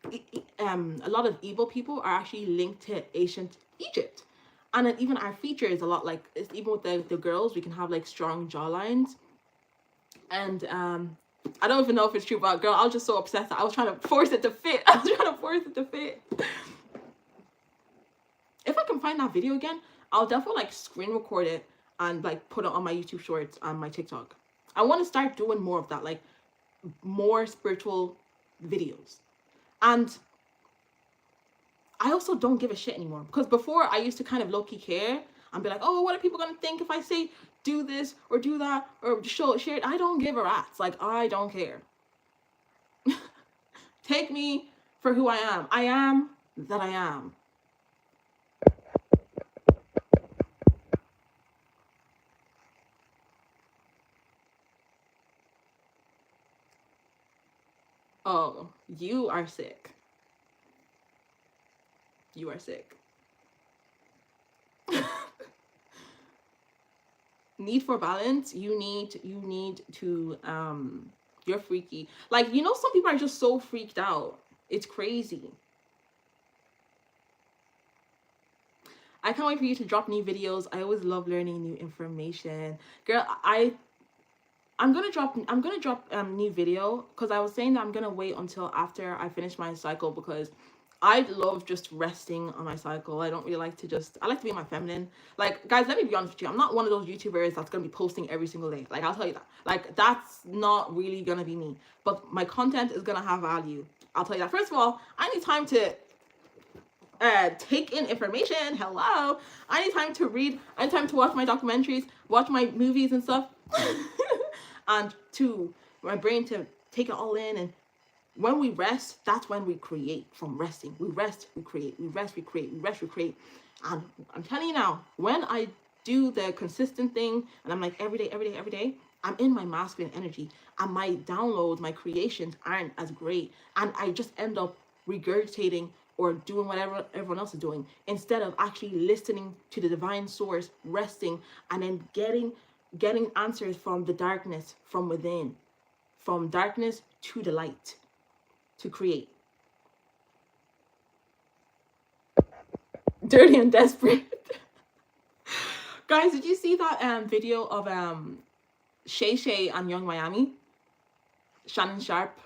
a lot of Igbo people are actually linked to ancient Egypt. And then even our features a lot like, even with the girls, we can have like strong jawlines. And I don't even know if it's true, but girl, I was just so obsessed that I was trying to force it to fit. If I can find that video again, I'll definitely like screen record it and like put it on my YouTube shorts and my TikTok. I want to start doing more of that, like more spiritual videos. And I also don't give a shit anymore, because before I used to kind of low-key care and be like, oh, what are people going to think if I say do this or do that or share it? I don't give a rat's. Like, I don't care. Take me for who I am. I am that I am. Oh, you are sick. You are sick. Need for balance. You need to you're freaky. Like, you know, some people are just so freaked out. It's crazy. I can't wait for you to drop new videos. I always love learning new information. Girl, I'm gonna drop new video, because I was saying that I'm gonna wait until after I finish my cycle, because I love just resting on my cycle. I don't really like to I like to be in my feminine. Like, guys, let me be honest with you. I'm not one of those YouTubers that's going to be posting every single day. Like, I'll tell you that. Like, that's not really going to be me. But my content is going to have value. I'll tell you that. First of all, I need time to take in information. Hello. I need time to read. I need time to watch my documentaries, watch my movies and stuff. And to my brain to take it all in. And when we rest, that's when we create from resting. We rest, we create. We rest, we create. We rest, we create. And I'm telling you now, when I do the consistent thing, and I'm like every day, I'm in my masculine energy. And my downloads, my creations aren't as great. And I just end up regurgitating or doing whatever everyone else is doing, instead of actually listening to the divine source, resting, and then getting answers from the darkness, from within. From darkness to the light. To create. Dirty and desperate. Guys, did you see that video of Shay Shay and Young Miami? Shannon Sharp.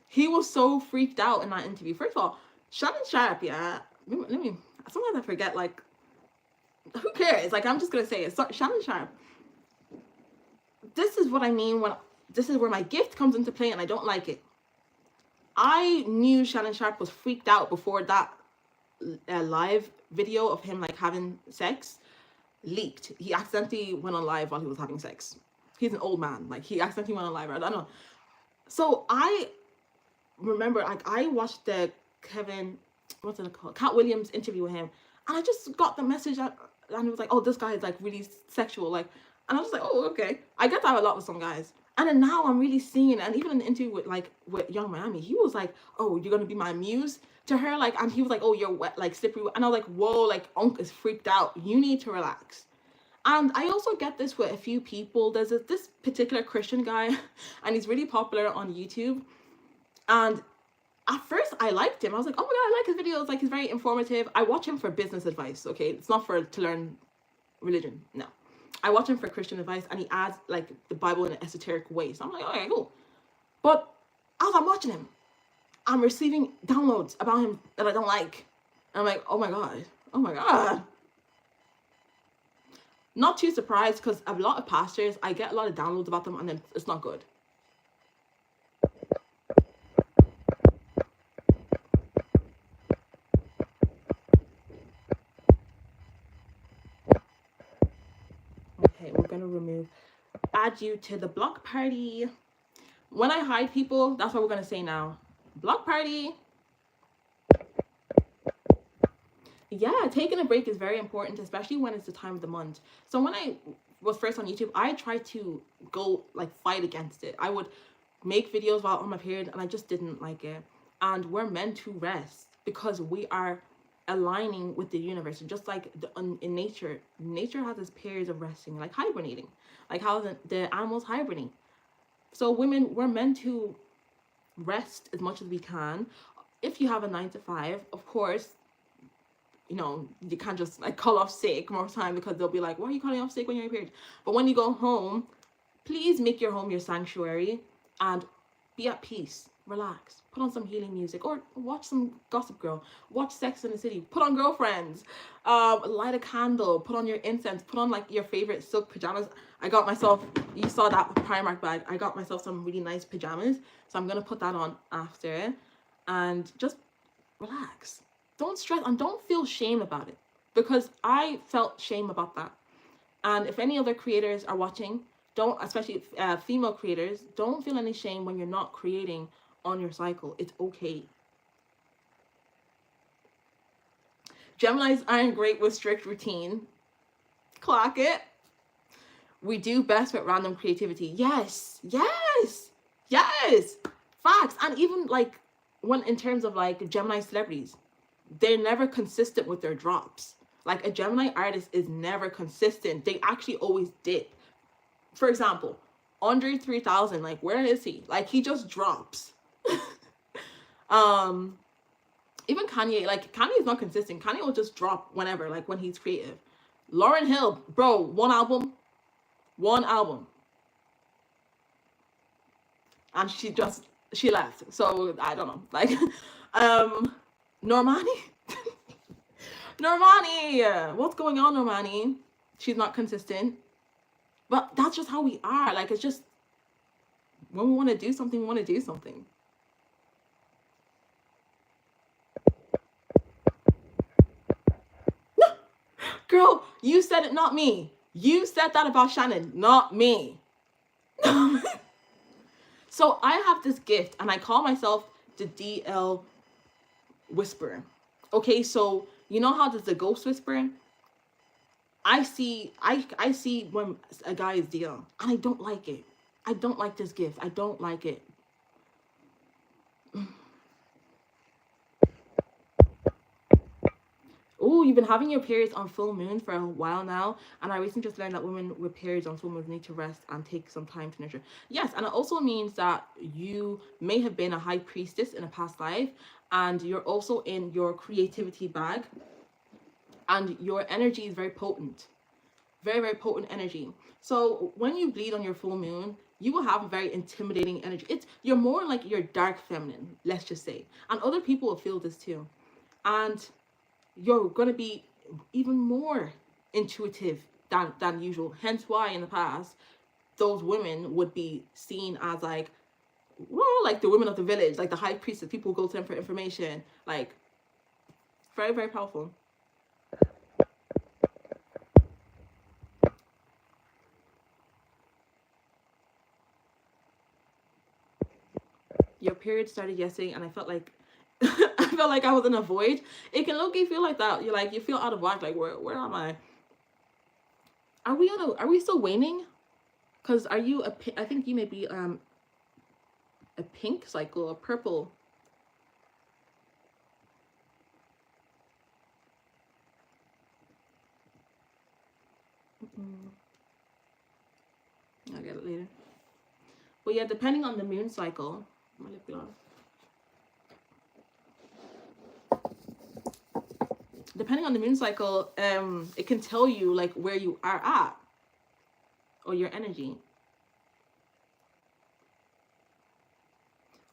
He was so freaked out in that interview. First of all, Shannon Sharp, yeah. Let me sometimes I forget, like, who cares? Like, I'm just gonna say it. So, Shannon Sharp. This is what I mean when this is where my gift comes into play, and I don't like it. I knew Shannon Sharp was freaked out before that live video of him like having sex leaked. He accidentally went on live while he was having sex. He's an old man. Like, he accidentally went on live. I don't know. So I remember, like, I watched the Cat Williams interview with him, and I just got the message that, and it was like, oh, this guy is like really sexual. Like, and I was like, oh, okay. I get that a lot with some guys. And then now I'm really seeing, and even in the interview with Young Miami, he was like, "Oh, you're gonna be my muse," to her, like, and he was like, "Oh, you're wet, like slippery," and I was like, "Whoa, like Unc is freaked out. You need to relax." And I also get this with a few people. There's this particular Christian guy, and he's really popular on YouTube. And at first, I liked him. I was like, "Oh my god, I like his videos. Like, he's very informative." I watch him for business advice. Okay, it's not to learn religion. No. I watch him for Christian advice, and he adds like the Bible in an esoteric way. So I'm like, okay, cool. But as I'm watching him, I'm receiving downloads about him that I don't like. And I'm like, oh my god, oh my god. Not too surprised, because a lot of pastors, I get a lot of downloads about them, and then it's not good. We're gonna add you to the block party. When I hide people, that's what we're gonna say now. Block party. Yeah, taking a break is very important, especially when it's the time of the month. So when I was first on YouTube, I tried to go like fight against it. I would make videos while on my period, and I just didn't like it. And we're meant to rest because we are aligning with the universe. Just like in nature has its periods of resting, like hibernating, like how the animals hibernate. So women, we're meant to rest as much as we can. If you have a 9-to-5, of course, you know, you can't just like call off sick more time, because they'll be like, why are you calling off sick when you're on your period? But when you go home, please make your home your sanctuary and be at peace. Relax, put on some healing music, or watch some Gossip Girl, watch Sex in the City, put on Girlfriends, light a candle, put on your incense, put on like your favorite silk pajamas. I got myself, you saw that Primark bag, I got myself some really nice pajamas, so I'm gonna put that on after, and just relax. Don't stress, and don't feel shame about it, because I felt shame about that. And if any other creators are watching, don't, especially female creators, don't feel any shame when you're not creating on your cycle. It's okay. Geminis aren't great with strict routine. Clock it. We do best with random creativity. Yes, yes, yes. Facts. And even like when in terms of like Gemini celebrities, they're never consistent with their drops. Like a Gemini artist is never consistent. They actually always dip. For example, Andre 3000, like where is he? Like he just drops. Even Kanye, like Kanye is not consistent. Kanye will just drop whenever, like when he's creative. Lauryn Hill, bro, one album. And she left. So I don't know. Like Normani. Normani, what's going on, Normani? She's not consistent. But that's just how we are. Like, it's just when we want to do something, we want to do something. Girl, you said it, not me. You said that about Shannon, not me. So I have this gift, and I call myself the DL Whisperer. Okay, so you know how there's the ghost whisperer? I see when a guy is DL, and I don't like it. I don't like this gift. I don't like it. Oh, you've been having your periods on full moon for a while now, and I recently just learned that women with periods on full moon need to rest and take some time to nurture. Yes, and it also means that you may have been a high priestess in a past life, and you're also in your creativity bag, and your energy is very potent. Very, very potent energy. So when you bleed on your full moon, you will have a very intimidating energy. You're more like your dark feminine, let's just say. And other people will feel this too. And you're going to be even more intuitive than usual. Hence why in the past, those women would be seen as like, well, like the women of the village, like the high priestess. People go to them for information. Like, very, very powerful. Your period started yesterday, and I felt like I was in a void. It can low-key feel like that. You're like, you feel out of whack. Like, where am I? Are we still waning? Because are you I think you may be a pink cycle, a purple. I'll get it later. But yeah, depending on the moon cycle, my lip gloss. Depending on the moon cycle, it can tell you like where you are at or your energy.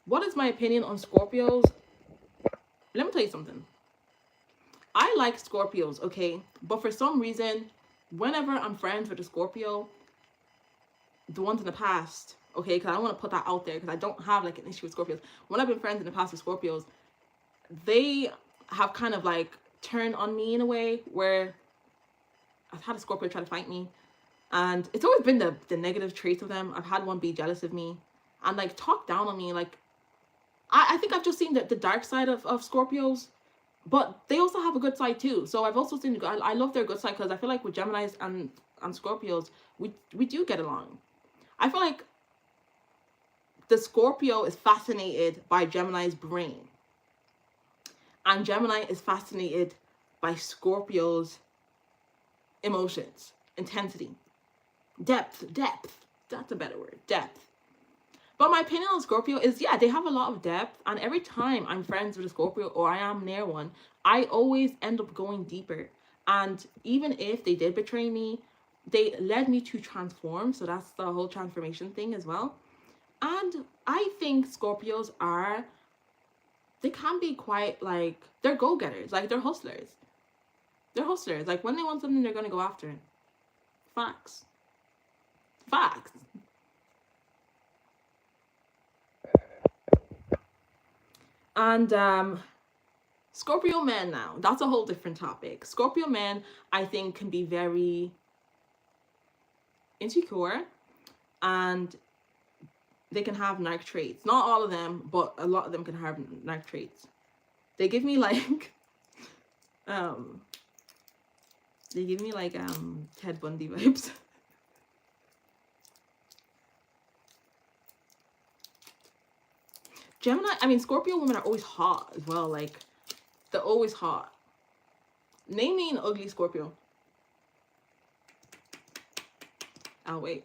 What is my opinion on Scorpios? Let me tell you something. I like Scorpios, okay? But for some reason, whenever I'm friends with a Scorpio, the ones in the past, okay, because I don't want to put that out there because I don't have like an issue with Scorpios. When I've been friends in the past with Scorpios, they have kind of like turned on me in a way where I've had a Scorpio try to fight me, and it's always been the negative traits of them. I've had one be jealous of me and like talk down on me. Like I think I've just seen the dark side of Scorpios, but they also have a good side too. So I've also seen, I love their good side because I feel like with Geminis and Scorpios, we do get along. I feel like the Scorpio is fascinated by Gemini's brain, and Gemini is fascinated by Scorpio's emotions, intensity, depth. That's a better word, depth. But my opinion on Scorpio is, yeah, they have a lot of depth. And every time I'm friends with a Scorpio or I am near one, I always end up going deeper. And even if they did betray me, they led me to transform. So that's the whole transformation thing as well. And I think Scorpios they can be quite like, they're go-getters. Like, they're hustlers. They're hustlers. Like, when they want something, they're going to go after it. Facts. Facts. And Scorpio men now, that's a whole different topic. Scorpio men, I think, can be very insecure, and they can have narc traits. Not all of them, but a lot of them can have narc traits. They give me like Ted Bundy vibes. Gemini, I mean, Scorpio women are always hot as well. Like, they're always hot. Name me an ugly Scorpio. I'll wait.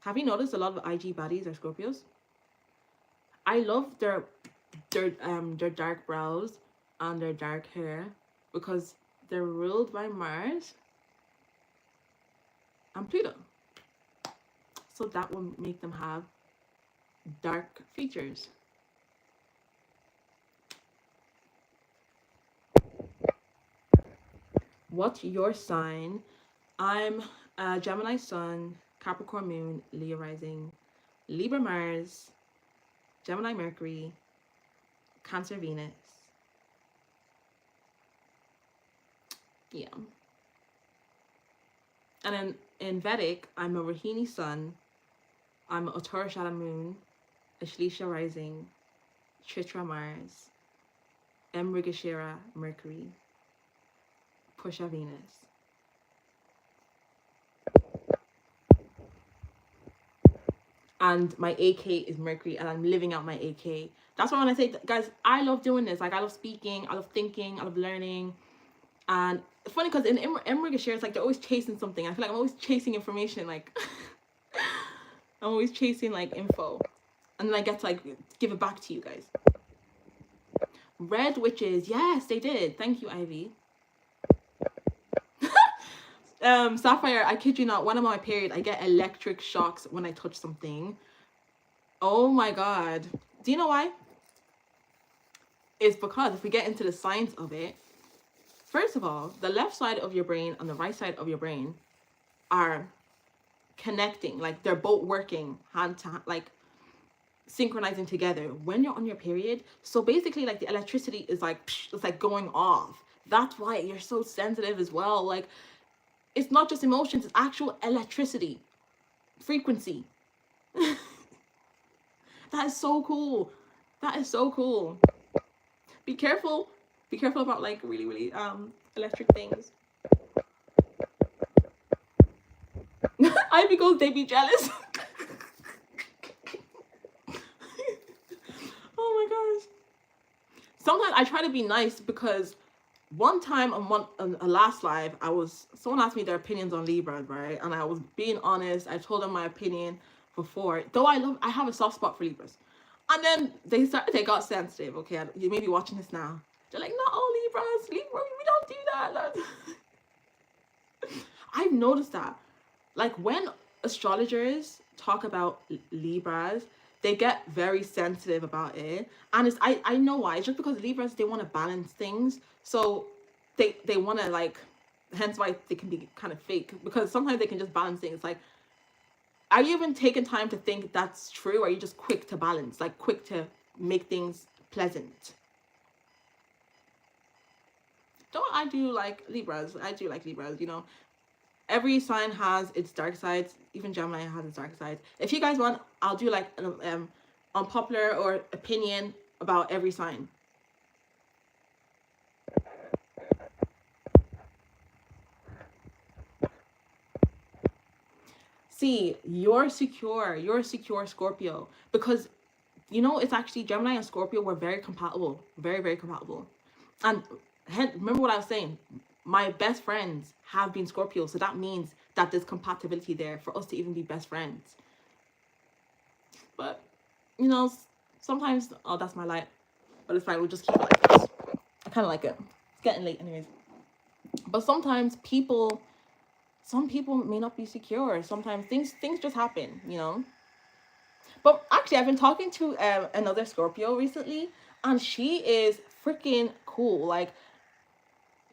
Have you noticed a lot of IG baddies are Scorpios? I love their dark brows and their dark hair because they're ruled by Mars and Pluto. So that will make them have dark features. What's your sign? I'm Gemini Sun, Capricorn Moon, Leo Rising, Libra Mars, Gemini Mercury, Cancer Venus. Yeah. And then in Vedic, I'm a Rohini Sun, I'm a Uttara Moon, Ashleisha Rising, Chitra Mars, Mrigashira Mercury, Pusha Venus. And my AK is Mercury, and I'm living out my AK. That's why when I say, guys, I love doing this. Like, I love speaking, I love thinking, I love learning. And it's funny because in Mrigashira, it's like they're always chasing something. I feel like I'm always chasing information. Like, I'm always chasing, like, info. And then I get to, like, give it back to you guys. Red Witches. Yes, they did. Thank you, Ivy. Sapphire, I kid you not, when I'm on my period, I get electric shocks when I touch something. Oh my god. Do you know why? It's because if we get into the science of it, first of all, the left side of your brain and the right side of your brain are connecting. Like, they're both working hand to hand, like synchronizing together when you're on your period. So basically, like, the electricity is like, it's like going off. That's why you're so sensitive as well. Like, it's not just emotions, it's actual electricity, frequency. That is so cool. That is so cool. Be careful about, like, really Electric things. Ivy goes, they be jealous. Oh my gosh. Sometimes I try to be nice because one time on a last live, someone asked me their opinions on Libra, right? And I was being honest. I told them my opinion before. Though I have a soft spot for Libras. And then they got sensitive. Okay, you may be watching this now. They're like, not all Libras. Libra, we don't do that. I've noticed that. Like when astrologers talk about Libras, they get very sensitive about it. And I know why. It's just because Libras, they want to balance things. So they want to like, hence why they can be kind of fake. Because sometimes they can just balance things. Like, are you even taking time to think that's true? Or are you just quick to balance? Like quick to make things pleasant? Don't I do like Libras? I do like Libras, you know. Every sign has its dark sides. Even Gemini has its dark sides. If you guys want, I'll do like an unpopular or opinion about every sign. See, you're secure Scorpio, because you know it's actually Gemini and Scorpio were very compatible, very, very compatible. And remember what I was saying, my best friends have been Scorpio, so that means that there's compatibility there for us to even be best friends. But you know, sometimes, oh, that's my light, but it's fine, we'll just keep it like this. I kind of like it. It's getting late anyways. But sometimes some people may not be secure. Sometimes things just happen, you know. But actually, I've been talking to another Scorpio recently, and she is freaking cool. Like,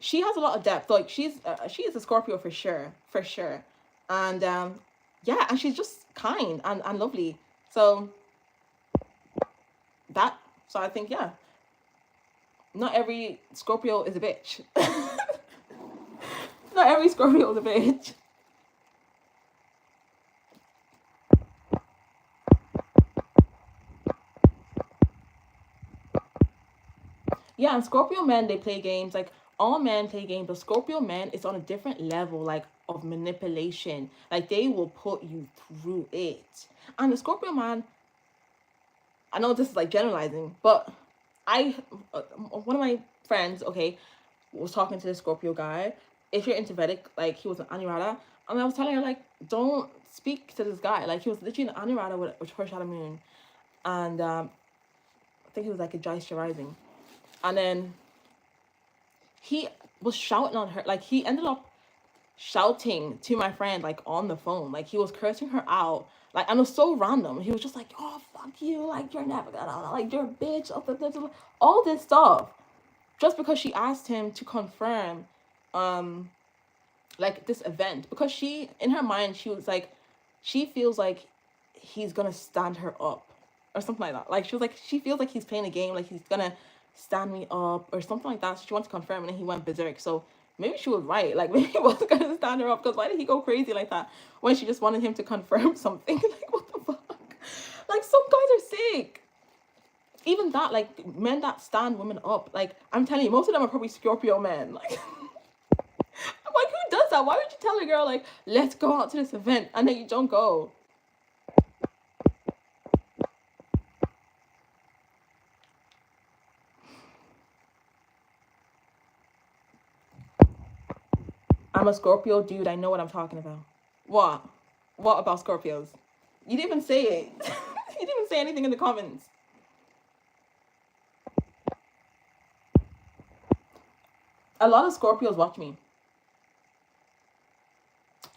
she has a lot of depth. Like, she is a Scorpio for sure, and yeah, and she's just kind and lovely. So I think, yeah, not every Scorpio is a bitch. Not every Scorpio is a bitch. Yeah, and Scorpio men, they play games. Like, all men play games, but Scorpio men, it's on a different level, like, of manipulation. Like, they will put you through it. And the Scorpio man, I know this is like generalizing, but one of my friends, okay, was talking to this Scorpio guy. If you're into Vedic, like, he was an Anurada, and I was telling her, like, don't speak to this guy. Like, he was literally an Anurada with her shadow moon, and I think he was like a Jaisha rising, and then he was shouting on her. Like, he ended up shouting to my friend, like, on the phone. Like, he was cursing her out. Like, and it was so random. He was just like, oh, fuck you. Like, you're never gonna, like, you're a bitch. All this stuff. Just because she asked him to confirm, like, this event. Because she, in her mind, she was like, she feels like he's gonna stand her up. Or something like that. Like, she was like, she feels like he's playing a game. Like, he's gonna stand me up. Or something like that. So she wanted to confirm, and then he went berserk. So maybe she was right. Like, maybe he wasn't gonna stand her up. Because why did he go crazy like that when she just wanted him to confirm something? Like, what the fuck? Like, some guys are sick. Even that, like, men that stand women up. Like, I'm telling you, most of them are probably Scorpio men. Like, like, who does that? Why would you tell a girl, like, let's go out to this event, and then you don't go? I'm a Scorpio, dude. I know what I'm talking about. What? What about Scorpios? You didn't even say it. You didn't even say anything in the comments. A lot of Scorpios watch me.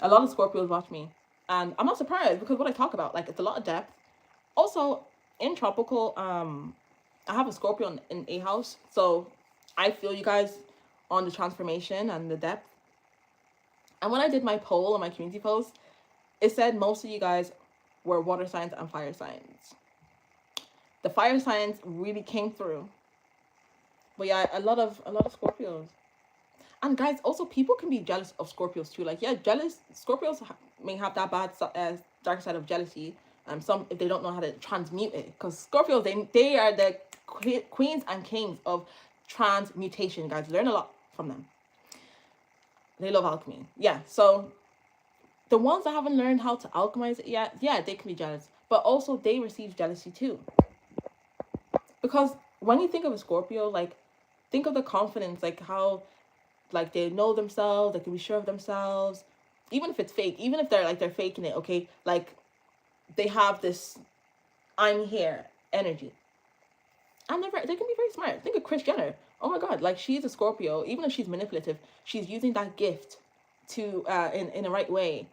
A lot of Scorpios watch me. And I'm not surprised, because what I talk about, like, it's a lot of depth. Also, in tropical, I have a Scorpio in a house. So I feel you guys on the transformation and the depth. And when I did my poll on my community post, it said most of you guys were water signs and fire signs. The fire signs really came through. But yeah, a lot of Scorpios. And guys, also, people can be jealous of Scorpios too. Like, yeah, Scorpios may have that bad dark side of jealousy. Some, if they don't know how to transmute it, because Scorpios, they are the queens and kings of transmutation. Guys, learn a lot from them. They love alchemy. Yeah, so the ones that haven't learned how to alchemize it yet, yeah, they can be jealous. But also they receive jealousy too. Because when you think of a Scorpio, like, think of the confidence, like how, like, they know themselves, they can be sure of themselves. Even if it's fake, even if they're faking it, okay? Like, they have this I'm here energy. They can be very smart. Think of Kris Jenner. Oh my God, like, she's a Scorpio. Even if she's manipulative, she's using that gift to in the right way.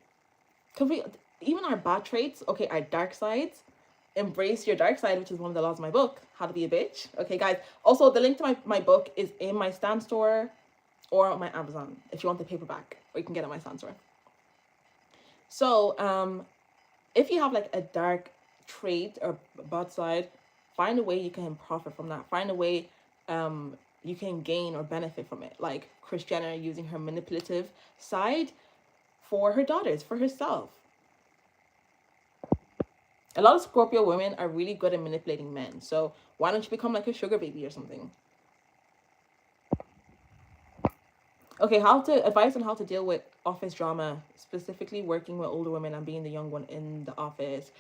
Because even our bad traits, okay, our dark sides, embrace your dark side, which is one of the laws of my book, How to Be a Bitch. Okay, guys. Also, the link to my book is in my Stan store or my Amazon if you want the paperback, or you can get it at my Stan store. So, if you have like a dark trait or bad side, find a way you can profit from that. Find a way you can gain or benefit from it. Like Kris Jenner using her manipulative side for her daughters, for herself. A lot of Scorpio women are really good at manipulating men. So why don't you become like a sugar baby or something? Okay, advice on how to deal with office drama, specifically working with older women and being the young one in the office.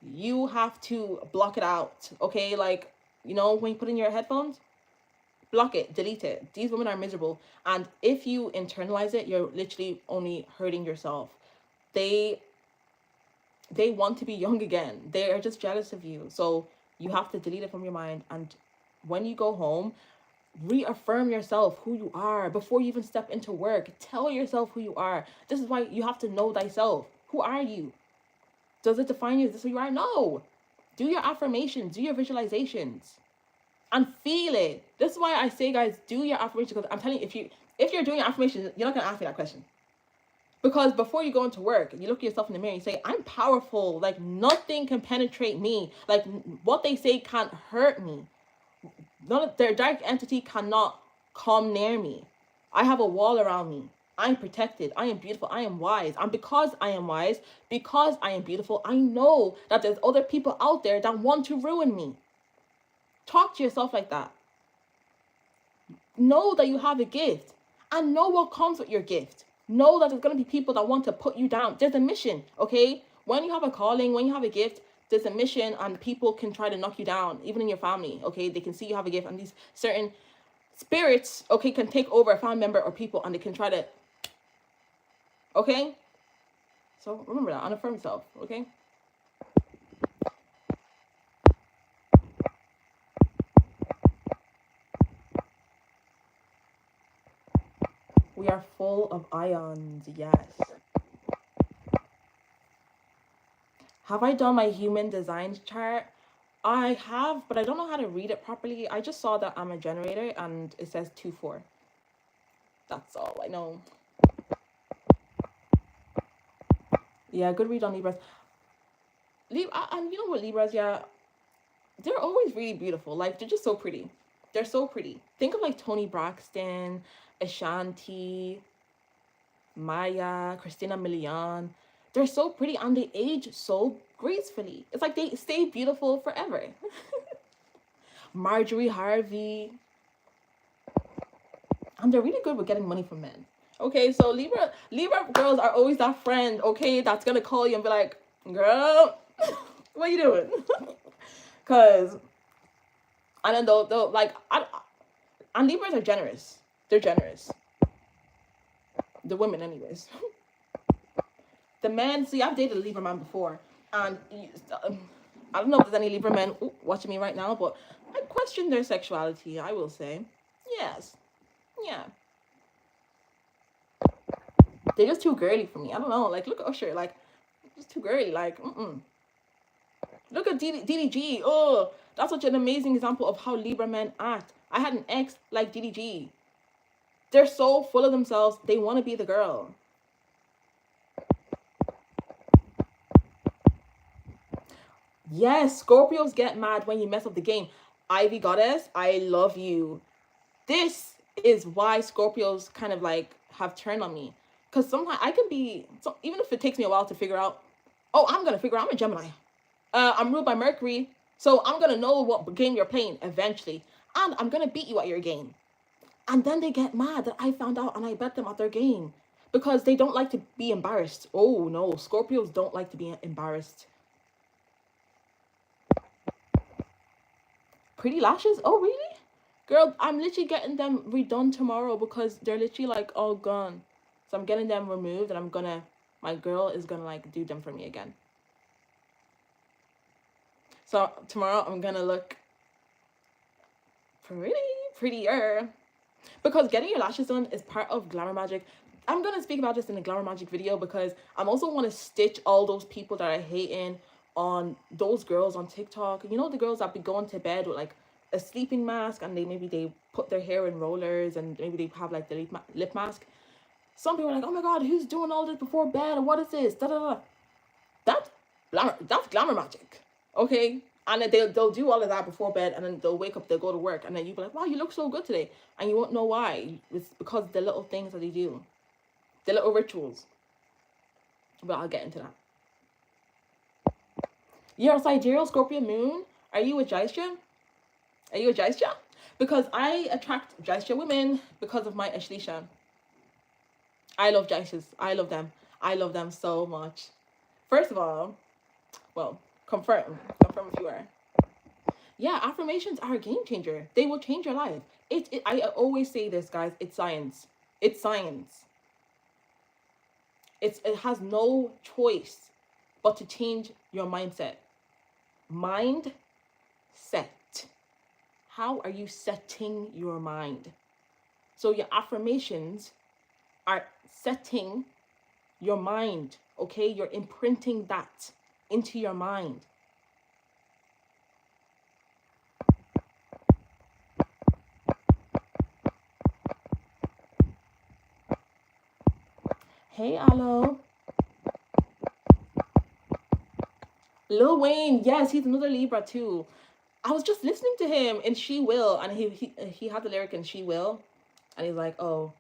You have to block it out, okay? Like, you know, when you put in your headphones, block it, delete it. These women are miserable. And if you internalize it, you're literally only hurting yourself. They want to be young again. They are just jealous of you. So you have to delete it from your mind. And when you go home, reaffirm yourself who you are before you even step into work. Tell yourself who you are. This is why you have to know thyself. Who are you? Does it define you? Is this who you are? No. Do your affirmations. Do your visualizations. And feel it. This is why I say, guys, do your affirmations. Because I'm telling you, if you're doing your affirmations, you're not going to ask me that question. Because before you go into work, you look at yourself in the mirror and you say, I'm powerful. Like, nothing can penetrate me. Like, what they say can't hurt me. Their dark entity cannot come near me. I have a wall around me. I'm protected. I am beautiful. I am wise. And because I am wise, because I am beautiful, I know that there's other people out there that want to ruin me. Talk to yourself like that. Know that you have a gift and know what comes with your gift. Know that there's going to be people that want to put you down. There's a mission, okay? When you have a calling, when you have a gift, there's a mission and people can try to knock you down, even in your family, okay? They can see you have a gift and these certain spirits, okay, can take over a family member or people and they can try to, okay? So remember that, unaffirm yourself, okay? We are full of ions, yes. Have I done my human design chart? I have, but I don't know how to read it properly. I just saw that I'm a generator and it says 2-4. That's all I know. Yeah, good read on Libras. And you know what, Libras, yeah, they're always really beautiful. Like, they're just so pretty. They're so pretty. Think of like Toni Braxton, Ashanti, Maya, Christina Milian. They're so pretty and they age so gracefully. It's like they stay beautiful forever. Marjorie Harvey. And they're really good with getting money from men. Okay, so Libra girls are always that friend, okay, that's gonna call you and be like, girl, what are you doing? Cause, and then they'll like, and Libras are generous. They're generous. The women, anyways. The men, see, I've dated a Libra man before, and I don't know if there's any Libra men watching me right now, but I question their sexuality, I will say. Yes. Yeah. They're just too girly for me. I don't know. Like, look at Usher. Like, just too girly. Like, Look at DDG. Oh, that's such an amazing example of how Libra men act. I had an ex like DDG. They're so full of themselves. They want to be the girl. Yes, Scorpios get mad when you mess up the game. Ivy Goddess, I love you. This is why Scorpios kind of like have turned on me. Because sometimes I can be, so even if it takes me a while to figure out, oh, I'm going to figure out I'm a Gemini. I'm ruled by Mercury. So I'm going to know what game you're playing eventually. And I'm going to beat you at your game. And then they get mad that I found out and I bet them at their game. because they don't like to be embarrassed. Oh no, Scorpios don't like to be embarrassed. Pretty lashes? Oh really? Girl, I'm literally getting them redone tomorrow because they're literally like all gone. So I'm getting them removed, and my girl is gonna like do them for me again. So tomorrow I'm gonna look prettier. Because getting your lashes done is part of glamour magic. I'm going to speak about this in the glamour magic video because I'm also want to stitch all those people that are hating on those girls on TikTok. You know, the girls that be going to bed with like a sleeping mask, and maybe they put their hair in rollers, and maybe they have like the lip mask. Some people are like, oh my god, who's doing all this before bed? What is this? Da, da, da. That's glamour magic. Okay? And then they'll do all of that before bed, and then they'll wake up, they'll go to work, and then you'll be like, wow, you look so good today. And you won't know why. It's because the little things that they do. The little rituals. But I'll get into that. Your sidereal Scorpio moon. Are you a Déjà? Are you a Déjà? Because I attract Déjà women because of my Ashlisha. I love Jaises. I love them. I love them so much. First of all, well, confirm if you are. Yeah, affirmations are a game changer. They will change your life. I always say this, guys. It's science. It's science. It has no choice but to change your mindset. Mindset. How are you setting your mind? So your affirmations are setting your mind, okay? You're imprinting that into your mind. Hey, Alo. Lil Wayne, yes, he's another Libra too. I was just listening to him in She Will, and he had the lyric in She Will, and he's like, oh,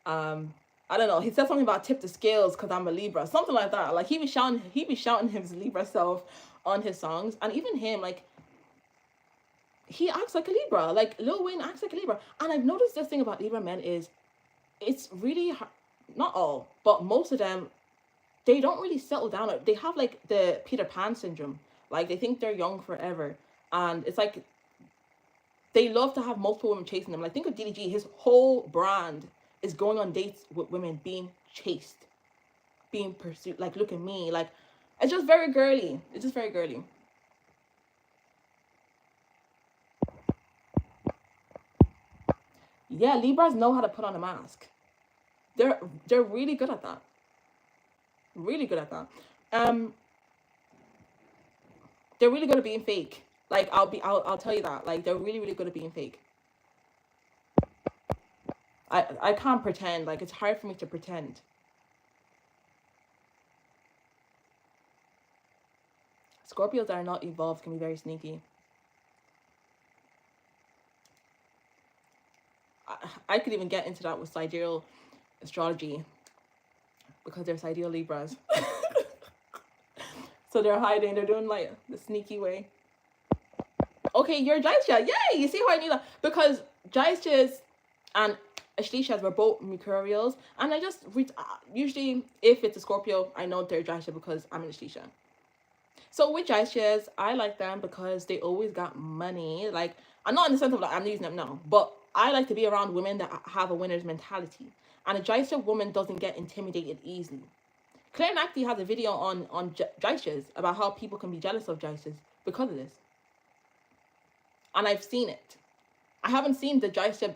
I don't know. He said something about tip the scales because I'm a Libra, something like that. Like he be shouting his Libra self on his songs, and even him, like he acts like a Libra. Like Lil Wayne acts like a Libra, and I've noticed this thing about Libra men is, it's really hard, not all, but most of them, they don't really settle down. They have like the Peter Pan syndrome. Like they think they're young forever, and it's like they love to have multiple women chasing them. Like think of DDG. His whole brand is going on dates with women, being chased, being pursued. Like look at me. Like it's just very girly. It's just very girly. Yeah, Libras know how to put on a mask. They're really good at that. Really good at that. They're really good at being fake. Like I'll tell you that. Like they're really, really good at being fake. I can't pretend. Like it's hard for me to pretend. Scorpios that are not evolved can be very sneaky. I could even get into that with sidereal astrology because they're sidereal Libras. So they're hiding. They're doing like the sneaky way. Okay, you're Déjà. Yay! You see how I knew that? Because Déjà and Ashlishas were both Mercurials, and I just usually if it's a Scorpio, I know they're Déjà because I'm an Ashlisha. So with Jaishas, I like them because they always got money. Like, I'm not in the sense of like I'm using them now, but I like to be around women that have a winner's mentality. And a Jaisha woman doesn't get intimidated easily. Claircognizance has a video on Jaishas about how people can be jealous of Jaishas because of this. And I've seen it. I haven't seen the Jaisha.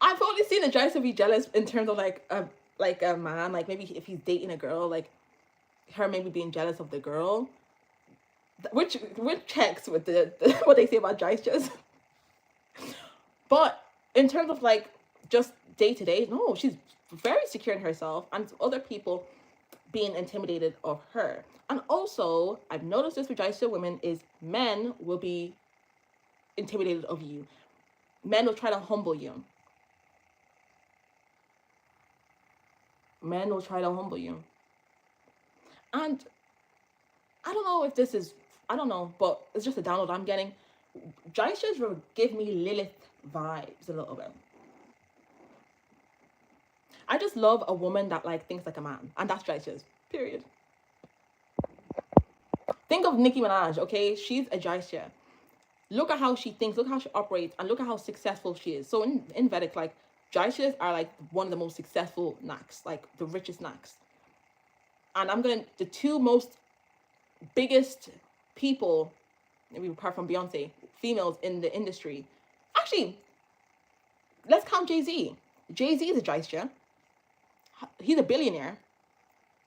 I've only seen the Jaisha be jealous in terms of like a man, like maybe if he's dating a girl, like her maybe being jealous of the girl, which checks with the what they say about Jaishas. But in terms of like just day to day, no, she's very secure in herself, and other people being intimidated of her. And also, I've noticed this with Jaisha women is men will be intimidated of you. Men will try to humble you. Men will try to humble you. And I don't know if this is, I don't know, but it's just a download I'm getting. Jaishas will give me Lilith vibes a little bit. I just love a woman that like thinks like a man, and that's righteous. Period. Think of Nicki Minaj, okay? She's a Jaisha. Look at how she thinks, look how she operates, and look at how successful she is. So in Vedic, like, Jaishas are like one of the most successful Naks, like the richest Naks. And the two most biggest people, maybe apart from Beyonce, females in the industry. Actually, let's count Jay-Z. Jay-Z is a Jaisha. He's a billionaire.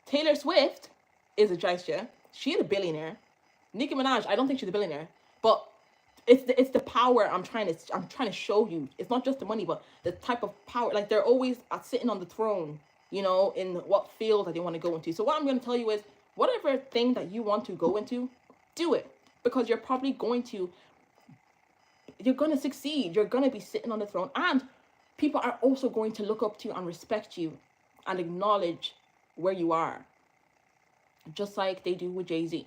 Taylor Swift is a Jaisha. She's a billionaire. Nicki Minaj, I don't think she's a billionaire, but it's the power I'm trying to show you. It's not just the money, but the type of power. Like, they're always sitting on the throne, you know, in what field that they want to go into. So what I'm going to tell you is, whatever thing that you want to go into, do it, because you're probably going to succeed. You're going to be sitting on the throne, and people are also going to look up to you and respect you and acknowledge where you are, just like they do with Jay-Z,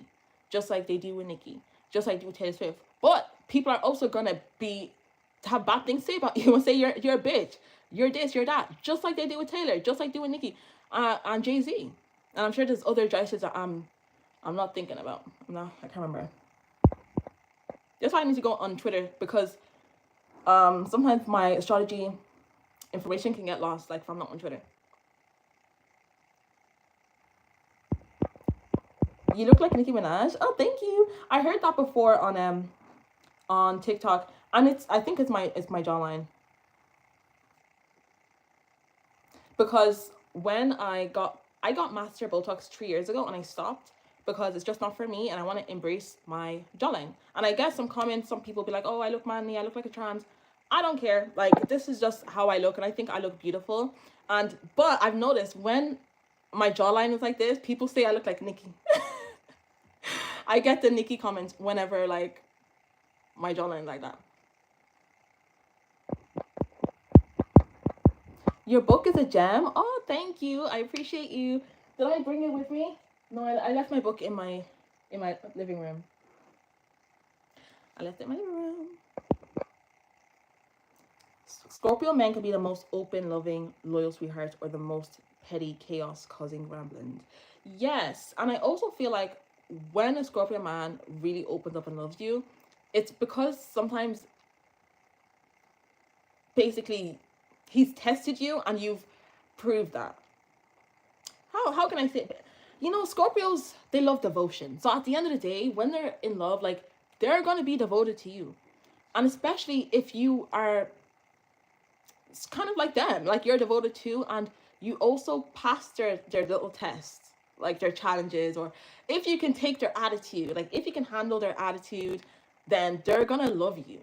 just like they do with Nicki, just like they do with Taylor Swift. But people are also going to have bad things to say about you and say you're a bitch, you're this, you're that, just like they do with Taylor, just like they do with Nicki and Jay-Z. And I'm sure there's other Jaishas that I'm not thinking about. I can't remember. That's why I need to go on Twitter, because sometimes my astrology information can get lost, like, if I'm not on Twitter. You look like Nicki Minaj. Oh, thank you. I heard that before on TikTok, and I think it's my jawline. Because when I got master Botox 3 years ago, and I stopped because it's just not for me, and I want to embrace my jawline. And I guess some people be like, oh, I look manly, I look like a trans. I don't care. Like, this is just how I look, and I think I look beautiful. But I've noticed when my jawline is like this, people say I look like Nicki. I get the Nicki comments whenever, like, my jawline is like that. Your book is a gem. Oh, thank you. I appreciate you. Did I bring it with me? No, I left my book in my living room. I left it in my living room. Scorpio men can be the most open, loving, loyal sweethearts, or the most petty, chaos-causing ramblings. Yes, and I also feel like when a Scorpio man really opens up and loves you, it's because sometimes, basically, he's tested you and you've proved that. How can I say it? You know, Scorpios, they love devotion. So at the end of the day, when they're in love, like, they're going to be devoted to you. And especially if you are kind of like them, like, you're devoted to, and you also pass their little tests, like their challenges, or if you can take their attitude, like, if you can handle their attitude, then they're going to love you.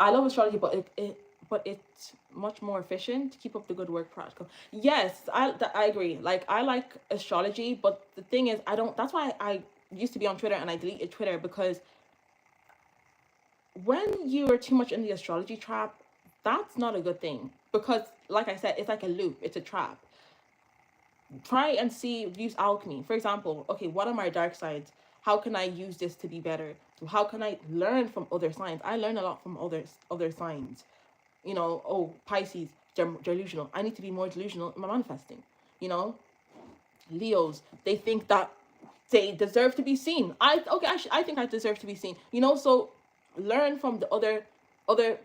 I love astrology, but it's much more efficient to keep up the good work practical. Yes, I agree. Like, I like astrology, but the thing is, that's why I used to be on Twitter and I deleted Twitter, because when you are too much in the astrology trap, that's not a good thing, because, like I said, it's like a loop, it's a trap. Try and use alchemy. For example, okay, what are my dark sides? How can I use this to be better? How can I learn from other signs? I learn a lot from other signs. You know, oh, Pisces, they're delusional. I need to be more delusional in my manifesting. You know, Leos, they think that they deserve to be seen. I think I deserve to be seen. You know, so learn from the other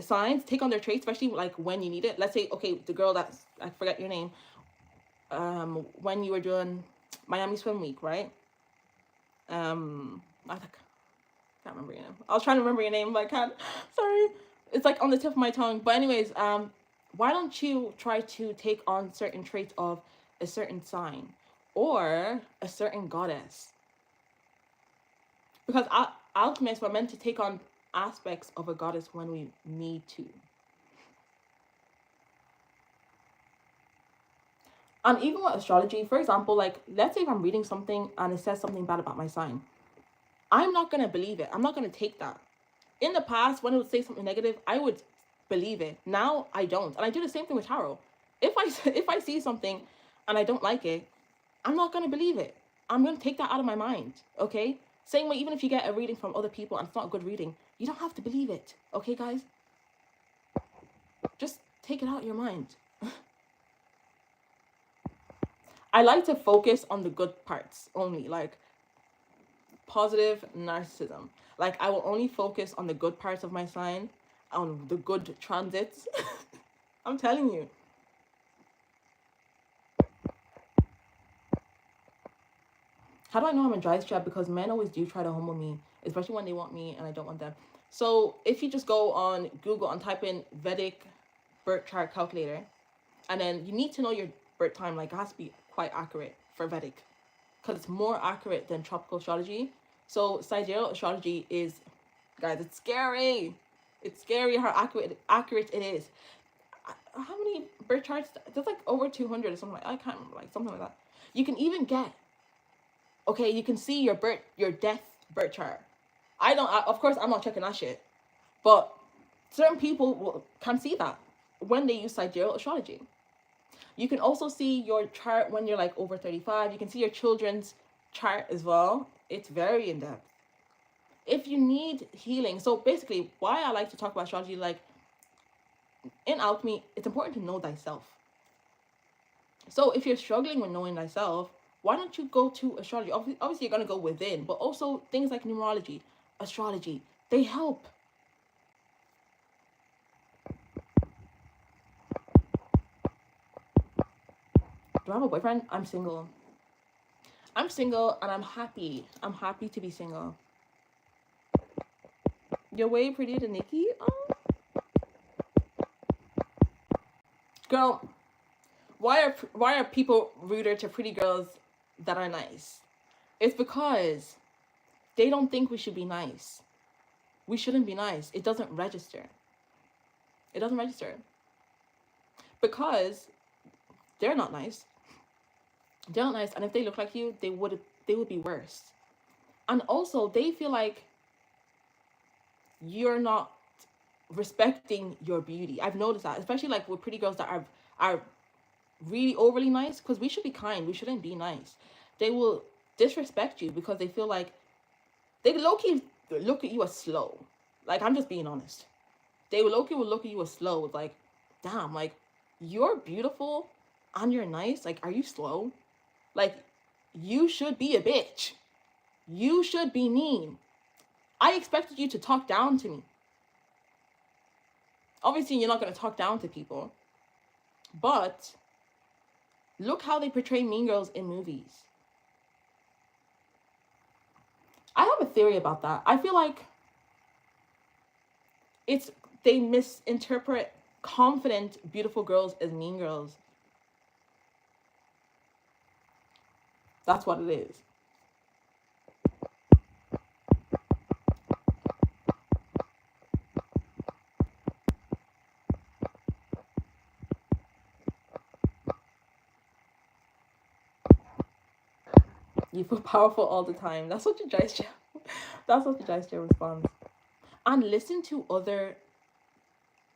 signs, take on their traits, especially like when you need it. Let's say, okay, the girl that, I forget your name, when you were doing Miami Swim Week, right? I can't remember your name. I was trying to remember your name, but I can't. Sorry. It's like on the tip of my tongue. But anyways, why don't you try to take on certain traits of a certain sign or a certain goddess? Because alchemists were meant to take on aspects of a goddess when we need to. And even with astrology, for example, like, let's say if I'm reading something and it says something bad about my sign, I'm not going to believe it. I'm not going to take that. In the past, when it would say something negative, I would believe it. Now, I don't. And I do the same thing with tarot. If I see something and I don't like it, I'm not going to believe it. I'm going to take that out of my mind, okay? Same way, even if you get a reading from other people and it's not a good reading, you don't have to believe it. Okay, guys? Just take it out of your mind. I like to focus on the good parts only, like positive narcissism. Like, I will only focus on the good parts of my sign, on the good transits. I'm telling you. How do I know I'm a dry strap? Because men always do try to humble me, especially when they want me and I don't want them. So if you just go on Google and type in Vedic birth chart calculator, and then you need to know your birth time. Like, it has to be quite accurate for Vedic, because it's more accurate than tropical astrology. So sidereal astrology is, guys, it's scary. It's scary how accurate it is. How many birth charts? There's like over 200 or something. Like, I can't remember, like something like that. You can even get, okay, you can see your death birth chart. Of course, I'm not checking that shit, but certain people can see that when they use sidereal astrology. You can also see your chart when you're like over 35. You can see your children's chart as well. It's very in-depth. If you need healing, so basically why I like to talk about astrology, like in alchemy, it's important to know thyself. So if you're struggling with knowing thyself, why don't you go to astrology? Obviously you're going to go within, but also things like numerology, astrology, they help. Do I have a boyfriend? I'm single. I'm single and I'm happy. I'm happy to be single. You're way prettier than Nikki. Oh. Girl, why are people ruder to pretty girls that are nice? It's because they don't think we should be nice. We shouldn't be nice. It doesn't register. It doesn't register. Because they're not nice. They're not nice, and if they look like you, they would be worse. And also, they feel like you're not respecting your beauty. I've noticed that, especially like with pretty girls that are really overly nice, because we should be kind. We shouldn't be nice. They will disrespect you because they feel like they low-key look at you as slow. Like, I'm just being honest. They will low-key look at you as slow. It's like, damn, like, you're beautiful and you're nice. Like, are you slow? Like, you should be a bitch. You should be mean. I expected you to talk down to me. Obviously, you're not going to talk down to people. But look how they portray mean girls in movies. I have a theory about that. I feel like they misinterpret confident, beautiful girls as mean girls. That's what it is. You feel powerful all the time. That's what your gesture. That's what the gesture responds. And listen to other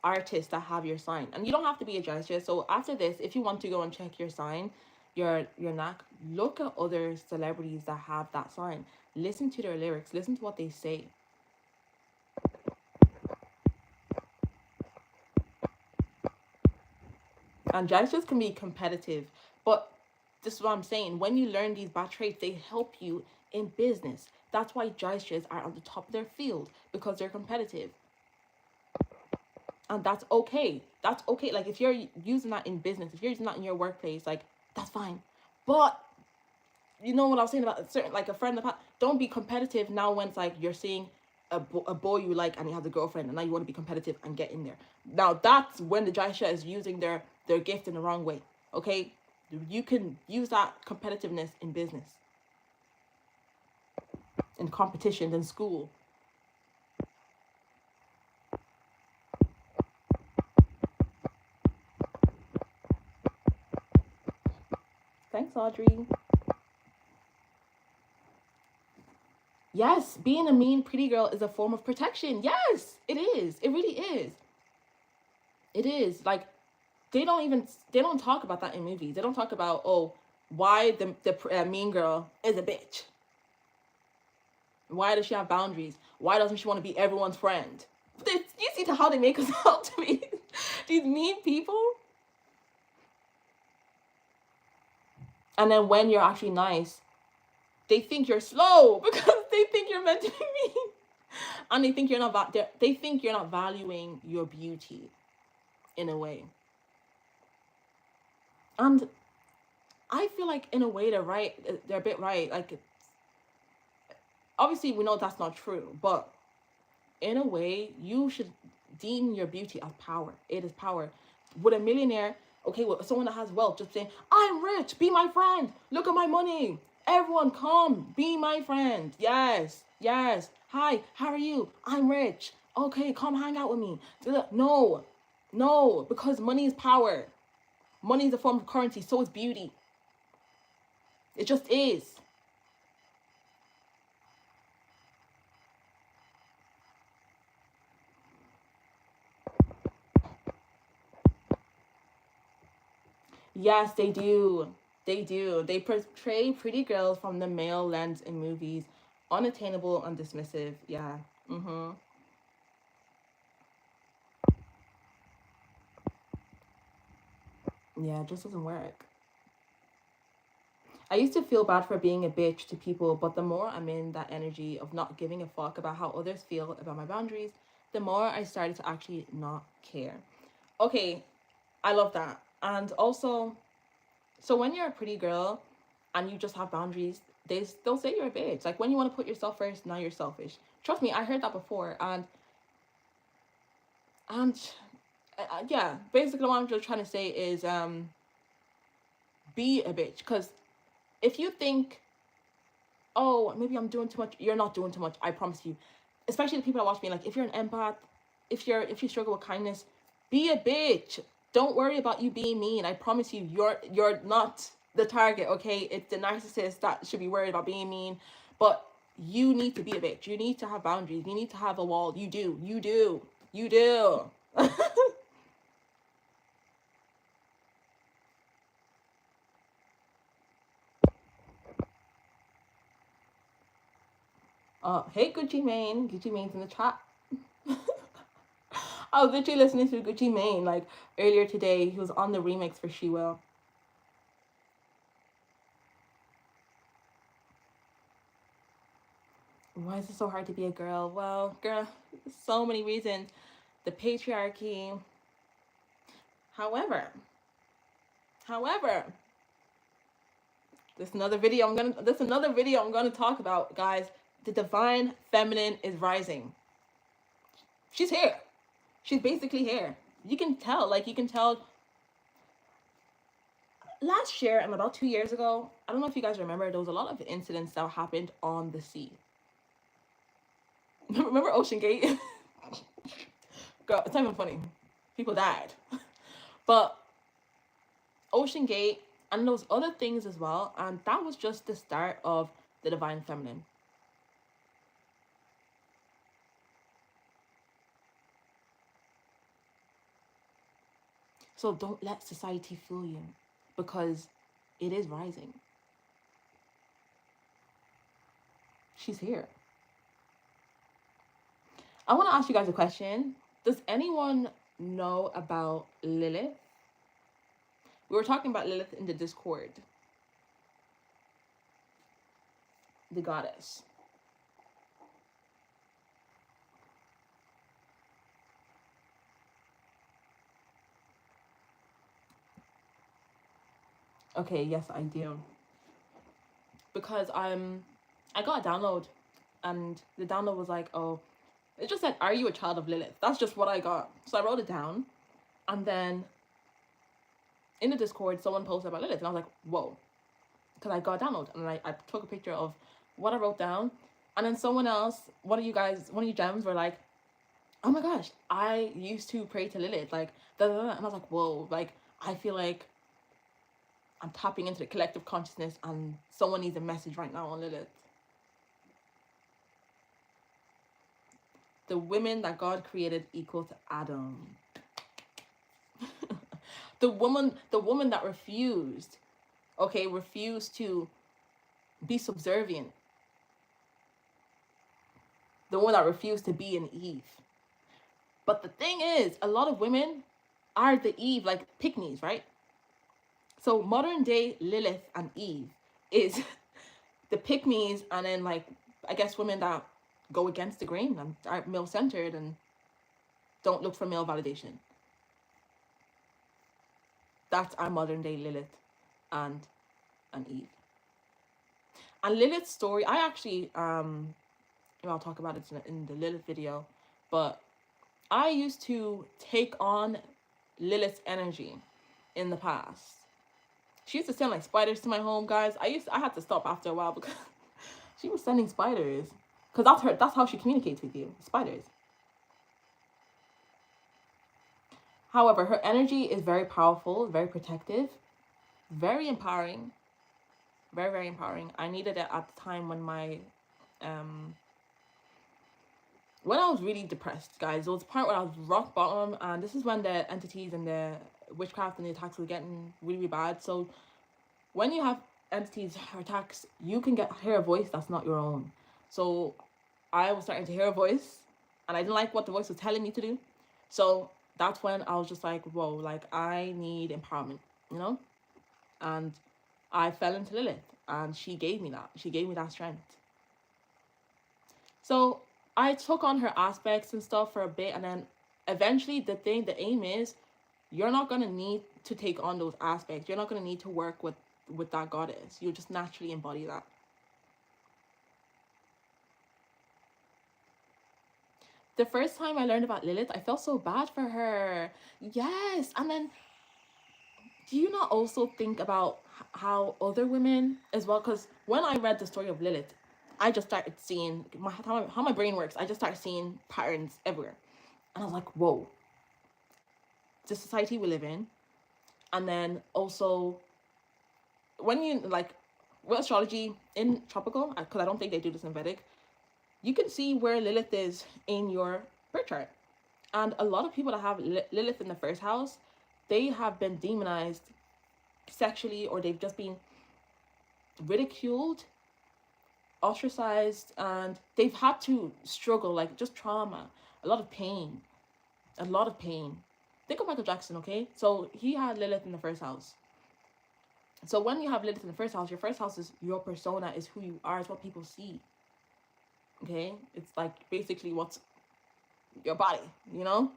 artists that have your sign. And you don't have to be a gesture. So after this, if you want to go and check your sign, your knack, look at other celebrities that have that sign. Listen to their lyrics. Listen to what they say. And gestures can be competitive, but this is what I'm saying. When you learn these bad traits, they help you in business. That's why gestures are on the top of their field, because they're competitive. And that's okay. That's okay. Like, if you're using that in business, if you're using that in your workplace, like, that's fine. But you know what I was saying about certain, like a friend of the past, don't be competitive now when it's like you're seeing a boy you like and he has a girlfriend, and now you want to be competitive and get in there. Now that's when the Jaisha is using their gift in the wrong way. Okay, you can use that competitiveness in business, in competition, in school. Thanks, Audrey. Yes, being a mean pretty girl is a form of protection. Yes, it is. It really is. It is. Like, they don't talk about that in movies. They don't talk about, oh, why the mean girl is a bitch. Why does she have boundaries? Why doesn't she want to be everyone's friend? You see how they make us out to be these mean people. And then when you're actually nice, they think you're slow because they think you're meant to be mean, and they think you're not. They think you're not valuing your beauty, in a way. And I feel like in a way they're right. They're a bit right. Like, obviously we know that's not true, but in a way you should deem your beauty as power. It is power. With a millionaire, okay, well, someone that has wealth, just saying, I'm rich, be my friend, look at my money, everyone come, be my friend. Yes, yes. Hi, how are you? I'm rich. Okay, come hang out with me. No, no, because money is power. Money is a form of currency, so is beauty. It just is. Yes, they do. They do. They portray pretty girls from the male lens in movies. Unattainable and dismissive. Yeah. Mm-hmm. Yeah, it just doesn't work. I used to feel bad for being a bitch to people, but the more I'm in that energy of not giving a fuck about how others feel about my boundaries, the more I started to actually not care. Okay, I love that. And also, so when you're a pretty girl and you just have boundaries, they'll say you're a bitch. Like, when you want to put yourself first, now you're selfish. Trust me, I heard that before. And yeah, basically what I'm just trying to say is be a bitch. Because if you think, oh, maybe I'm doing too much, you're not doing too much. I promise you. Especially the people that watch me, like, if you're an empath, if you struggle with kindness, be a bitch. Don't worry about you being mean. I promise you, you're not the target, okay? It's the narcissist that should be worried about being mean. But you need to be a bitch. You need to have boundaries. You need to have a wall. You do. You do. You do. Hey, Gucci Mane. Gucci Mane's in the chat. I was literally listening to Gucci Mane like earlier today. He was on the remix for She Will. Why is it so hard to be a girl? Well, girl, so many reasons. The patriarchy. However, there's another video I'm gonna talk about, guys. The divine feminine is rising. She's here. She's basically here. You can tell, last year and about 2 years ago, I don't know if you guys remember, there was a lot of incidents that happened on the sea. Remember Ocean Gate? Girl, it's not even funny. People died. But Ocean Gate, and those other things as well, and that was just the start of the divine feminine. So don't let society fool you, because it is rising. She's here. I want to ask you guys a question. Does anyone know about Lilith? We were talking about Lilith in the Discord. The goddess. Okay, yes, I do. Because I got a download, and the download was like, oh, it just said, are you a child of Lilith? That's just what I got. So I wrote it down, and then in the Discord, someone posted about Lilith, and I was like, whoa, because I got a download, and I took a picture of what I wrote down, and then someone else, one of you gems were like, oh my gosh, I used to pray to Lilith, like, da, da, da. And I was like, whoa, like, I feel like I'm tapping into the collective consciousness, and someone needs a message right now on Lilith. The women that God created equal to Adam. the woman that refused to be subservient. the one that refused to be an Eve. But the thing is, a lot of women are the Eve, like pick-me's, right? So modern day Lilith and Eve is the pick-me's, and then like, I guess women that go against the grain and are male-centered and don't look for male validation. That's our modern day Lilith and Eve. And Lilith's story, I actually, I'll talk about it in the Lilith video, but I used to take on Lilith's energy in the past. She used to send like spiders to my home, guys. I had to stop after a while because she was sending spiders. Because that's how she communicates with you, spiders. However, her energy is very powerful, very protective, very empowering. Very, very empowering. I needed it at the time when my when I was really depressed, guys. There was a part where I was rock bottom, and this is when the entities and the witchcraft and the attacks were getting really, really bad. So when you have entities or attacks, you can hear a voice that's not your own. So I was starting to hear a voice, and I didn't like what the voice was telling me to do. So that's when I was just like, whoa, like I need empowerment, you know? And I fell into Lilith, and she gave me that. She gave me that strength. So I took on her aspects and stuff for a bit, and then eventually the aim is, you're not going to need to take on those aspects. You're not going to need to work with that goddess. You'll just naturally embody that. The first time I learned about Lilith, I felt so bad for her. Yes, and then do you not also think about how other women as well? Because when I read the story of Lilith, I just started seeing how my brain works. I just started seeing patterns everywhere. And I was like, whoa. The society we live in. And then also, when you, like, with astrology in tropical, because I don't think they do this in Vedic, you can see where Lilith is in your birth chart. And a lot of people that have Lilith in the first house, they have been demonized sexually, or they've just been ridiculed, ostracized, and they've had to struggle, like just trauma, a lot of pain. Think of Michael Jackson, okay? So he had Lilith in the first house. So when you have Lilith in the first house, your first house is your persona, is who you are, is what people see. Okay? It's like basically what's your body, you know?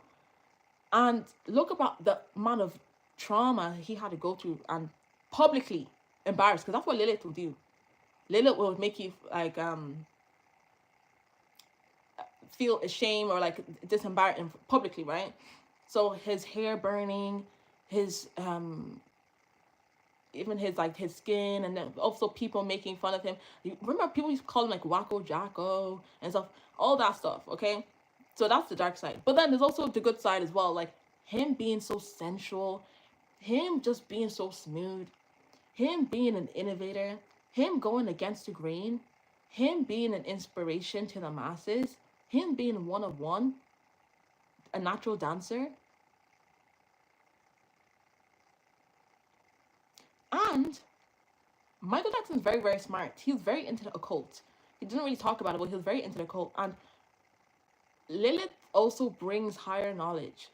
And look about the amount of trauma he had to go through and publicly embarrassed, because that's what Lilith will do. Lilith will make you like feel ashamed or like disembarrassed publicly, right? So his hair burning, his even his like his skin, and then also people making fun of him. You remember people used to call him like Wacko Jacko and stuff, all that stuff, okay? So that's the dark side. But then there's also the good side as well, like him being so sensual, him just being so smooth, him being an innovator, him going against the grain, him being an inspiration to the masses, him being one of one, a natural dancer. And Michael Jackson's very, very smart. He was very into the occult. He didn't really talk about it, but he was very into the occult. And Lilith also brings higher knowledge.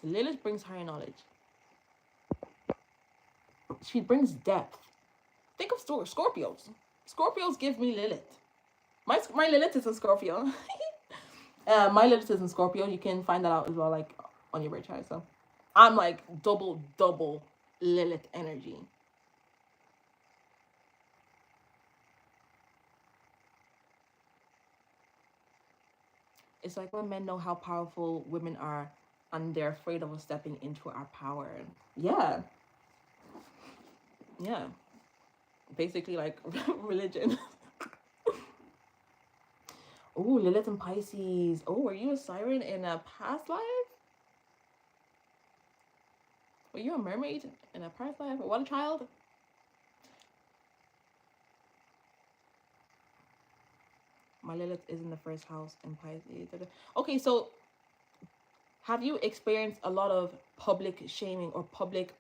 Lilith brings higher knowledge. She brings depth. Think of Scorpios. Scorpios give me Lilith. My Lilith is a Scorpio. My Lilith is in Scorpio. You can find that out as well, like on your birth chart. So I'm like double Lilith energy. It's like when men know how powerful women are and they're afraid of us stepping into our power. Yeah. Basically like religion. Oh, Lilith and Pisces. Oh, were you a siren in a past life? Were you a mermaid in a past life? Or water child? My Lilith is in the first house in Pisces. Okay, so have you experienced a lot of public shaming or public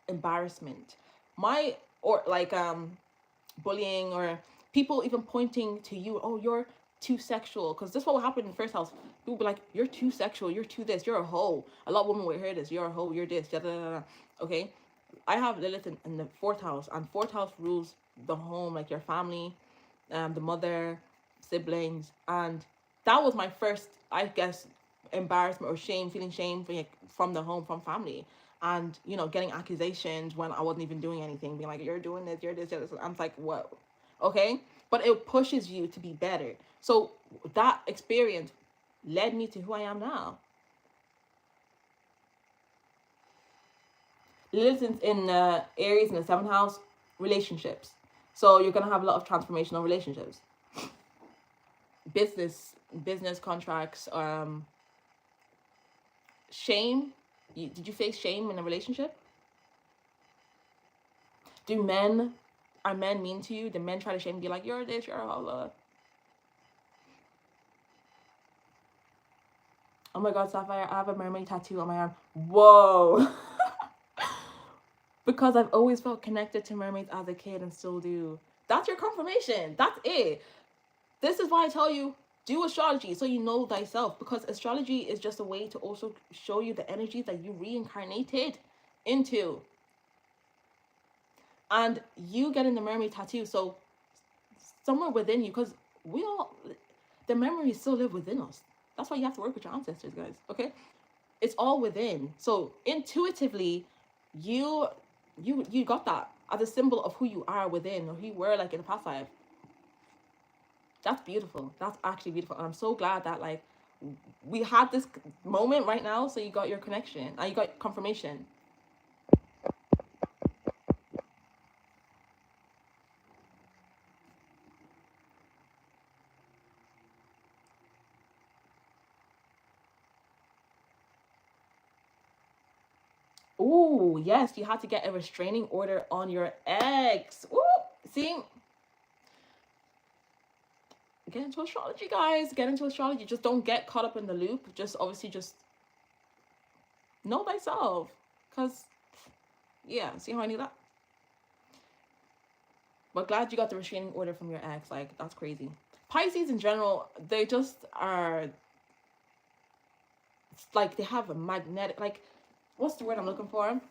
embarrassment? Or like bullying, or people even pointing to you, oh, you're too sexual, because this is what will happen in the first house. People be like, you're too sexual, you're too this, you're a hoe. A lot of women will hear this, you're a hoe, you're this, da, da, da, da. Okay, I have Lilith in the fourth house, and fourth house rules the home, like your family, the mother, siblings. And that was my first, I guess, embarrassment or shame, feeling shame from the home, from family. And, you know, getting accusations when I wasn't even doing anything, being like, you're doing this, you're this, you're this. I'm like, what? Okay, but it pushes you to be better. So that experience led me to who I am now. Lilith in Aries in the seventh house, relationships. So you're gonna have a lot of transformational relationships, business contracts, shame. Did you face shame in a relationship? Are men mean to you? Do men try to shame you, like, you're this, you're all Oh my god, Sapphire, I have a mermaid tattoo on my arm. Whoa. Because I've always felt connected to mermaids as a kid and still do. That's your confirmation. That's it. This is why I tell you, do astrology so you know thyself, because astrology is just a way to also show you the energies that you reincarnated into. And you getting the mermaid tattoo, so somewhere within you, because the memories still live within us. That's why you have to work with your ancestors, guys, okay? It's all within. So intuitively, you got that as a symbol of who you are within, or who you were like in the past life. That's beautiful. That's actually beautiful. And I'm so glad that, like, we had this moment right now, so you got your connection and you got confirmation. Oh, yes, you had to get a restraining order on your ex. Ooh, see? Get into astrology, guys. Get into astrology. Just don't get caught up in the loop. Just obviously just know thyself. Because, yeah, see how I knew that? But glad you got the restraining order from your ex. Like, that's crazy. Pisces in general, they just are, like, they have a magnetic, like, what's the word I'm looking for?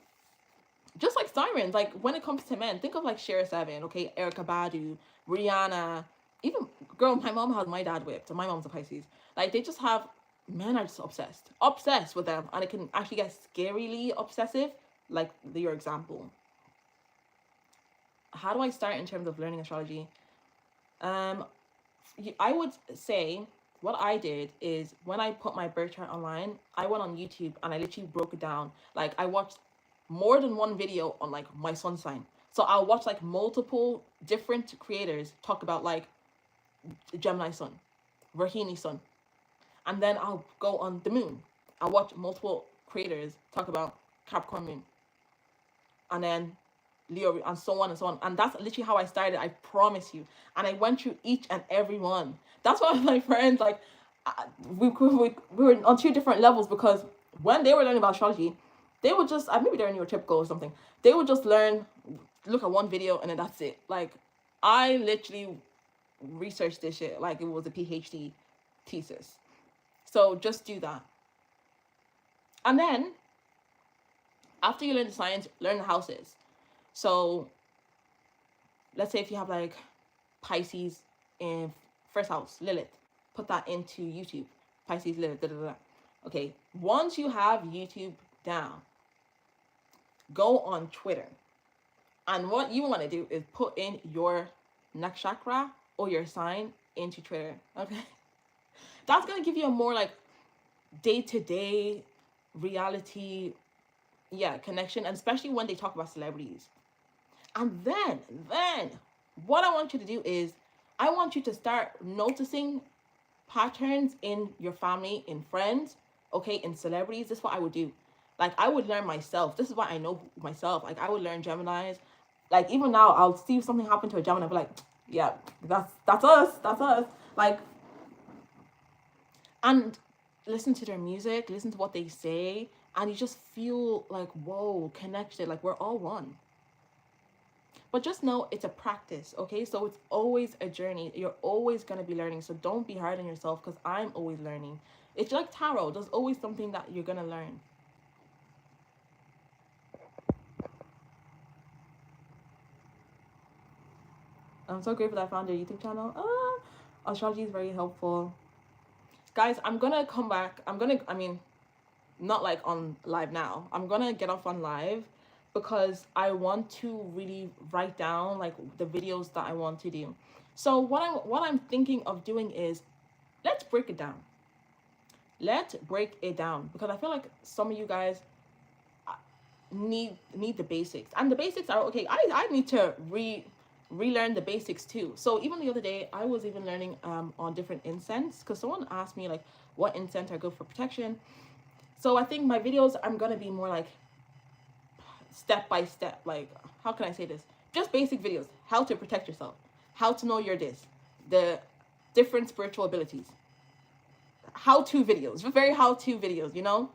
Just like sirens. Like, when it comes to men, think of like Shara 7, okay, Erica Badu, Rihanna, even, girl, my mom has my dad whipped, and my mom's a Pisces. Like, they just have, men are just obsessed with them, and it can actually get scarily obsessive, like your example. How do I start in terms of learning astrology? I would say what I did is, when I put my birth chart online, I went on YouTube and I literally broke it down. Like, I watched more than one video on like my sun sign. So I'll watch like multiple different creators talk about like Gemini sun, Rohini sun, and then I'll go on the moon. I'll watch multiple creators talk about Capricorn moon, and then Leo, and so on and so on. And that's literally how I started, I promise you. And I went through each and every one. That's why my friends, like, we were on two different levels, because when they were learning about astrology, they would just, maybe they're neurotypical or something, they would just look at one video and then that's it. Like, I literally researched this shit like it was a PhD thesis. So just do that. And then, after you learn the science, learn the houses. So, let's say if you have like Pisces in first house, Lilith, put that into YouTube. Pisces, Lilith, da da da. Okay, once you have YouTube down, go on Twitter. And what you want to do is put in your nakshatra or your sign into Twitter. Okay, that's going to give you a more like day-to-day reality, connection, and especially when they talk about celebrities. And then what I want you to do is, I want you to start noticing patterns in your family, in friends, okay, in celebrities. This is what I would do. Like, I would learn myself. This is why I know myself. Like, I would learn Geminis. Like, even now, I'll see something happen to a Gemini, I'll be like, yeah, that's us. Like, and listen to their music, listen to what they say, and you just feel like, whoa, connected. Like, we're all one. But just know it's a practice, okay? So it's always a journey. You're always going to be learning. So don't be hard on yourself, because I'm always learning. It's like tarot. There's always something that you're going to learn. I'm so grateful that I found your YouTube channel. Astrology is very helpful. Guys, I'm going to come back. Not like on live now. I'm going to get off on live because I want to really write down like the videos that I want to do. So what I'm thinking of doing is, let's break it down. Let's break it down, because I feel like some of you guys need the basics, and the basics are okay. I need to relearn the basics too. So even the other day, I was even learning on different incense, because someone asked me like what incense are good for protection. So I think my videos, I'm gonna be more like step by step, like, how can I say this? Just basic videos. How to protect yourself, how to know your this, the different spiritual abilities, how-to videos, very how-to videos, you know?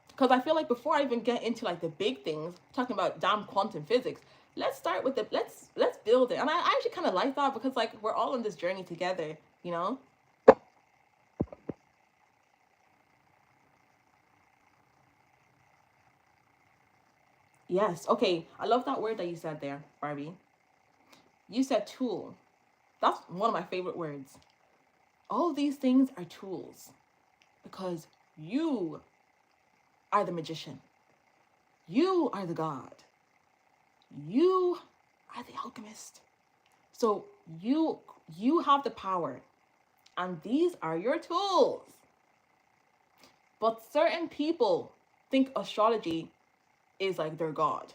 Because I feel like before I even get into like the big things, talking about damn quantum physics, let's start with let's build it. And I actually kind of like that, because like we're all on this journey together, you know? Yes. Okay. I love that word that you said there, Barbie. You said tool. That's one of my favorite words. All these things are tools, because you are the magician. You are the god. You are the alchemist. So you have the power, and these are your tools. But certain people think astrology is like their god.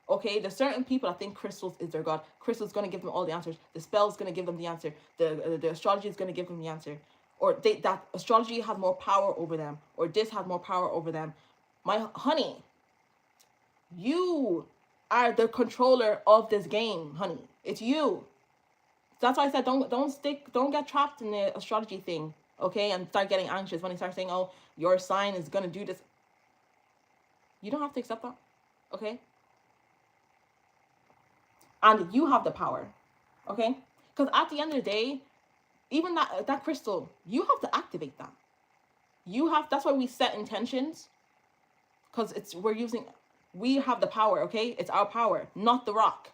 Okay, there's certain people that think crystals is their god. Crystal's gonna give them all the answers. The spell's gonna give them the answer. The astrology is gonna give them the answer. Or that astrology has more power over them. Or this has more power over them. My honey, you are the controller of this game, honey. It's you. That's why I said don't get trapped in the astrology thing, okay? And start getting anxious when they start saying, oh, your sign is gonna do this. You don't have to accept that, okay? And you have the power, okay? Because at the end of the day, even that crystal, you have to activate that. That's why we set intentions, because we have the power, okay? It's our power, not the rock.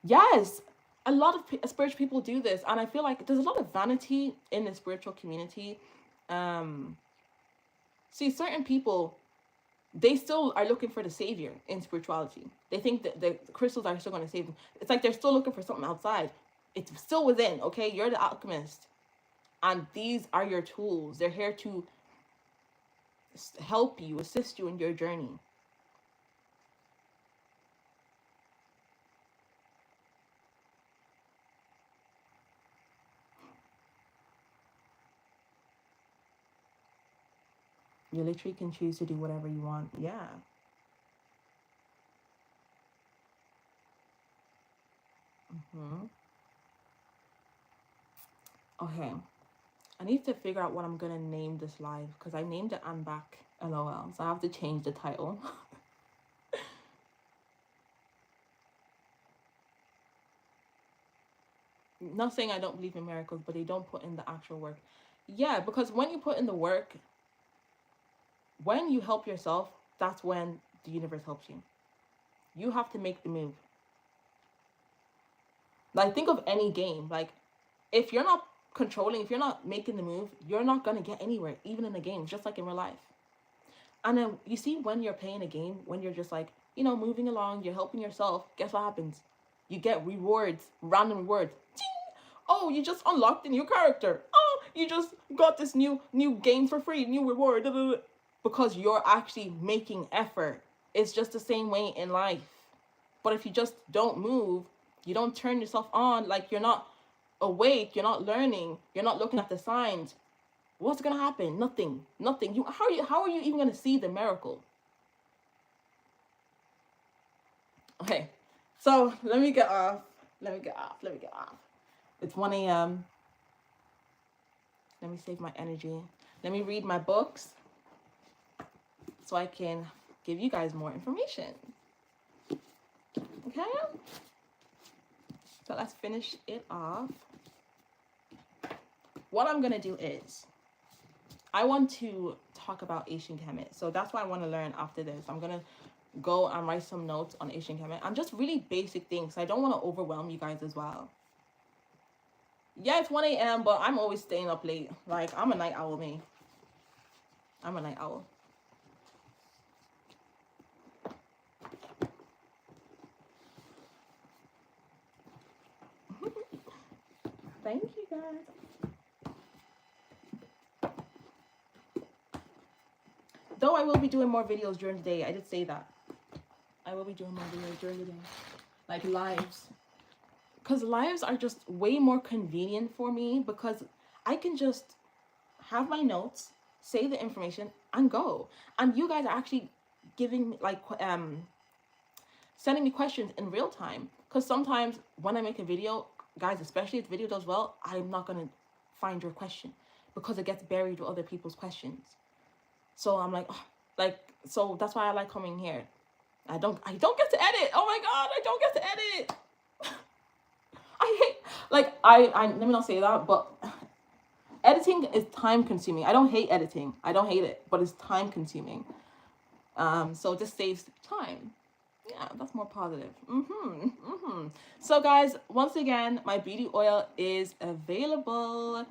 Yes, a lot of spiritual people do this, and I feel like there's a lot of vanity in the spiritual community. See, certain people, they still are looking for the savior in spirituality. They think that the crystals are still going to save them. It's like they're still looking for something outside. It's still within, okay? You're the alchemist, and these are your tools. They're here to help you, assist you in your journey. You literally can choose to do whatever you want. Yeah. Okay. I need to figure out what I'm going to name this live, because I named it I'm Back, LOL. So I have to change the title. Not saying I don't believe in miracles, but they don't put in the actual work. Yeah, because when you put in the work, when you help yourself, that's when the universe helps you. You have to make the move. Like, think of any game. Like, if you're not controlling, if you're not making the move, you're not going to get anywhere, even in a game, just like in real life. And then you see, when you're playing a game, when you're just like, you know, moving along, you're helping yourself, guess what happens? You get rewards, random rewards. Ding! Oh, you just unlocked a new character. Oh, you just got this new game for free, new reward. Da, da, da. Because you're actually making effort. It's just the same way in life. But if you just don't move, you don't turn yourself on, like you're not awake, you're not learning, you're not looking at the signs, what's gonna happen? Nothing. How are you even gonna see the miracle? Okay, so let me get off. It's 1 a.m. Let me save my energy. Let me read my books. so I can give you guys more information. Okay? So let's finish it off. What I'm gonna do is, I want to talk about Asian Kemet. So that's what I want to learn after this. I'm gonna go and write some notes on Asian Kemet and just really basic things. I don't want to overwhelm you guys as well. Yeah, it's 1 a.m. but I'm always staying up late. Like, I'm a night owl, me. I'm a night owl. Thank you, guys. Though I will be doing more videos during the day. I did say that. I will be doing more videos during the day. Like lives. Because lives are just way more convenient for me, because I can just have my notes, say the information, and go. And you guys are actually giving me, like, sending me questions in real time. Because sometimes when I make a video, guys, especially if the video does well, I'm not going to find your question, because it gets buried with other people's questions. So I'm like, oh, so that's why I like coming here. I don't get to edit. Oh my God, I don't get to edit. I hate, like, I let me not say that, but editing is time consuming. I don't hate editing. I don't hate it, but it's time consuming. So this saves time. Yeah, that's more positive. So guys, once again, my beauty oil is available.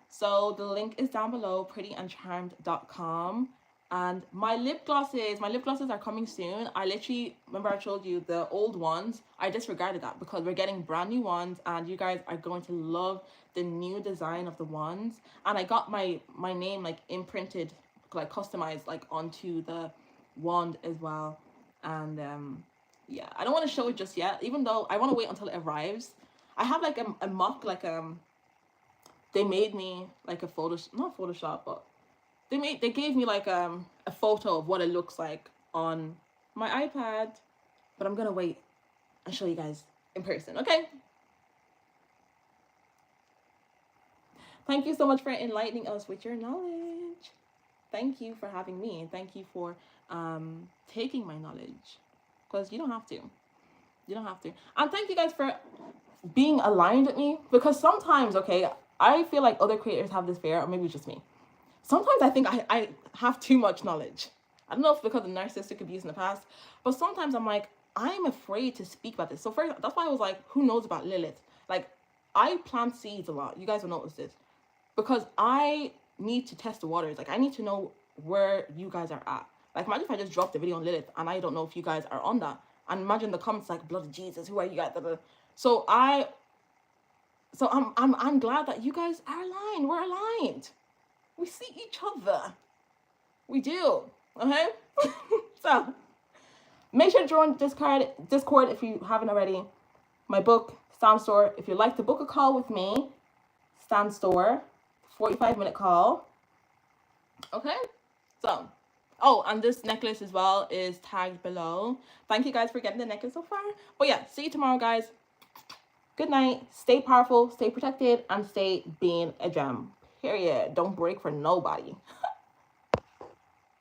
So the link is down below, prettyandcharmed.com. And my lip glosses are coming soon. I literally, remember I told you the old ones, I disregarded that because we're getting brand new ones and you guys are going to love the new design of the ones. And I got my name like imprinted, like customized like onto the wand as well. And yeah, I don't want to show it just yet, even though I want to wait until it arrives. I have like a mock, like they made me like a not Photoshop, but they gave me like a photo of what it looks like on my iPad, but I'm gonna wait and show you guys in person. Okay, thank you so much for enlightening us with your knowledge. Thank you for having me, and thank you for taking my knowledge, because you don't have to, and thank you guys for being aligned with me, because sometimes, okay, I feel like other creators have this fear, or maybe it's just me. Sometimes I think I have too much knowledge. I don't know if because of narcissistic abuse in the past, but sometimes I'm like, I'm afraid to speak about this. So first, that's why I was like, who knows about Lilith? Like, I plant seeds a lot. You guys will notice this, because I need to test the waters. Like, I need to know where you guys are at. Like, imagine if I just dropped a video on Lilith and I don't know if you guys are on that. And imagine the comments like, blood of Jesus, who are you guys? So I'm glad that you guys are aligned. We're aligned. We see each other. We do. Okay? So make sure to join Discord if you haven't already. My book, Stand Store. If you'd like to book a call with me, Stand Store, 45-minute call. Okay? So, oh, and this necklace as well is tagged below. Thank you guys for getting the necklace so far. But yeah, see you tomorrow, guys. Good night. Stay powerful, stay protected, and stay being a gem. Period. Don't break for nobody.